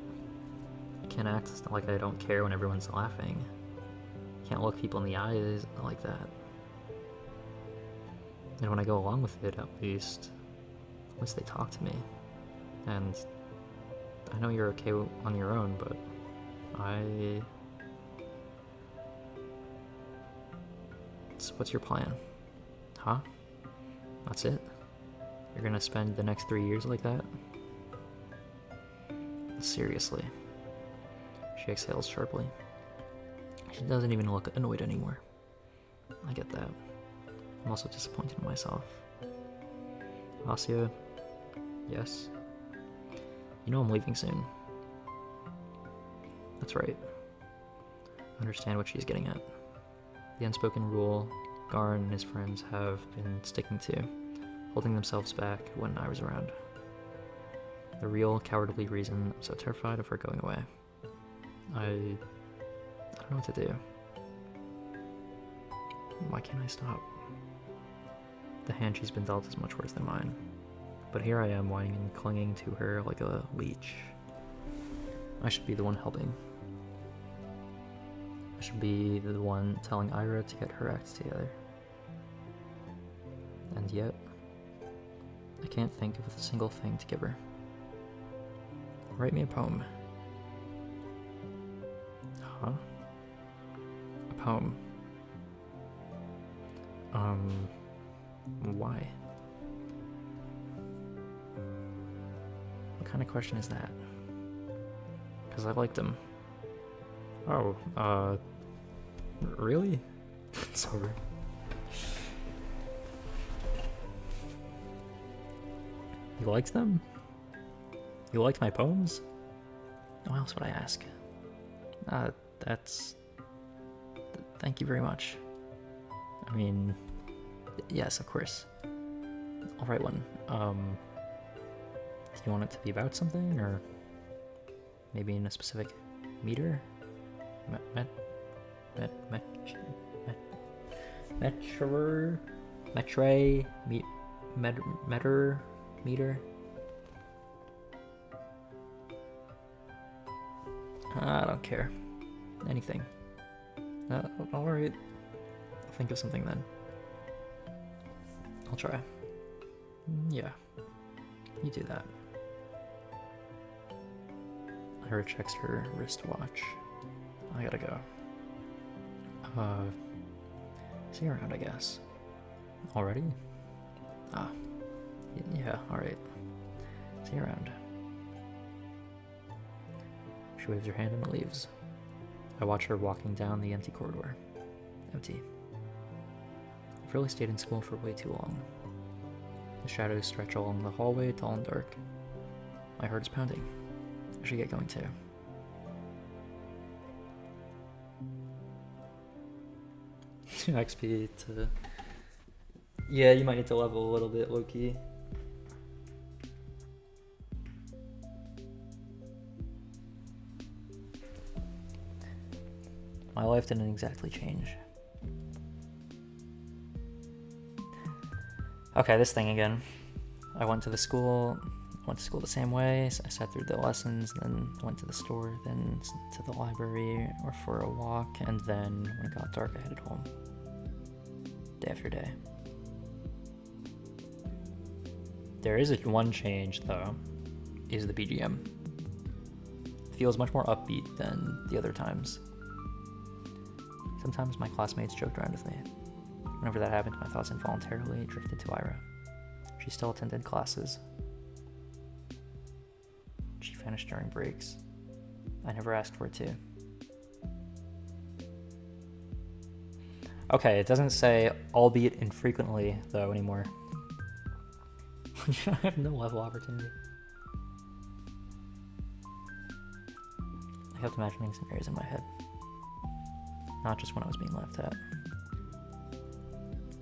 I can't act like I don't care when everyone's laughing. I can't look people in the eyes like that. And when I go along with it, at least they talk to me. And I know you're okay on your own, but So what's your plan? Huh? That's it? You're gonna spend the next 3 years like that? Seriously. She exhales sharply. She doesn't even look annoyed anymore. I get that. I'm also disappointed in myself. Asya, yes? You know I'm leaving soon. That's right. I understand what she's getting at. The unspoken rule Garn and his friends have been sticking to, holding themselves back when I was around. The real cowardly reason I'm so terrified of her going away. I don't know what to do. Why can't I stop? The hand she's been dealt is much worse than mine. But here I am whining and clinging to her like a leech. I should be the one helping. I should be the one telling Ira to get her act together. And yet, I can't think of a single thing to give her. Write me a poem. Huh? A poem. Why? What kind of question is that? Because I liked him. Oh, really? It's over. You liked them? You liked my poems? What else would I ask? Thank you very much. I mean, yes, of course. I'll write one. Do you want it to be about something, or maybe in a specific meter? Meter? I don't care. Anything. Alright. I'll think of something then. I'll try. Yeah. You do that. Ira checks her wristwatch. I gotta go. See you around, I guess. Already? Ah. Yeah, alright. See you around. She waves her hand and leaves. I watch her walking down the empty corridor. Empty. I've really stayed in school for way too long. The shadows stretch along the hallway, tall and dark. My heart is pounding. I should get going too. XP to... Yeah, you might need to level a little bit, low-key. My life didn't exactly change. Okay, this thing again. I went to school the same way. So I sat through the lessons, then went to the store, then to the library or for a walk, and then when it got dark, I headed home. Day after day. There is one change, though, is the BGM. It feels much more upbeat than the other times. Sometimes my classmates joked around with me. Whenever that happened, my thoughts involuntarily drifted to Ira. She still attended classes. She vanished during breaks. I never asked for it to. Okay, it doesn't say albeit infrequently, though, anymore. I have no level opportunity. I kept imagining scenarios in my head. Not just when I was being laughed at.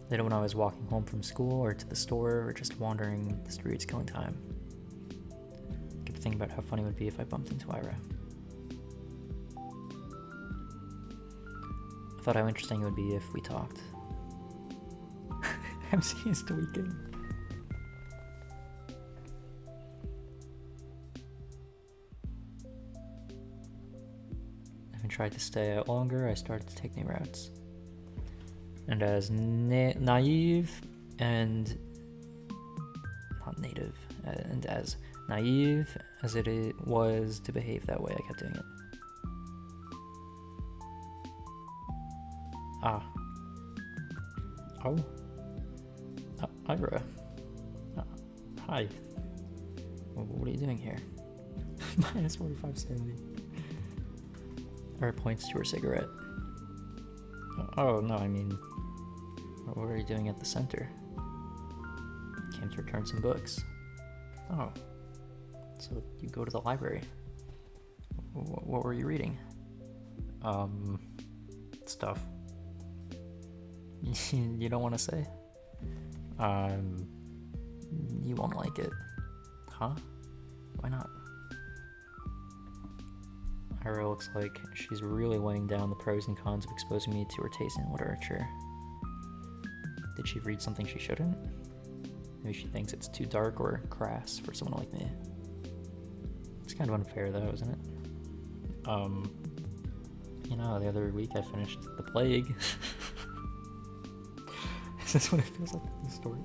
Later when I was walking home from school or to the store or just wandering the streets killing time. thinking about how funny it would be if I bumped into Ira. I thought how interesting it would be if we talked. MC is tweaking. Having tried to stay out longer, I started to take new routes. And as naive and not native, and as naive as it was to behave that way, I kept doing it. Ah. Oh. Ira. Hi. What are you doing here? Minus 45 sanity. Ira points to her cigarette. Oh, no, I mean, what are you doing at the center? Came to return some books. Oh. So you go to the library. What were you reading? Stuff. You don't want to say? You won't like it. Huh? Why not? Ira looks like she's really weighing down the pros and cons of exposing me to her taste in literature. Did she read something she shouldn't? Maybe she thinks it's too dark or crass for someone like me. It's kind of unfair though, isn't it? You know, the other week I finished The Plague. Is this what it feels like in the story?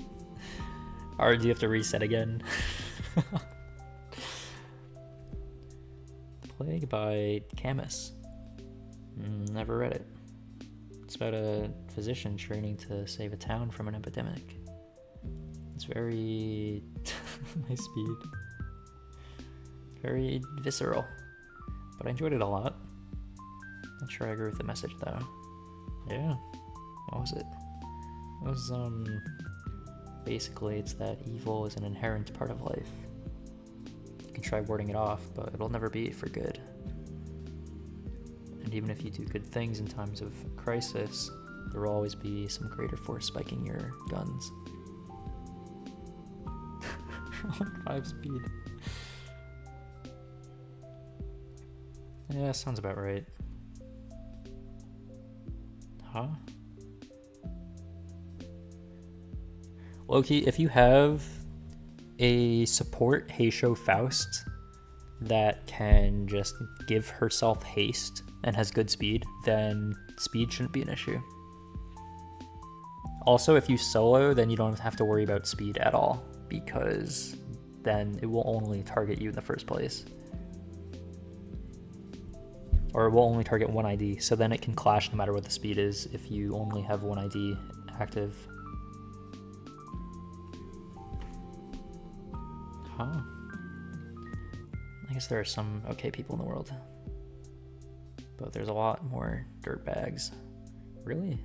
Or do you have to reset again? The Plague by Camus. Never read it. It's about a physician training to save a town from an epidemic. It's very high speed. Very visceral. But I enjoyed it a lot. Not sure I agree with the message though. Yeah. What was it? It was, basically it's that evil is an inherent part of life. You can try warding it off, but it'll never be for good. And even if you do good things in times of crisis, there will always be some greater force spiking your guns. 5 speed. Yeah, sounds about right. Huh? Loki, if you have a support Heisho Faust that can just give herself haste and has good speed, then speed shouldn't be an issue. Also, if you solo, then you don't have to worry about speed at all, because then it will only target you in the first place. Or it will only target one ID, so then it can clash no matter what the speed is if you only have one ID active. Huh. I guess there are some okay people in the world. But there's a lot more dirtbags. Really?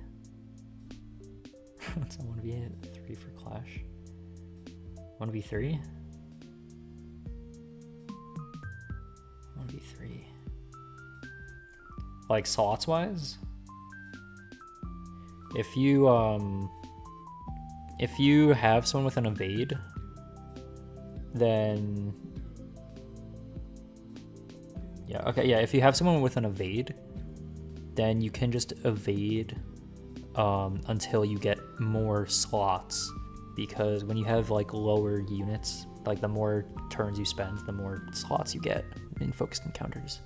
What's that 1v8? 3 for Clash? 1v3? 1v3. Like slots wise? If you have someone with an evade, then if you have someone with an evade, then you can just evade until you get more slots, because when you have like lower units, like the more turns you spend, the more slots you get in focused encounters.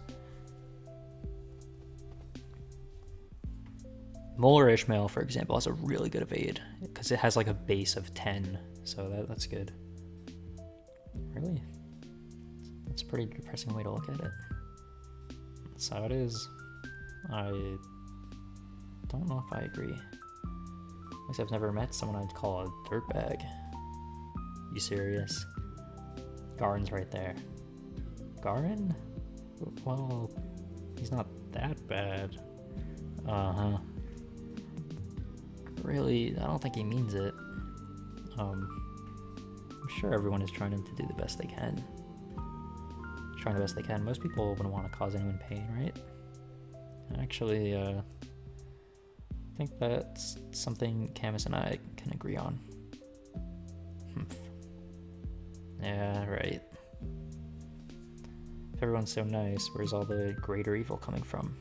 Molar Ishmael, for example, has a really good evade because it has like a base of 10, so that's good. Really? That's a pretty depressing way to look at it. That's how it is. I don't know if I agree. At least I've never met someone I'd call a dirtbag. You serious? Garen's right there. Garen? Well, he's not that bad. Uh-huh. Really, I don't think he means it. I'm sure everyone is trying to do the best they can. Trying the best they can. Most people wouldn't want to cause anyone pain, right? Actually, I think that's something Camus and I can agree on. Yeah, right. If everyone's so nice, where's all the greater evil coming from?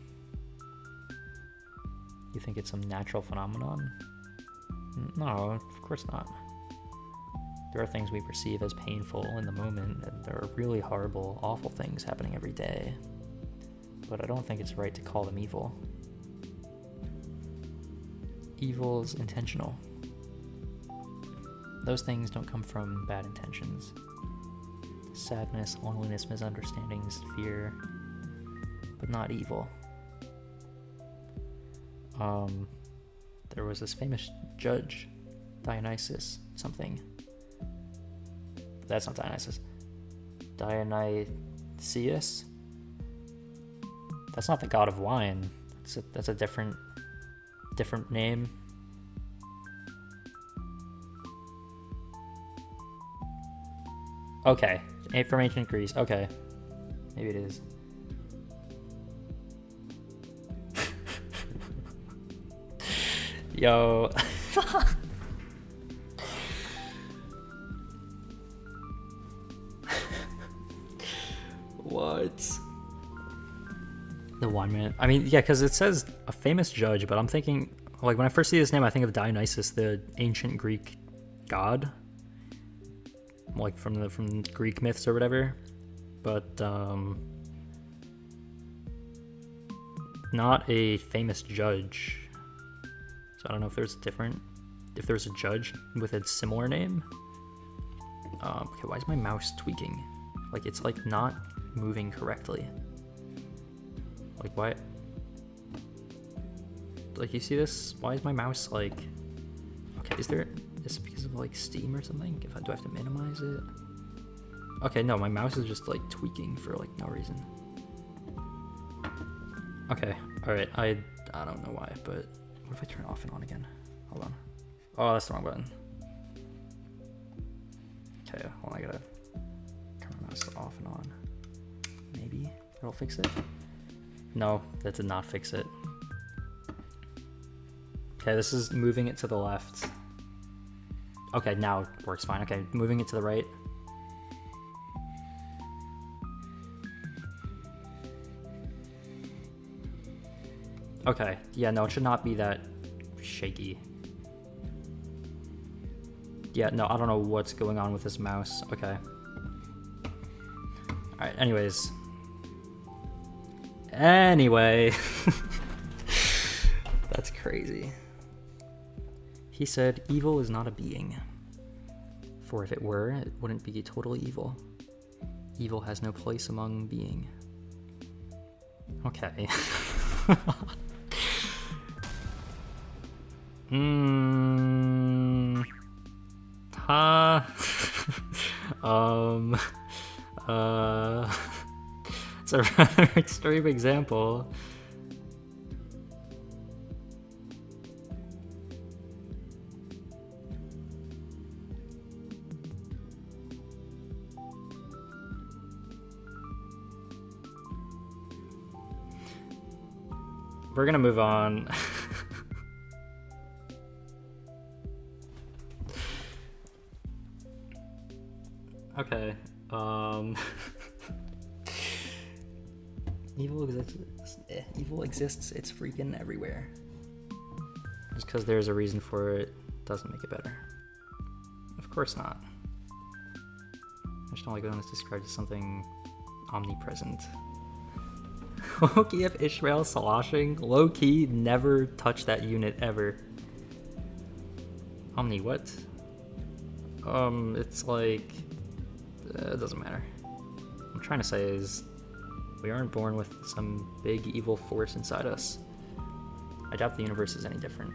You think it's some natural phenomenon? No, of course not. There are things we perceive as painful in the moment, and there are really horrible, awful things happening every day. But I don't think it's right to call them evil. Evil is intentional. Those things don't come from bad intentions. Sadness, loneliness, misunderstandings, fear, but not evil. There was this famous judge, Dionysus something. That's not Dionysus. Dionysius? That's not the god of wine. That's a different name. Okay, from ancient Greece. Okay, maybe it is. Yo. What? The 1 minute. I mean, yeah, because it says a famous judge, but I'm thinking, like, when I first see this name, I think of Dionysus, the ancient Greek god, like from Greek myths or whatever. But not a famous judge. So I don't know if there's a judge with a similar name. Okay, why is my mouse tweaking? Like, it's like not moving correctly. Like, why? Like, you see this? Why is my mouse like? Okay, is it because of like Steam or something? Do I have to minimize it? Okay, no, my mouse is just like tweaking for like no reason. Okay, all right. I don't know why, but what if I turn it off and on again? Hold on. Oh, that's the wrong button. Okay, hold on. I gotta turn my mouse off and on. Maybe it'll fix it. No, that did not fix it. Okay, this is moving it to the left. Okay, now it works fine. Okay, moving it to the right. Okay, yeah, no, it should not be that shaky. Yeah, no, I don't know what's going on with this mouse. Okay. Alright, anyways. Anyway. That's crazy. He said, evil is not a being. For if it were, it wouldn't be totally evil. Evil has no place among being. Okay. It's a rather extreme example. We're gonna move on. Okay. Evil exists. It's freaking everywhere. Just because there's a reason for it doesn't make it better. Of course not. I just don't like when it's described as something omnipresent. Low-key, if Ishmael sloshing, low-key never touched that unit ever. Omni what? It's like, it doesn't matter. What I'm trying to say is, we aren't born with some big evil force inside us. I doubt the universe is any different.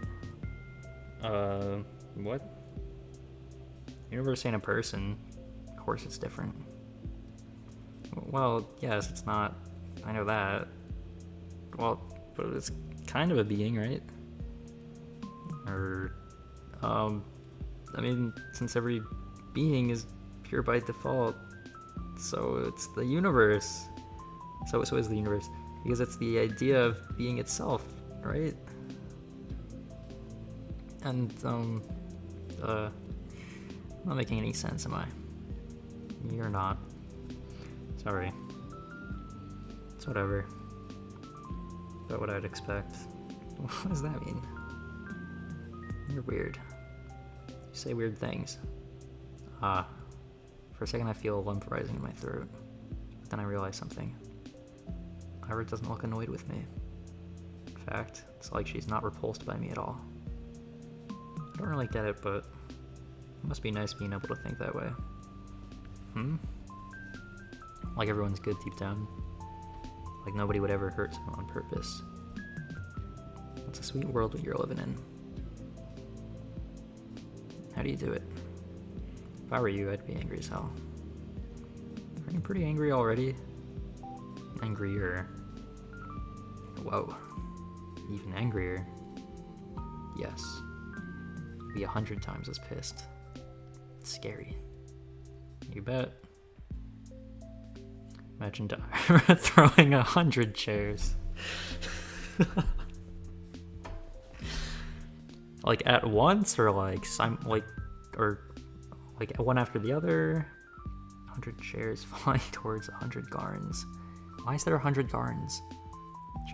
What? The universe ain't a person. Of course it's different. Well, yes, it's not. I know that. Well, but it's kind of a being, right? Or, I mean, since every being is pure by default, so it's the universe. So is the universe, because it's the idea of being itself, right? And, I'm not making any sense, am I? You're not. Sorry. It's whatever. About what I'd expect. What does that mean? You're weird. You say weird things. Ah. For a second I feel a lump rising in my throat. But then I realize something. Ira doesn't look annoyed with me. In fact, it's like she's not repulsed by me at all. I don't really get it, but it must be nice being able to think that way. Like everyone's good deep down. Like nobody would ever hurt someone on purpose. It's a sweet world that you're living in. How do you do it? If I were you, I'd be angry as hell. Are you pretty angry already? Angrier. Whoa. Even angrier. Yes. Be 100 times as pissed. It's scary. You bet. Imagine throwing 100 chairs. Like at once, or like one after the other. 100 chairs flying towards 100 garns. Why is there 100 garns?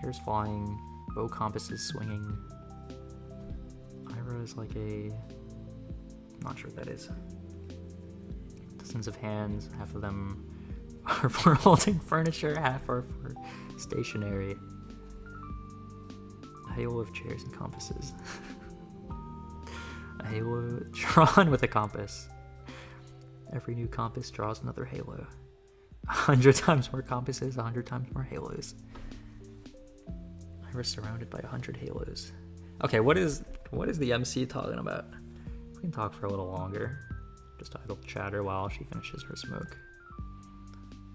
Chairs flying, bow compasses swinging. Ira is like a... I'm not sure what that is. Dozens of hands, half of them are for holding furniture, half are for stationery. A halo of chairs and compasses. A halo drawn with a compass. Every new compass draws another halo. 100 times more compasses, 100 times more halos. I was surrounded by 100 halos. Okay, what is the MC talking about? We can talk for a little longer. Just idle chatter while she finishes her smoke.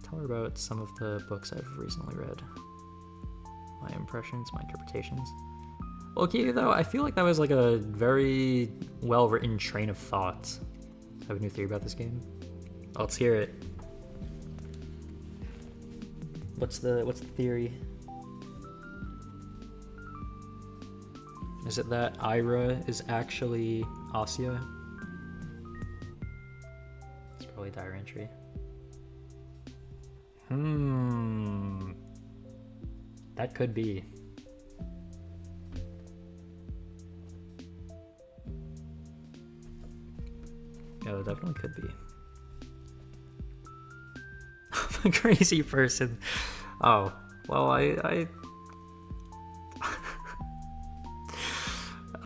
Tell her about some of the books I've recently read. My impressions, my interpretations. Okay, though, I feel like that was like a very well-written train of thought. Have a new theory about this game? Let's hear it. What's the theory? Is it that Ira is actually Asya? It's probably a diary entry. That could be. Yeah, that definitely could be. I'm a crazy person. Oh, well, I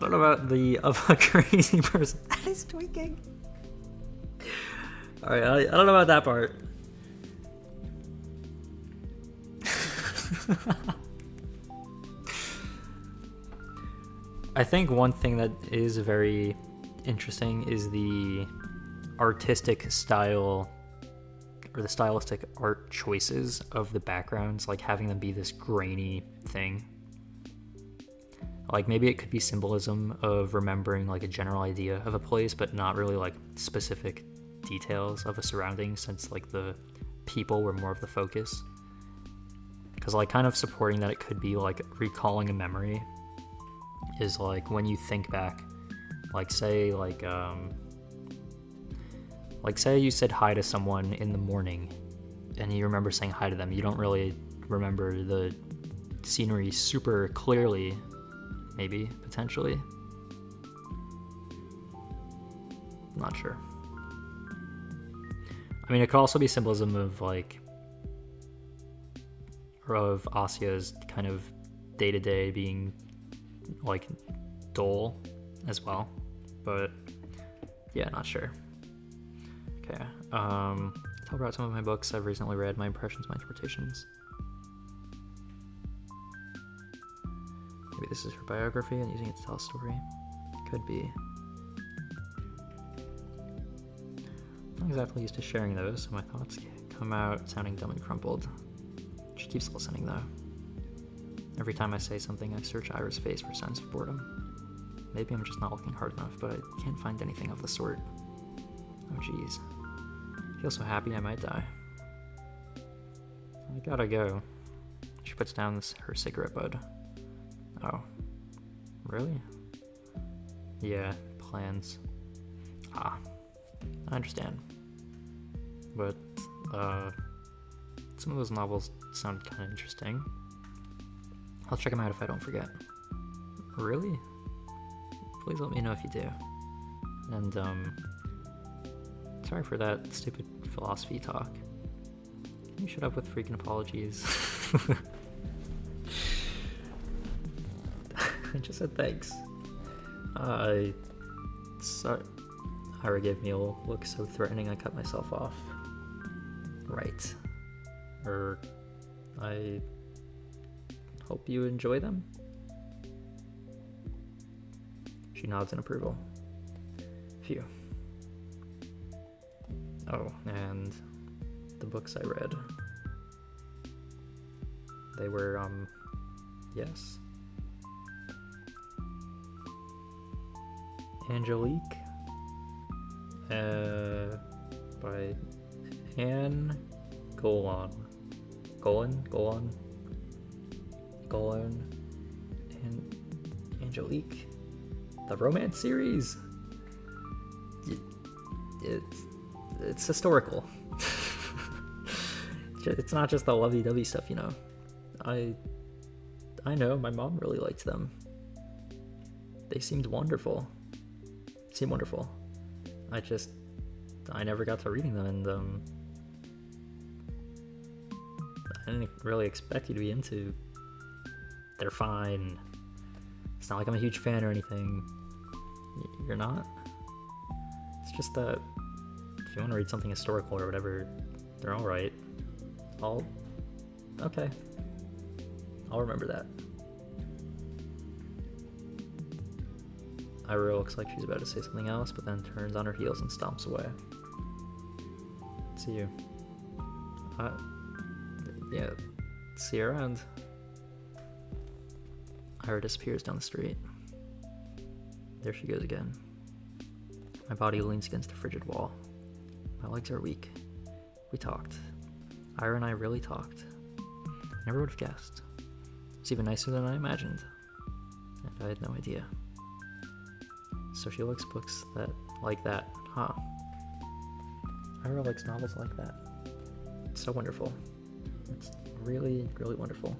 don't know about the of a crazy person. That is tweaking. Alright, I don't know about that part. I think one thing that is very interesting is the artistic style, or the stylistic art choices of the backgrounds, like having them be this grainy thing. Like maybe it could be symbolism of remembering like a general idea of a place, but not really like specific details of a surrounding, since like the people were more of the focus. Because like kind of supporting that it could be like recalling a memory is like when you think back, like say say you said hi to someone in the morning and you remember saying hi to them. You don't really remember the scenery super clearly, maybe, potentially. Not sure. I mean, it could also be symbolism of like, of Asya's kind of day-to-day being like dull as well, but yeah, not sure. Okay, talk about some of my books I've recently read, my impressions, my interpretations. Maybe this is her biography and using it to tell a story. Could be. I'm not exactly used to sharing those, so my thoughts come out sounding dumb and crumpled. She keeps listening though. Every time I say something, I search Ira's face for signs of boredom. Maybe I'm just not looking hard enough, but I can't find anything of the sort. Oh jeez. I feel so happy I might die. I gotta go. She puts down her cigarette bud. Oh. Really? Yeah, plans. Ah. I understand. But, Some of those novels sound kind of interesting. I'll check them out if I don't forget. Really? Please let me know if you do. And, sorry for that stupid philosophy talk. Can you shut up with freaking apologies? I just said thanks. Sorry. Ira gave me a look so threatening I cut myself off. Right. I hope you enjoy them? She nods in approval. Phew. Oh, and the books I read. They were, yes. Angelique, by Anne Golan, and Angelique, the romance series. It's historical. It's not just the lovey-dovey stuff, you know. I know my mom really liked them. They seemed wonderful. I never got to reading them, and I didn't really expect you to be into. They're fine. It's not like I'm a huge fan or anything. You're not? It's just that if you want to read something historical or whatever, they're alright. Okay. I'll remember that. Ira looks like she's about to say something else, but then turns on her heels and stomps away. See you. Yeah, see you around. Ira disappears down the street. There she goes again. My body leans against the frigid wall. My legs are weak. We talked. Ira and I really talked. Never would have guessed. It's even nicer than I imagined. And I had no idea. So she likes books like that, huh? Ira likes novels like that. It's so wonderful. It's really, really wonderful.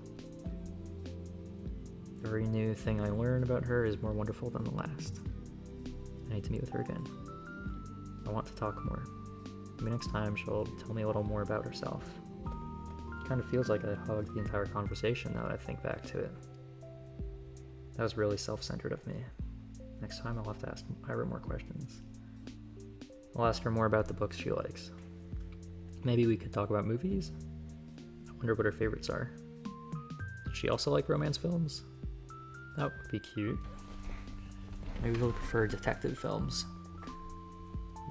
Every new thing I learn about her is more wonderful than the last. I need to meet with her again. I want to talk more. Maybe next time she'll tell me a little more about herself. It kind of feels like I hugged the entire conversation now that I think back to it. That was really self-centered of me. Next time I'll have to ask Ira more questions. I'll ask her more about the books she likes. Maybe we could talk about movies? I wonder what her favorites are. Does she also like romance films? That would be cute. Maybe we'll prefer detective films.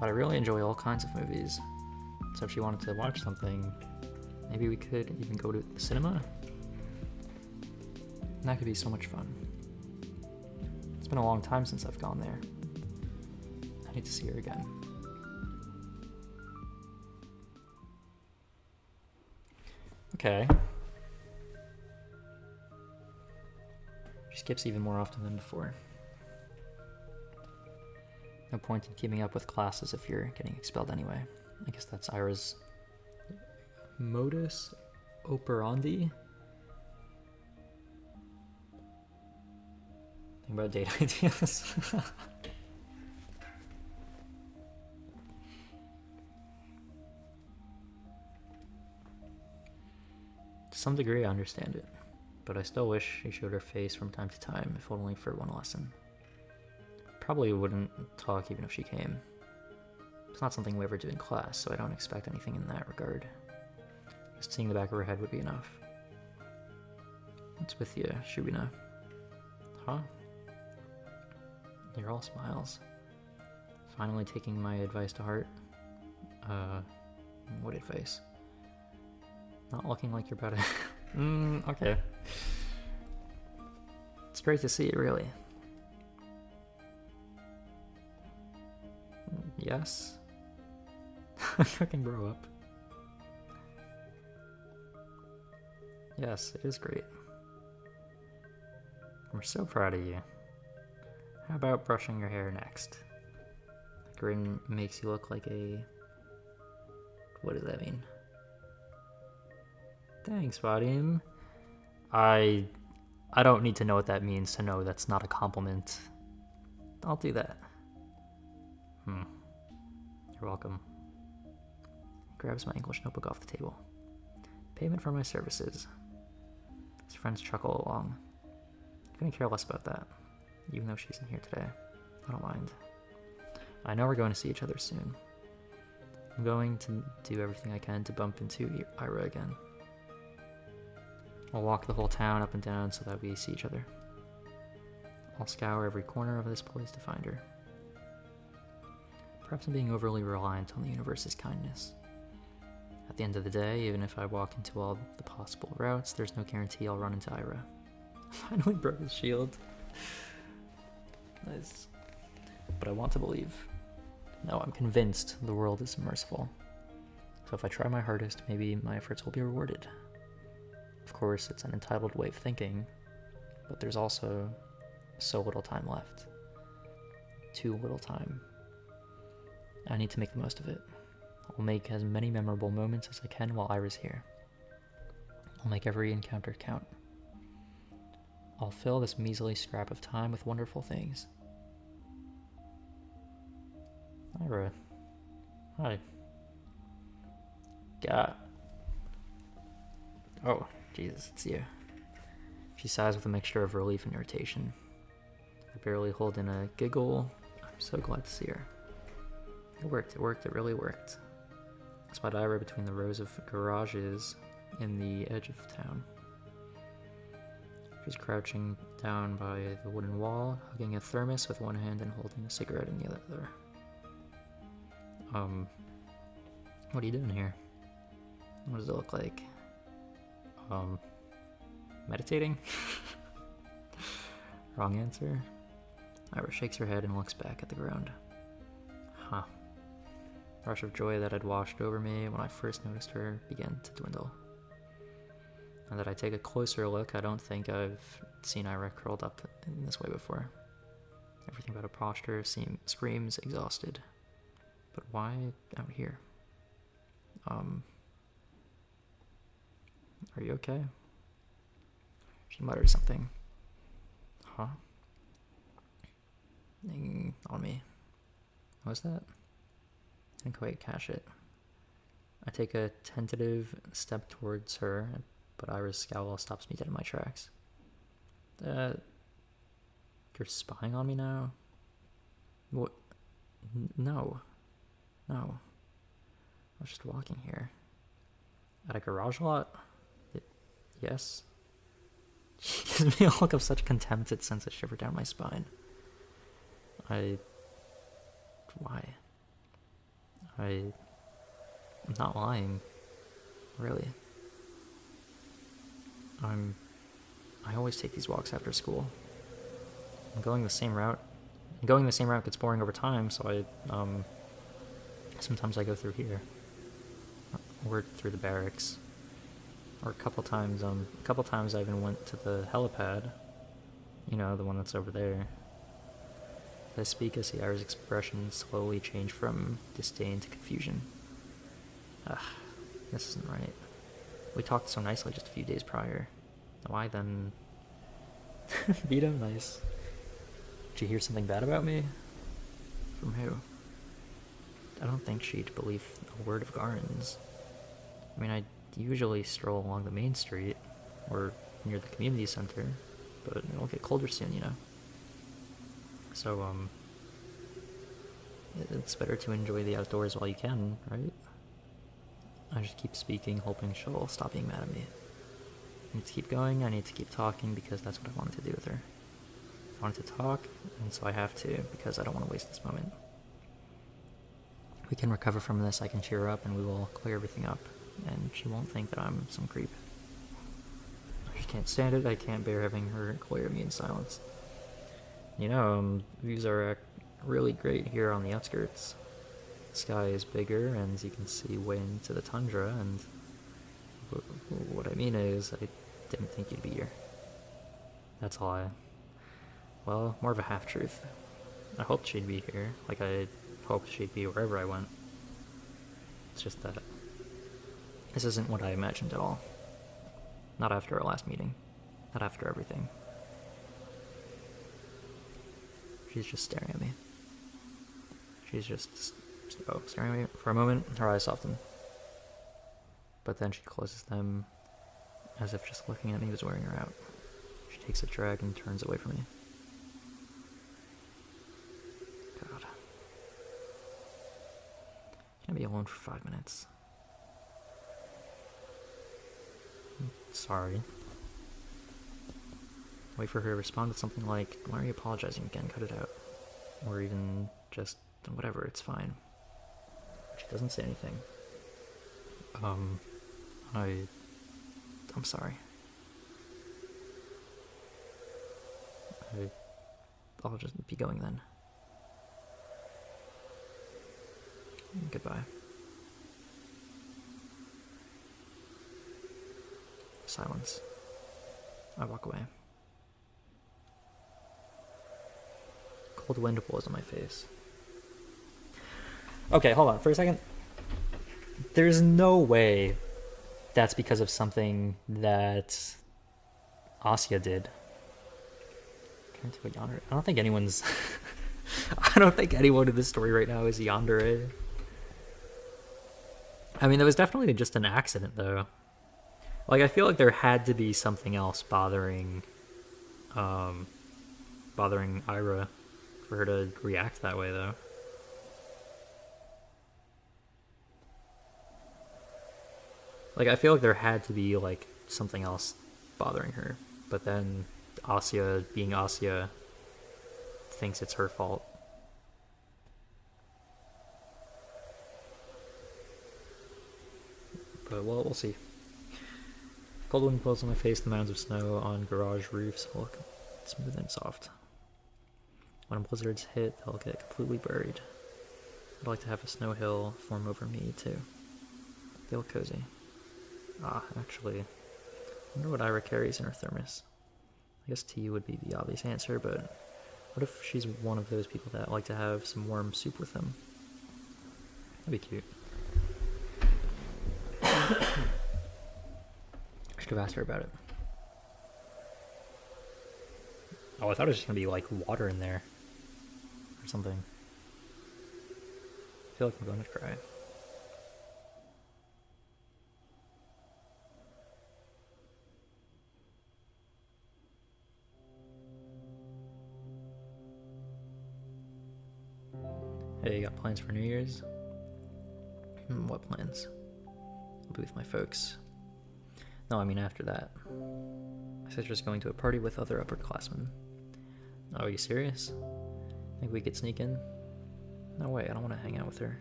But I really enjoy all kinds of movies. So if she wanted to watch something, maybe we could even go to the cinema? And that could be so much fun. It's been a long time since I've gone there. I need to see her again. Okay. She skips even more often than before. No point in keeping up with classes if you're getting expelled anyway. I guess that's Ira's modus operandi. Think about date ideas. To some degree, I understand it, but I still wish she showed her face from time to time, if only for one lesson. Probably wouldn't talk even if she came. It's not something we ever do in class, so I don't expect anything in that regard. Just seeing the back of her head would be enough. What's with you, Shubina? Huh? You're all smiles. Finally taking my advice to heart. What advice? Not looking like you're about to... okay. It's great to see it, really. Yes? I can grow up. Yes, it is great. I'm so proud of you. How about brushing your hair next? The grin makes you look like a... What does that mean? Thanks, Vadim. I don't need to know what that means to know that's not a compliment. I'll do that. You're welcome. Grabs my English notebook off the table. Payment for my services. His friends chuckle along. I couldn't care less about that, even though she's in here today. I don't mind. I know we're going to see each other soon. I'm going to do everything I can to bump into Ira again. I'll walk the whole town up and down so that we see each other. I'll scour every corner of this place to find her. Perhaps I'm being overly reliant on the universe's kindness. At the end of the day, even if I walk into all the possible routes, there's no guarantee I'll run into Ira. Finally broke his shield. Nice. But I want to believe. No, I'm convinced the world is merciful. So if I try my hardest, maybe my efforts will be rewarded. Of course, it's an entitled way of thinking, but there's also so little time left. Too little time. I need to make the most of it. I'll make as many memorable moments as I can while Ira's here. I'll make every encounter count. I'll fill this measly scrap of time with wonderful things. Ira. Hi. God. Oh, Jesus, it's you. She sighs with a mixture of relief and irritation. I barely hold in a giggle. I'm so glad to see her. It worked, it really worked. I spot Ira between the rows of garages in the edge of town. She's crouching down by the wooden wall, hugging a thermos with one hand and holding a cigarette in the other. What are you doing here? What does it look like? Meditating? Wrong answer. Ira shakes her head and looks back at the ground. Huh. The rush of joy that had washed over me when I first noticed her began to dwindle. Now that I take a closer look, I don't think I've seen Ira curled up in this way before. Everything about her posture screams exhausted. But why out here? Are you okay? She mutters something. Huh? On me. What was that? I didn't quite catch it. I take a tentative step towards her, but Ira's scowl stops me dead in my tracks. You're spying on me now? What? No. No. I was just walking here. At a garage lot? Yes. She gives me a look of such contempt it sends a shiver down my spine. Why? I'm not lying. Really. I always take these walks after school. Going the same route gets boring over time, so sometimes I go through here. Or through the barracks. Or a couple times I even went to the helipad. You know, the one that's over there. As I speak, I see Ira's expression slowly change from disdain to confusion. This isn't right. We talked so nicely just a few days prior. Why then? Vito, nice. Did you hear something bad about me? From who? I don't think she'd believe a word of Garen's. I mean, I usually stroll along the main street, or near the community center, but it'll get colder soon, you know? So, it's better to enjoy the outdoors while you can, right? I just keep speaking, hoping she'll stop being mad at me. I need to keep going, I need to keep talking, because that's what I wanted to do with her. I wanted to talk, and so I have to, because I don't want to waste this moment. We can recover from this, I can cheer her up, and we will clear everything up, and she won't think that I'm some creep. I just can't stand it, I can't bear having her glare at me in silence. You know, views are really great here on the outskirts. The sky is bigger, and you can see way into the tundra, and what I mean is, I didn't think you'd be here. That's a lie. Well, more of a half-truth. I hoped she'd be here, like I hoped she'd be wherever I went. It's just that this isn't what I imagined at all. Not after our last meeting. Not after everything. She's just staring at me. She's just staring at me for a moment. Her eyes soften. But then she closes them as if just looking at me was wearing her out. She takes a drag and turns away from me. God. Can I be alone for 5 minutes? Sorry. Wait for her to respond with something like, why are you apologizing again? Cut it out. Or even just, whatever, it's fine. She doesn't say anything. I'm sorry. I'll just be going then. Goodbye. Silence. I walk away. Cold wind blows on my face. Okay, hold on for a second. There's no way that's because of something that Asya did. I don't think anyone's... I don't think anyone in this story right now is yandere. I mean, that was definitely just an accident, though. Like, I feel like there had to be something else bothering Ira for her to react that way, though. Like, I feel like there had to be, like, something else bothering her. But then Asya, being Asya, thinks it's her fault. But, well, we'll see. Cold wind blows on my face, the mounds of snow on garage roofs look smooth and soft. When blizzards hit, they'll get completely buried. I'd like to have a snow hill form over me, too. They look cozy. Actually, I wonder what Ira carries in her thermos. I guess tea would be the obvious answer, but what if she's one of those people that like to have some warm soup with them? That'd be cute. I should have asked her about it. Oh, I thought it was just gonna be like water in there or something. I feel like I'm going to cry. Hey, you got plans for New Year's? What plans? I'll be with my folks. No, I mean after that. My sister's going to a party with other upperclassmen. Oh, are you serious? Think we could sneak in? No way, I don't want to hang out with her.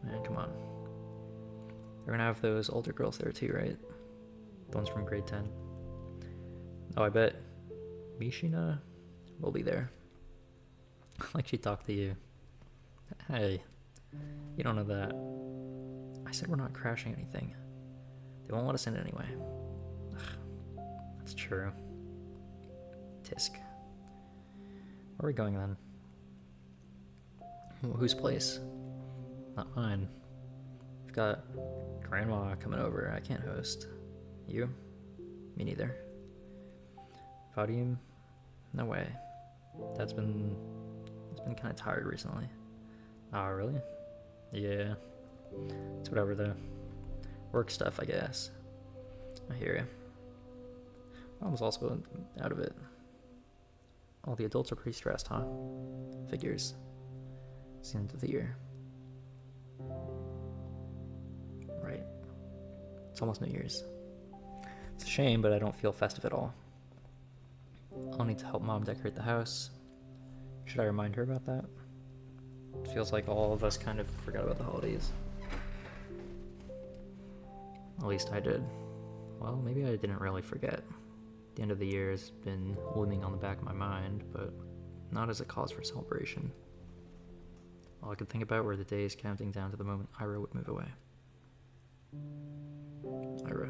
Man, come on. They're gonna have those older girls there too, right? The ones from grade 10. Oh, I bet Mishina will be there. Like she talked to you. Hey, you don't know that. I said we're not crashing anything. They won't let us in anyway. Ugh, that's true. Tisk. Where are we going then? Whose place? Not mine. We've got Grandma coming over. I can't host. You? Me neither. Vadium? No way. It's been kind of tired recently. Oh, really? Yeah. It's whatever though. Work stuff, I guess. I hear you. Mom's also out of it. All the adults are pretty stressed, huh? Figures. It's the end of the year. Right. It's almost New Year's. It's a shame, but I don't feel festive at all. I'll need to help Mom decorate the house. Should I remind her about that? It feels like all of us kind of forgot about the holidays. At least I did. Well, maybe I didn't really forget. The end of the year has been looming on the back of my mind, but not as a cause for celebration. All I could think about were the days counting down to the moment Ira would move away. Ira.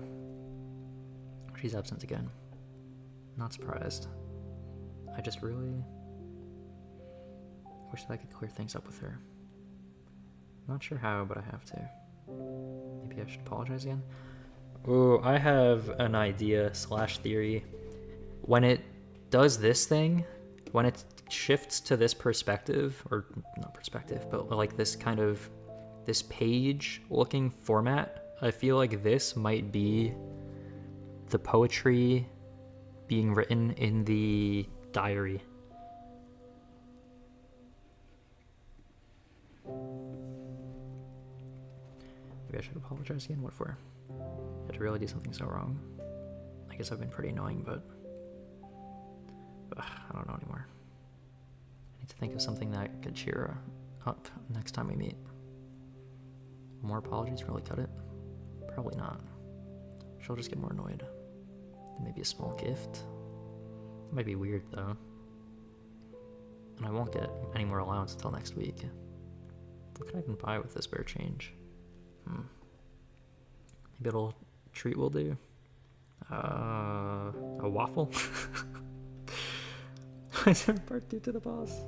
She's absent again. Not surprised. I just really wish that I could clear things up with her. Not sure how, but I have to. Maybe I should apologize again? Ooh, I have an idea slash theory. When it does this thing, when it shifts to this perspective, or not perspective, but like this kind of, this page looking format, I feel like this might be the poetry being written in the diary. Maybe I should apologize again. What for? Had to really do something so wrong. I guess I've been pretty annoying, but I don't know anymore. I need to think of something that could cheer her up next time we meet. More apologies really cut it? Probably not. She'll just get more annoyed. Then maybe a small gift. It might be weird though. And I won't get any more allowance until next week. What can I even buy with this spare change? Maybe a little treat will do. A waffle? I sent part 2 to the boss.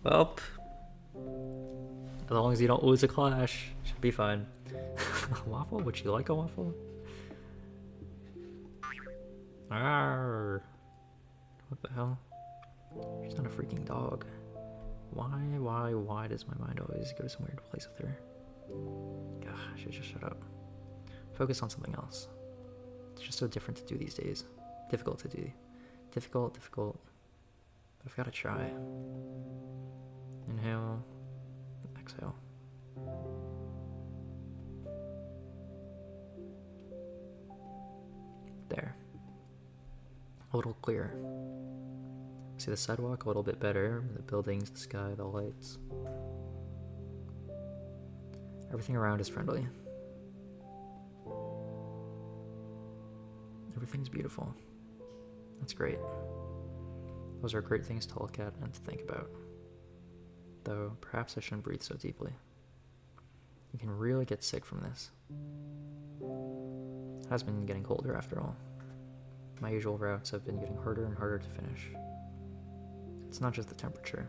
Well, as long as you don't lose a clash, should be fine. A waffle? Would you like a waffle? Arr. What the hell? She's not a freaking dog. Why does my mind always go to some weird place with her? Gosh, I should just shut up. Focus on something else. It's just so different to do these days. Difficult to do. Difficult. But I've got to try. Inhale. Exhale. There. A little clearer. See the sidewalk a little bit better. The buildings, the sky, the lights. Everything around is friendly. Everything's beautiful. That's great. Those are great things to look at and to think about. Though, perhaps I shouldn't breathe so deeply. You can really get sick from this. It has been getting colder after all. My usual routes have been getting harder and harder to finish. It's not just the temperature.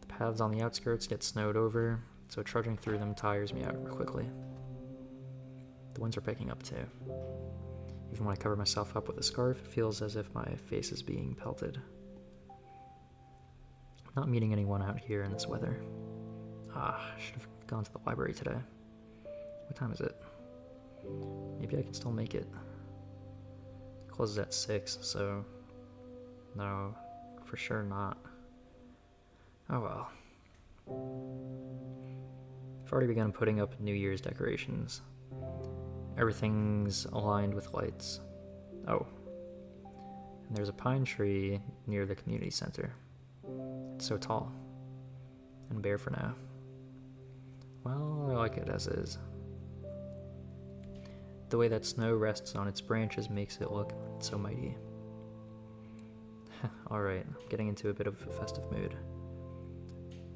The paths on the outskirts get snowed over, so trudging through them tires me out quickly. The winds are picking up too. Even when I cover myself up with a scarf, it feels as if my face is being pelted. Not meeting anyone out here in this weather. I should have gone to the library today. What time is it? Maybe I can still make it. It closes at 6, so no, for sure not. Oh well. I've already begun putting up New Year's decorations. Everything's aligned with lights. Oh. And there's a pine tree near the community center. It's so tall. And bare for now. Well, I like it as is. The way that snow rests on its branches makes it look so mighty. Alright, I'm getting into a bit of a festive mood.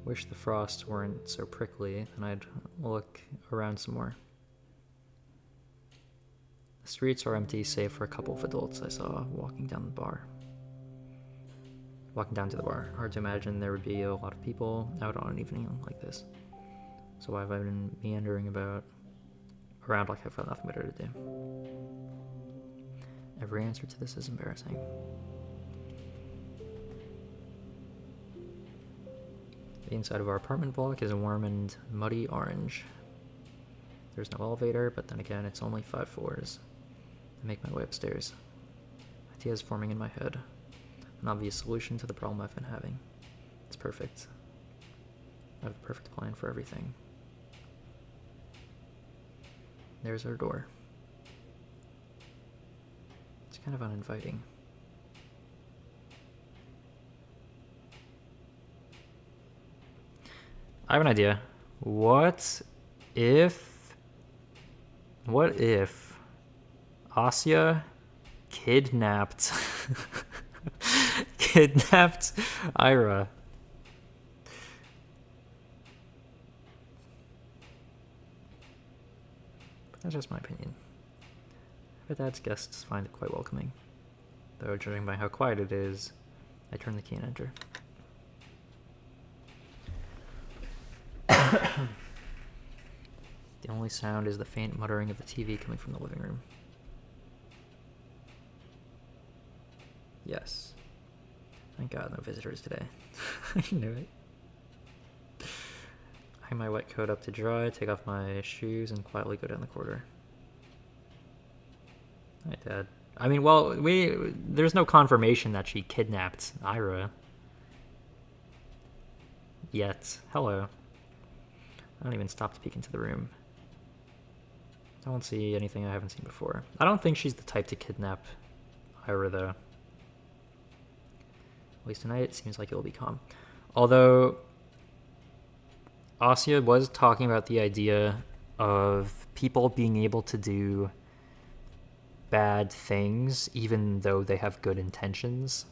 Wish the frosts weren't so prickly, and I'd look around some more. The streets are empty save for a couple of adults I saw walking down to the bar. Hard to imagine there would be a lot of people out on an evening like this. So I've been meandering around like I've got nothing better to do. Every answer to this is embarrassing. The inside of our apartment block is a warm and muddy orange. There's no elevator, but then again, it's only 5 floors. I make my way upstairs. Ideas forming in my head. An obvious solution to the problem I've been having. It's perfect. I have a perfect plan for everything. There's our door. It's kind of uninviting. I have an idea. What if Asya kidnapped Ira? But that's just my opinion. Her dad's guests find it quite welcoming. Though judging by how quiet it is, I turn the key and enter. The only sound is the faint muttering of the TV coming from the living room. Yes. Thank God, no visitors today. I knew it. Hang my wet coat up to dry, take off my shoes, and quietly go down the corridor. Hi, Dad. I mean, well, there's no confirmation that she kidnapped Ira. Yet. Hello. I don't even stop to peek into the room. I don't see anything I haven't seen before. I don't think she's the type to kidnap Ira, though. At least tonight, it seems like it will be calm. Although, Asya was talking about the idea of people being able to do bad things even though they have good intentions.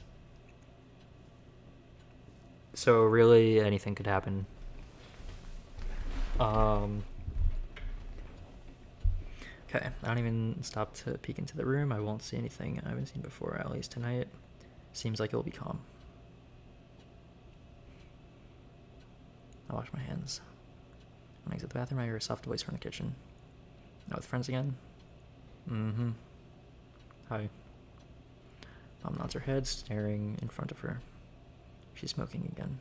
So really, anything could happen. Okay, I don't even stop to peek into the room. I won't see anything I haven't seen before, at least tonight. Seems like it will be calm. I wash my hands. When I exit the bathroom, I hear a soft voice from the kitchen. Out with friends again? Mm-hmm. Hi. Mom nods her head, staring in front of her. She's smoking again.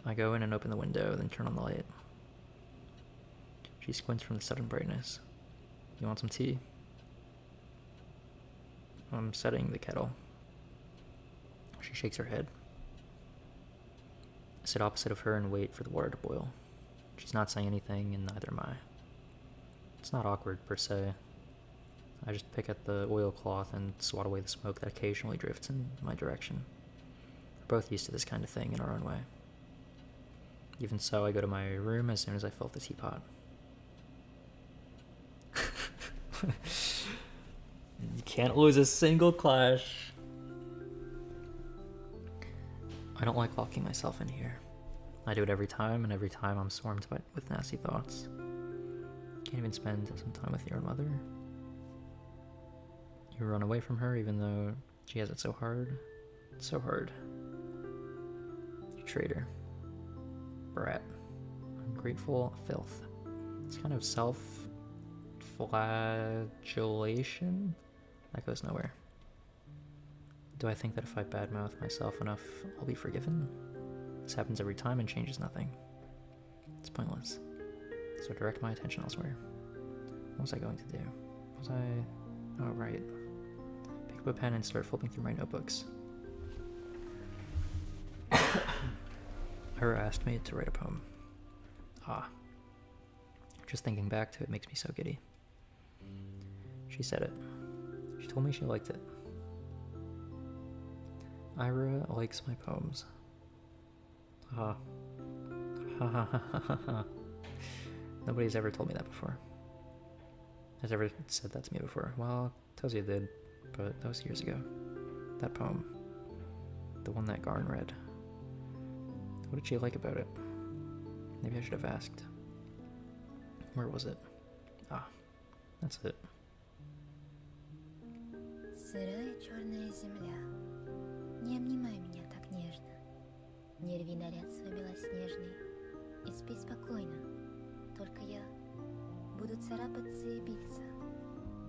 I go in and open the window, then turn on the light. She squints from the sudden brightness. You want some tea? I'm setting the kettle. She shakes her head. I sit opposite of her and wait for the water to boil. She's not saying anything, and neither am I. It's not awkward, per se. I just pick at the oilcloth and swat away the smoke that occasionally drifts in my direction. We're both used to this kind of thing in our own way. Even so, I go to my room as soon as I fill up the teapot. You can't lose a single clash. I don't like locking myself in here. I do it every time, and every time I'm swarmed with nasty thoughts. Can't even spend some time with your mother. You run away from her even though she has it so hard. It's so hard. You traitor. Brat. Ungrateful filth. It's kind of self-flagellation that goes nowhere. Do I think that if I badmouth myself enough, I'll be forgiven? This happens every time and changes nothing. It's pointless. So direct my attention elsewhere. What was I going to do? Oh, right. Pick up a pen and start flipping through my notebooks. Her asked me to write a poem. Just thinking back to it makes me so giddy. She said it. She told me she liked it. Ira likes my poems. Ha ha ha ha ha. Nobody's ever told me that before. Has ever said that to me before. Well, Tozia did, but that was years ago. That poem. The one that Garn read. What did she like about it? Maybe I should have asked. Where was it? That's it. Сырая черная земля, не обнимай меня так нежно, не рви наряд свой белоснежный и спи спокойно. Только я буду царапаться и биться,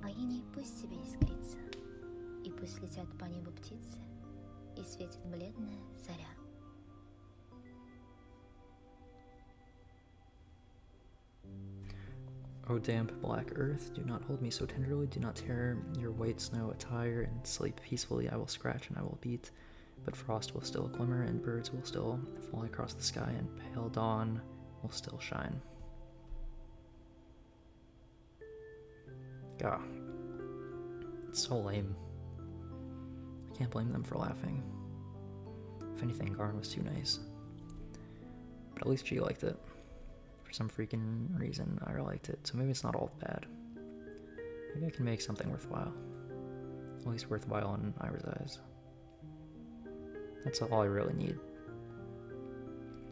а иней пусть себе искрится, и пусть летят по небу птицы, и светит бледная заря. O damp black earth, do not hold me so tenderly, do not tear your white snow attire, and sleep peacefully. I will scratch and I will beat, but frost will still glimmer, and birds will still fly across the sky, and pale dawn will still shine. Gah. It's so lame. I can't blame them for laughing. If anything, Garn was too nice. But at least she liked it. For some freaking reason, I liked it, so maybe it's not all bad. Maybe I can make something worthwhile. At least worthwhile in Ira's eyes. That's all I really need.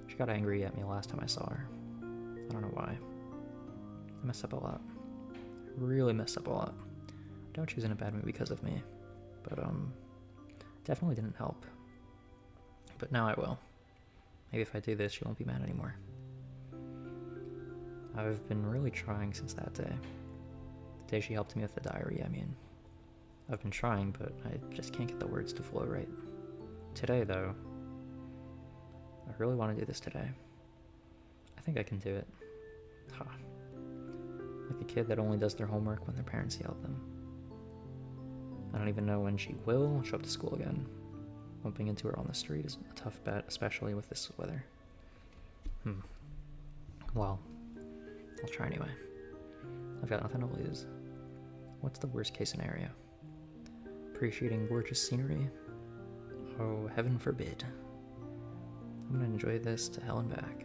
She got angry at me last time I saw her. I don't know why. I messed up a lot. Really messed up a lot. I doubt she was in a bad mood because of me. But, definitely didn't help. But now I will. Maybe if I do this, she won't be mad anymore. I've been really trying since that day. The day she helped me with the diary, I mean. I've been trying, but I just can't get the words to flow right. Today, though, I really want to do this today. I think I can do it. Ha. Like a kid that only does their homework when their parents yell at them. I don't even know when she will show up to school again. Bumping into her on the street is a tough bet, especially with this weather. Well, I'll try anyway. I've got nothing to lose. What's the worst case scenario? Appreciating gorgeous scenery? Oh, heaven forbid. I'm gonna enjoy this to hell and back.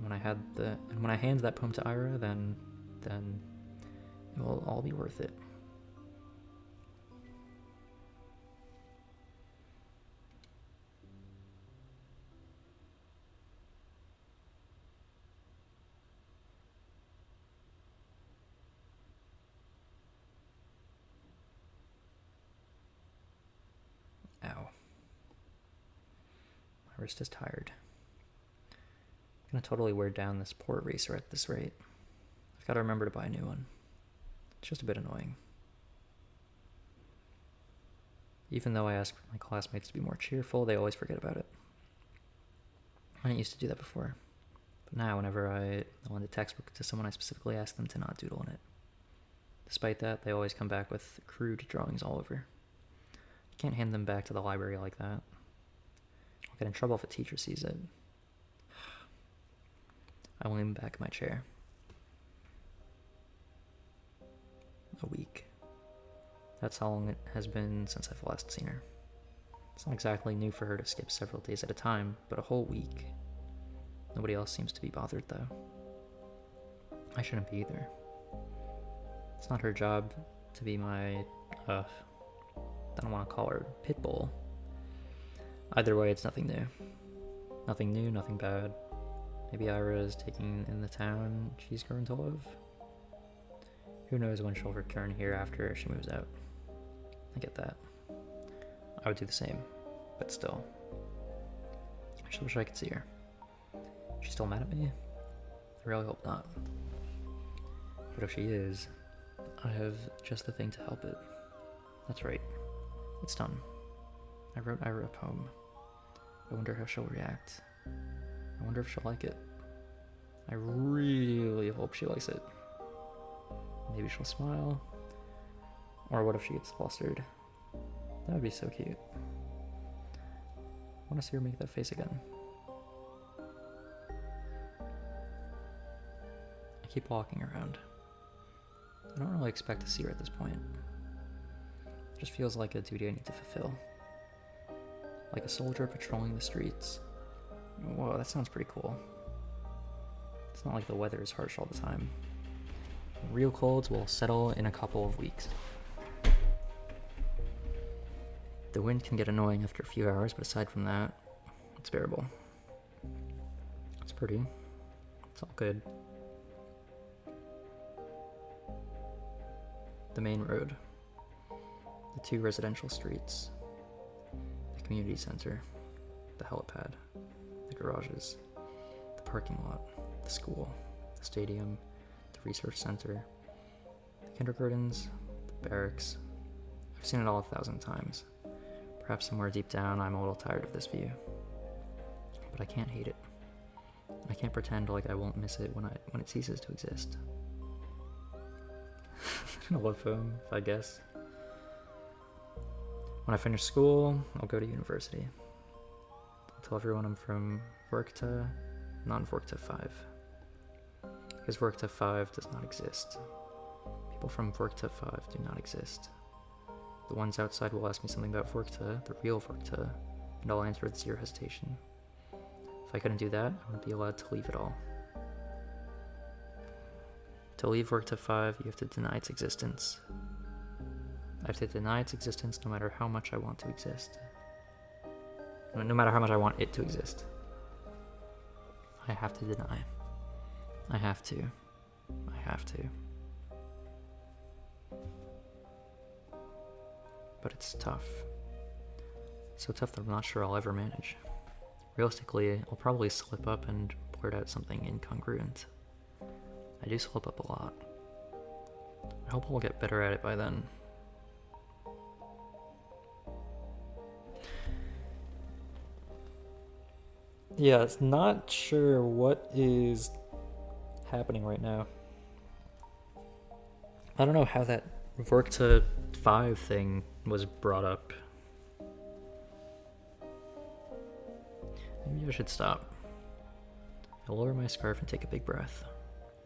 When I hand that poem to Ira, then it will all be worth it. Ow. My wrist is tired. I'm gonna totally wear down this poor eraser at this rate. I've gotta remember to buy a new one. It's just a bit annoying. Even though I ask my classmates to be more cheerful, they always forget about it. I didn't used to do that before. But now, whenever I lend a textbook to someone, I specifically ask them to not doodle in it. Despite that, they always come back with crude drawings all over. You can't hand them back to the library like that. I'll get in trouble if a teacher sees it. I lean back in my chair. A week. That's how long it has been since I've last seen her. It's not exactly new for her to skip several days at a time, but a whole week. Nobody else seems to be bothered, though. I shouldn't be either. It's not her job to be my, I don't want to call her pit bull. Either way, it's nothing new. Nothing new, nothing bad. Maybe Ira is taking in the town she's grown to love. Who knows when she'll return here after she moves out. I get that. I would do the same, but still. I just wish I could see her. She's still mad at me? I really hope not. But if she is, I have just the thing to help it. That's right. It's done. I wrote Ira a poem. I wonder how she'll react. I wonder if she'll like it. I really hope she likes it. Maybe she'll smile. Or what if she gets flustered? That would be so cute. I want to see her make that face again. I keep walking around. I don't really expect to see her at this point. It just feels like a duty I need to fulfill. Like a soldier patrolling the streets. Whoa, that sounds pretty cool. It's not like the weather is harsh all the time. Real colds will settle in a couple of weeks. The wind can get annoying after a few hours, but aside from that, it's bearable. It's pretty. It's all good. The main road. The 2 residential streets. The community center. The helipad. The garages. The parking lot. The school. The stadium. The research center. The kindergartens. The barracks. I've seen it all 1,000 times. Perhaps somewhere deep down I'm a little tired of this view. But I can't hate it. I can't pretend like I won't miss it when it ceases to exist. A love poem, I guess. When I finish school, I'll go to university. I'll tell everyone I'm from Vorkta, non-Vorkta 5. Because Vorkta 5 does not exist. People from Vorkta 5 do not exist. The ones outside will ask me something about Vorkta, the real Vorkta, and I'll answer with zero hesitation. If I couldn't do that, I wouldn't be allowed to leave at all. To leave Vorkta 5, you have to deny its existence. I have to deny its existence no matter how much I want to exist. No matter how much I want it to exist. I have to deny. I have to. I have to. But it's tough. So tough that I'm not sure I'll ever manage. Realistically, I'll probably slip up and blurt out something incongruent. I do slip up a lot. I hope I'll get better at it by then. Yeah, it's not sure what is happening right now. I don't know how that work to 5 thing was brought up. Maybe I should stop. I'll lower my scarf and take a big breath.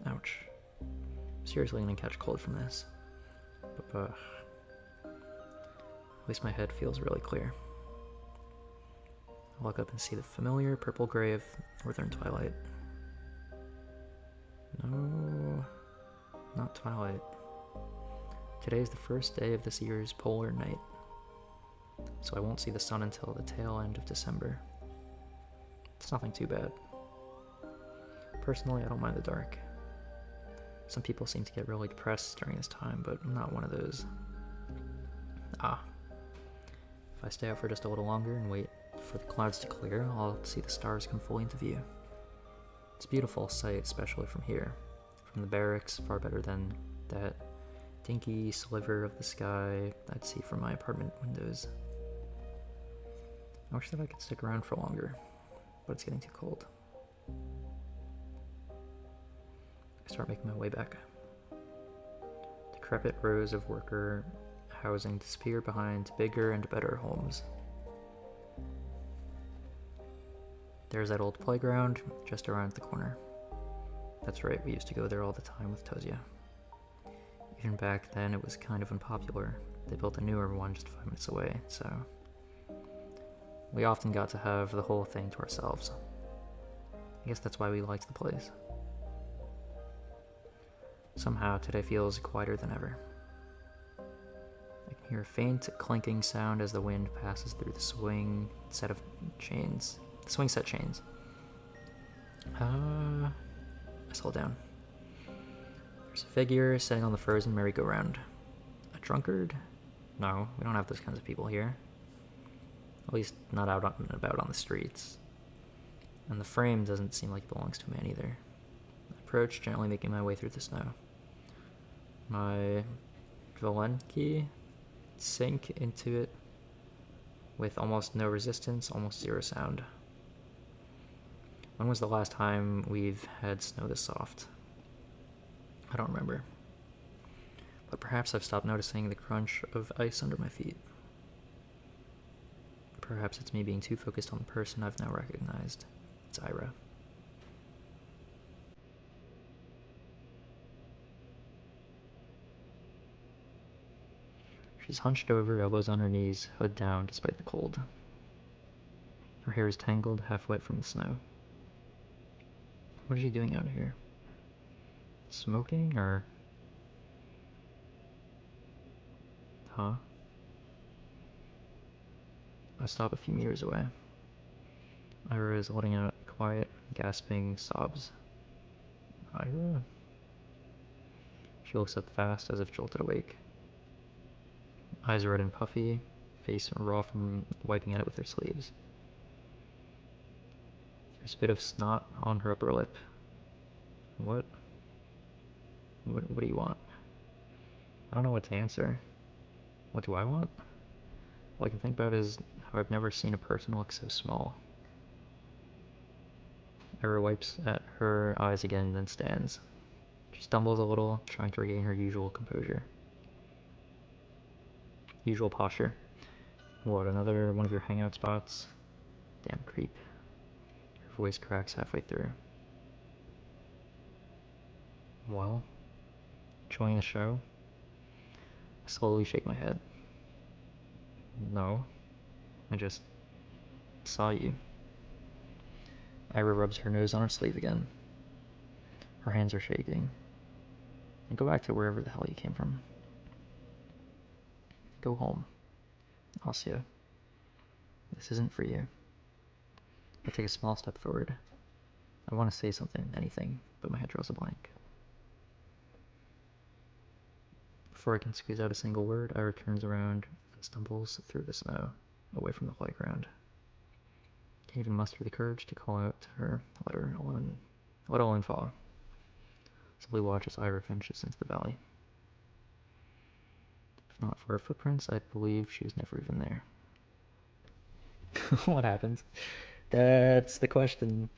Ouch. I'm seriously gonna catch cold from this. But at least my head feels really clear. I look up and see the familiar purple gray of northern twilight. No, not twilight. Today is the first day of this year's polar night, so I won't see the sun until the tail end of December. It's nothing too bad. Personally, I don't mind the dark. Some people seem to get really depressed during this time, but I'm not one of those. If I stay out for just a little longer and wait for the clouds to clear, I'll see the stars come fully into view. It's a beautiful sight, especially from here. From the barracks, far better than that dinky sliver of the sky I'd see from my apartment windows. I wish that I could stick around for longer, but it's getting too cold. I start making my way back. Decrepit rows of worker housing disappear behind bigger and better homes. There's that old playground just around the corner. That's right, we used to go there all the time with Tozia. Even back then, it was kind of unpopular. They built a newer one just 5 minutes away, so we often got to have the whole thing to ourselves. I guess that's why we liked the place. Somehow, today feels quieter than ever. I can hear a faint clinking sound as the wind passes through the swing set chains. I slow down. There's a figure sitting on the frozen merry-go-round. A drunkard? No, we don't have those kinds of people here. At least not out and about on the streets. And the frame doesn't seem like it belongs to a man either. I approach, gently making my way through the snow. My Valenki sink into it with almost no resistance, almost zero sound. When was the last time we've had snow this soft? I don't remember. But perhaps I've stopped noticing the crunch of ice under my feet. Perhaps it's me being too focused on the person I've now recognized. It's Ira. She's hunched over, elbows on her knees, hood down despite the cold. Her hair is tangled, half wet from the snow. What is she doing out here? Smoking, or... Huh? I stop a few meters away. Ira is letting out quiet, gasping sobs. Ira? She looks up fast, as if jolted awake. Eyes red and puffy, face raw from wiping at it with her sleeves. There's a bit of snot on her upper lip. What do you want? I don't know what to answer. What do I want? All I can think about is how I've never seen a person look so small. Ira wipes at her eyes again and then stands. She stumbles a little, trying to regain her usual composure. Usual posture. What, another one of your hangout spots? Damn creep. Her voice cracks halfway through. Well, enjoying the show? I slowly shake my head. No, I just saw you. Ira rubs her nose on her sleeve again. Her hands are shaking. And go back to wherever the hell you came from. Go home. Asya, this isn't for you. I take a small step forward. I want to say something, anything, but my head draws a blank. Before I can squeeze out a single word, Ira turns around and stumbles through the snow, away from the playground. Can't even muster the courage to call out to her, let alone fall. actively watch as Ira finishes into the valley. If not for her footprints, I'd believe she was never even there. What happens? That's the question.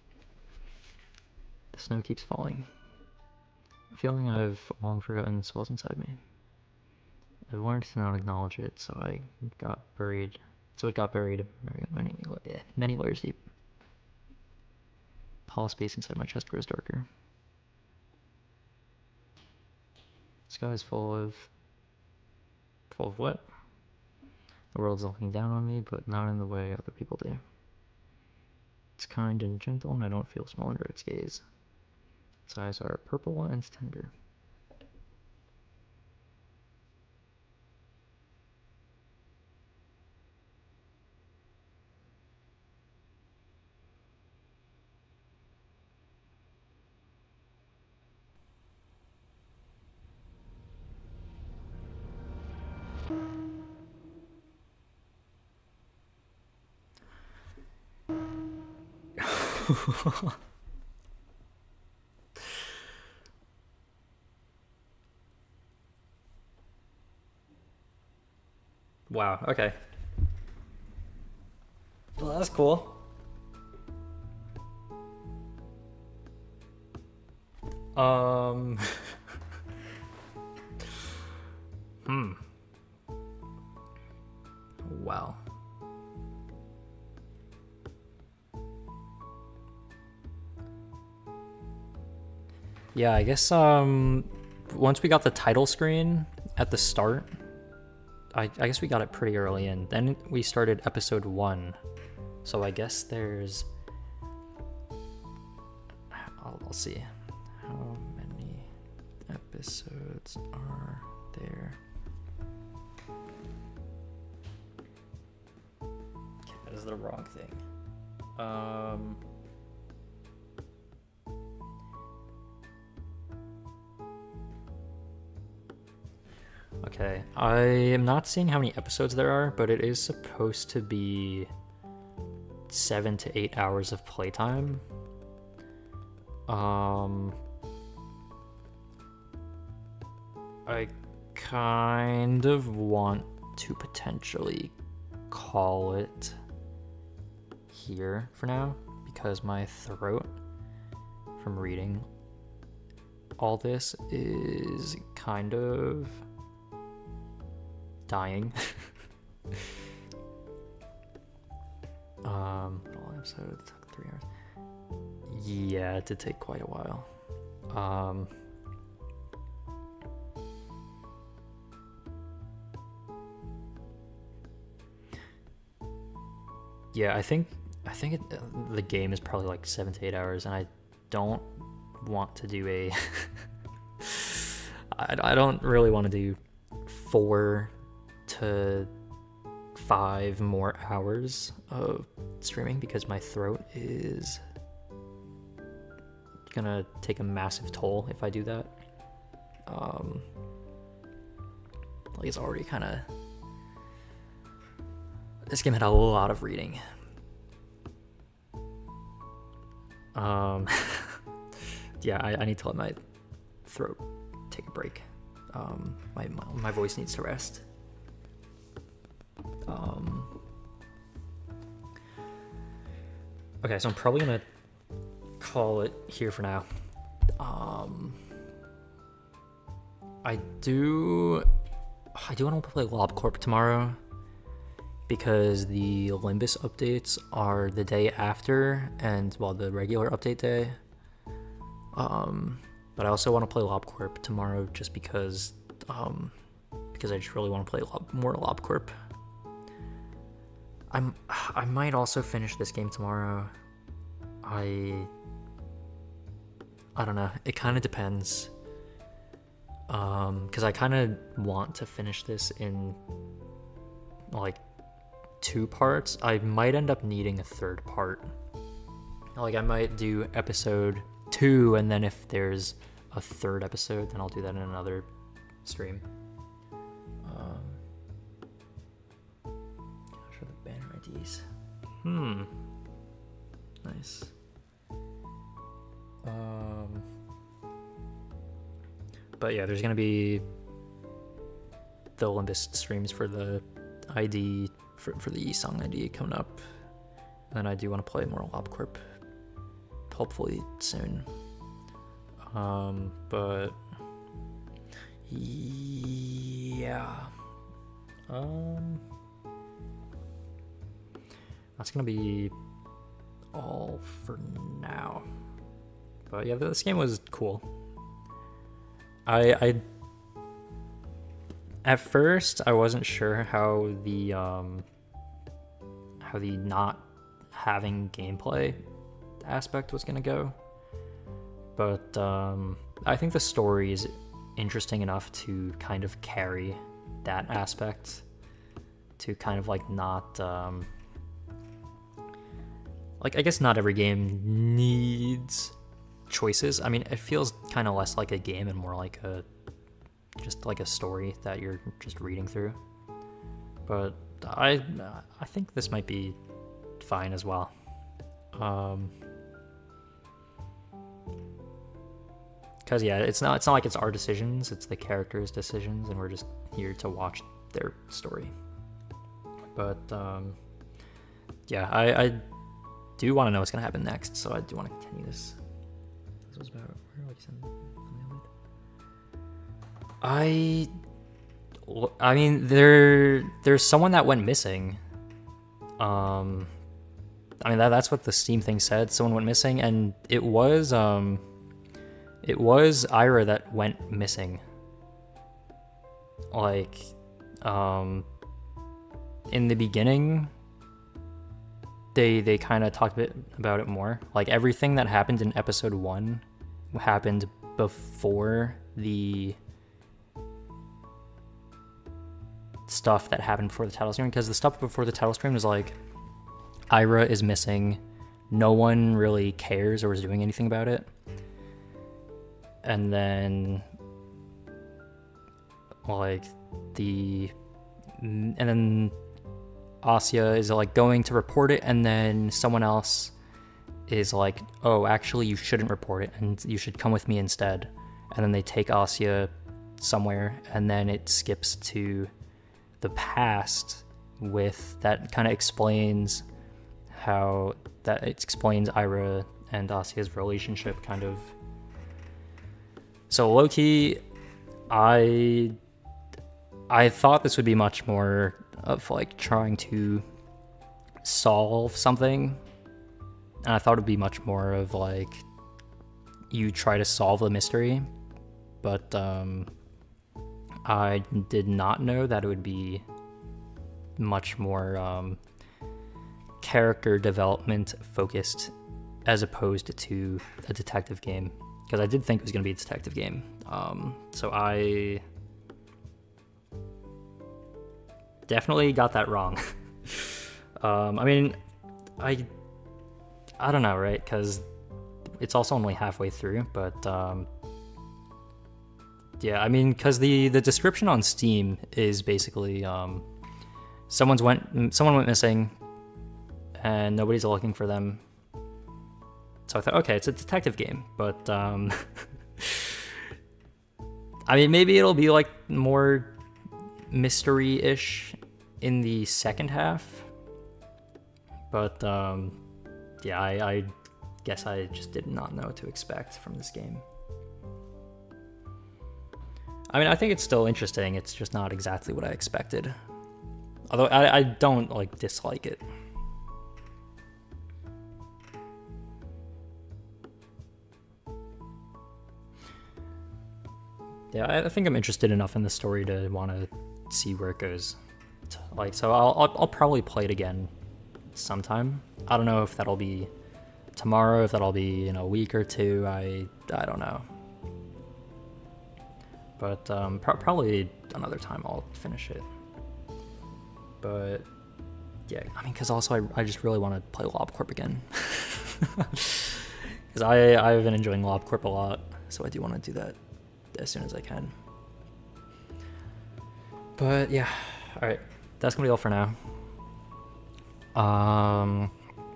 The snow keeps falling. A feeling I've long forgotten swells inside me. I've learned to not acknowledge it, so it got buried many layers deep. The hollow space inside my chest grows darker. The sky is full of what? The world's looking down on me, but not in the way other people do. It's kind and gentle, and I don't feel small under its gaze. Its eyes are purple and tender. Wow, okay. Well, that's cool. Wow. Yeah, I guess once we got the title screen at the start, I guess we got it pretty early, and then we started episode 1. So I guess there's I'll see. How many episodes are there? Okay, that is the wrong thing. Okay, I am not seeing how many episodes there are, but it is supposed to be 7 to 8 hours of playtime. I kind of want to potentially call it here for now, because my throat from reading all this is kind of dying. All episode took 3 hours. Yeah, it did take quite a while. Yeah, I think the game is probably like 7 to 8 hours, and I don't want to do a I don't really want to do 4 to 5 more hours of streaming, because my throat is gonna take a massive toll if I do that. Like, it's already kind of, this game had a lot of reading. Yeah, I need to let my throat take a break. My voice needs to rest. Okay, so I'm probably gonna call it here for now. I do want to play LobCorp tomorrow, because the Limbus updates are the day after, and well, the regular update day. But I also want to play LobCorp tomorrow, just because I just really want to play more LobCorp. I might also finish this game tomorrow. I don't know. It kind of depends. Because I kind of want to finish this in like 2 parts. I might end up needing a 3rd part. Like, I might do episode 2, and then if there's a 3rd episode, then I'll do that in another stream. Show the banner IDs. Nice. But yeah, there's gonna be the Olympus streams for the ID for the Song ID coming up, and I do want to play more LobCorp, hopefully soon. But yeah, that's gonna be all for now. But yeah, this game was cool. I at first I wasn't sure how the not having gameplay aspect was gonna go, but I think the story is interesting enough to kind of carry that aspect, to kind of like not like, I guess not every game needs choices. I mean, it feels kind of less like a game and more like just like a story that you're just reading through. But I think this might be fine as well. Because yeah, it's not like it's our decisions, it's the characters' decisions, and we're just here to watch their story. But yeah, I do want to know what's gonna happen next, so I do want to continue this. This was about where I mean, there's someone that went missing. I mean that's what the Steam thing said. Someone went missing, and it was Ira that went missing. Like, in the beginning, they kind of talked a bit about it more. Like, everything that happened in episode 1 happened before the stuff that happened before the title screen, because the stuff before the title screen was like, Ira is missing, no one really cares or is doing anything about it. And then like and then Asya is like going to report it, and then someone else is like, oh, actually you shouldn't report it and you should come with me instead. And then they take Asya somewhere, and then it skips to the past with that kind of explains how that it explains Ira and Asya's relationship kind of. So low-key, I thought this would be much more of like trying to solve something, and I thought it'd be much more of like you try to solve the mystery, but I did not know that it would be much more character development focused as opposed to a detective game, because I did think it was going to be a detective game. So I definitely got that wrong. I mean, I don't know, right? Because it's also only halfway through, but yeah, I mean, because the description on Steam is basically someone went missing and nobody's looking for them. So I thought, okay, it's a detective game, but I mean, maybe it'll be like more mystery-ish in the second half, but yeah, I guess I just did not know what to expect from this game. I mean, I think it's still interesting, it's just not exactly what I expected, although I don't like dislike it. Yeah, I think I'm interested enough in the story to want to see where it goes. Like, so I'll probably play it again sometime. I don't know if that'll be tomorrow, if that'll be in a week or two. I don't know. But probably another time I'll finish it. But yeah, I mean, because also I just really want to play LobCorp again. Because I've been enjoying LobCorp a lot, so I do want to do that as soon as I can. But yeah, alright, that's gonna be all for now.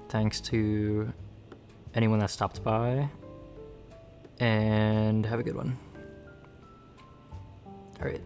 Thanks to anyone that stopped by, and have a good one. Alright.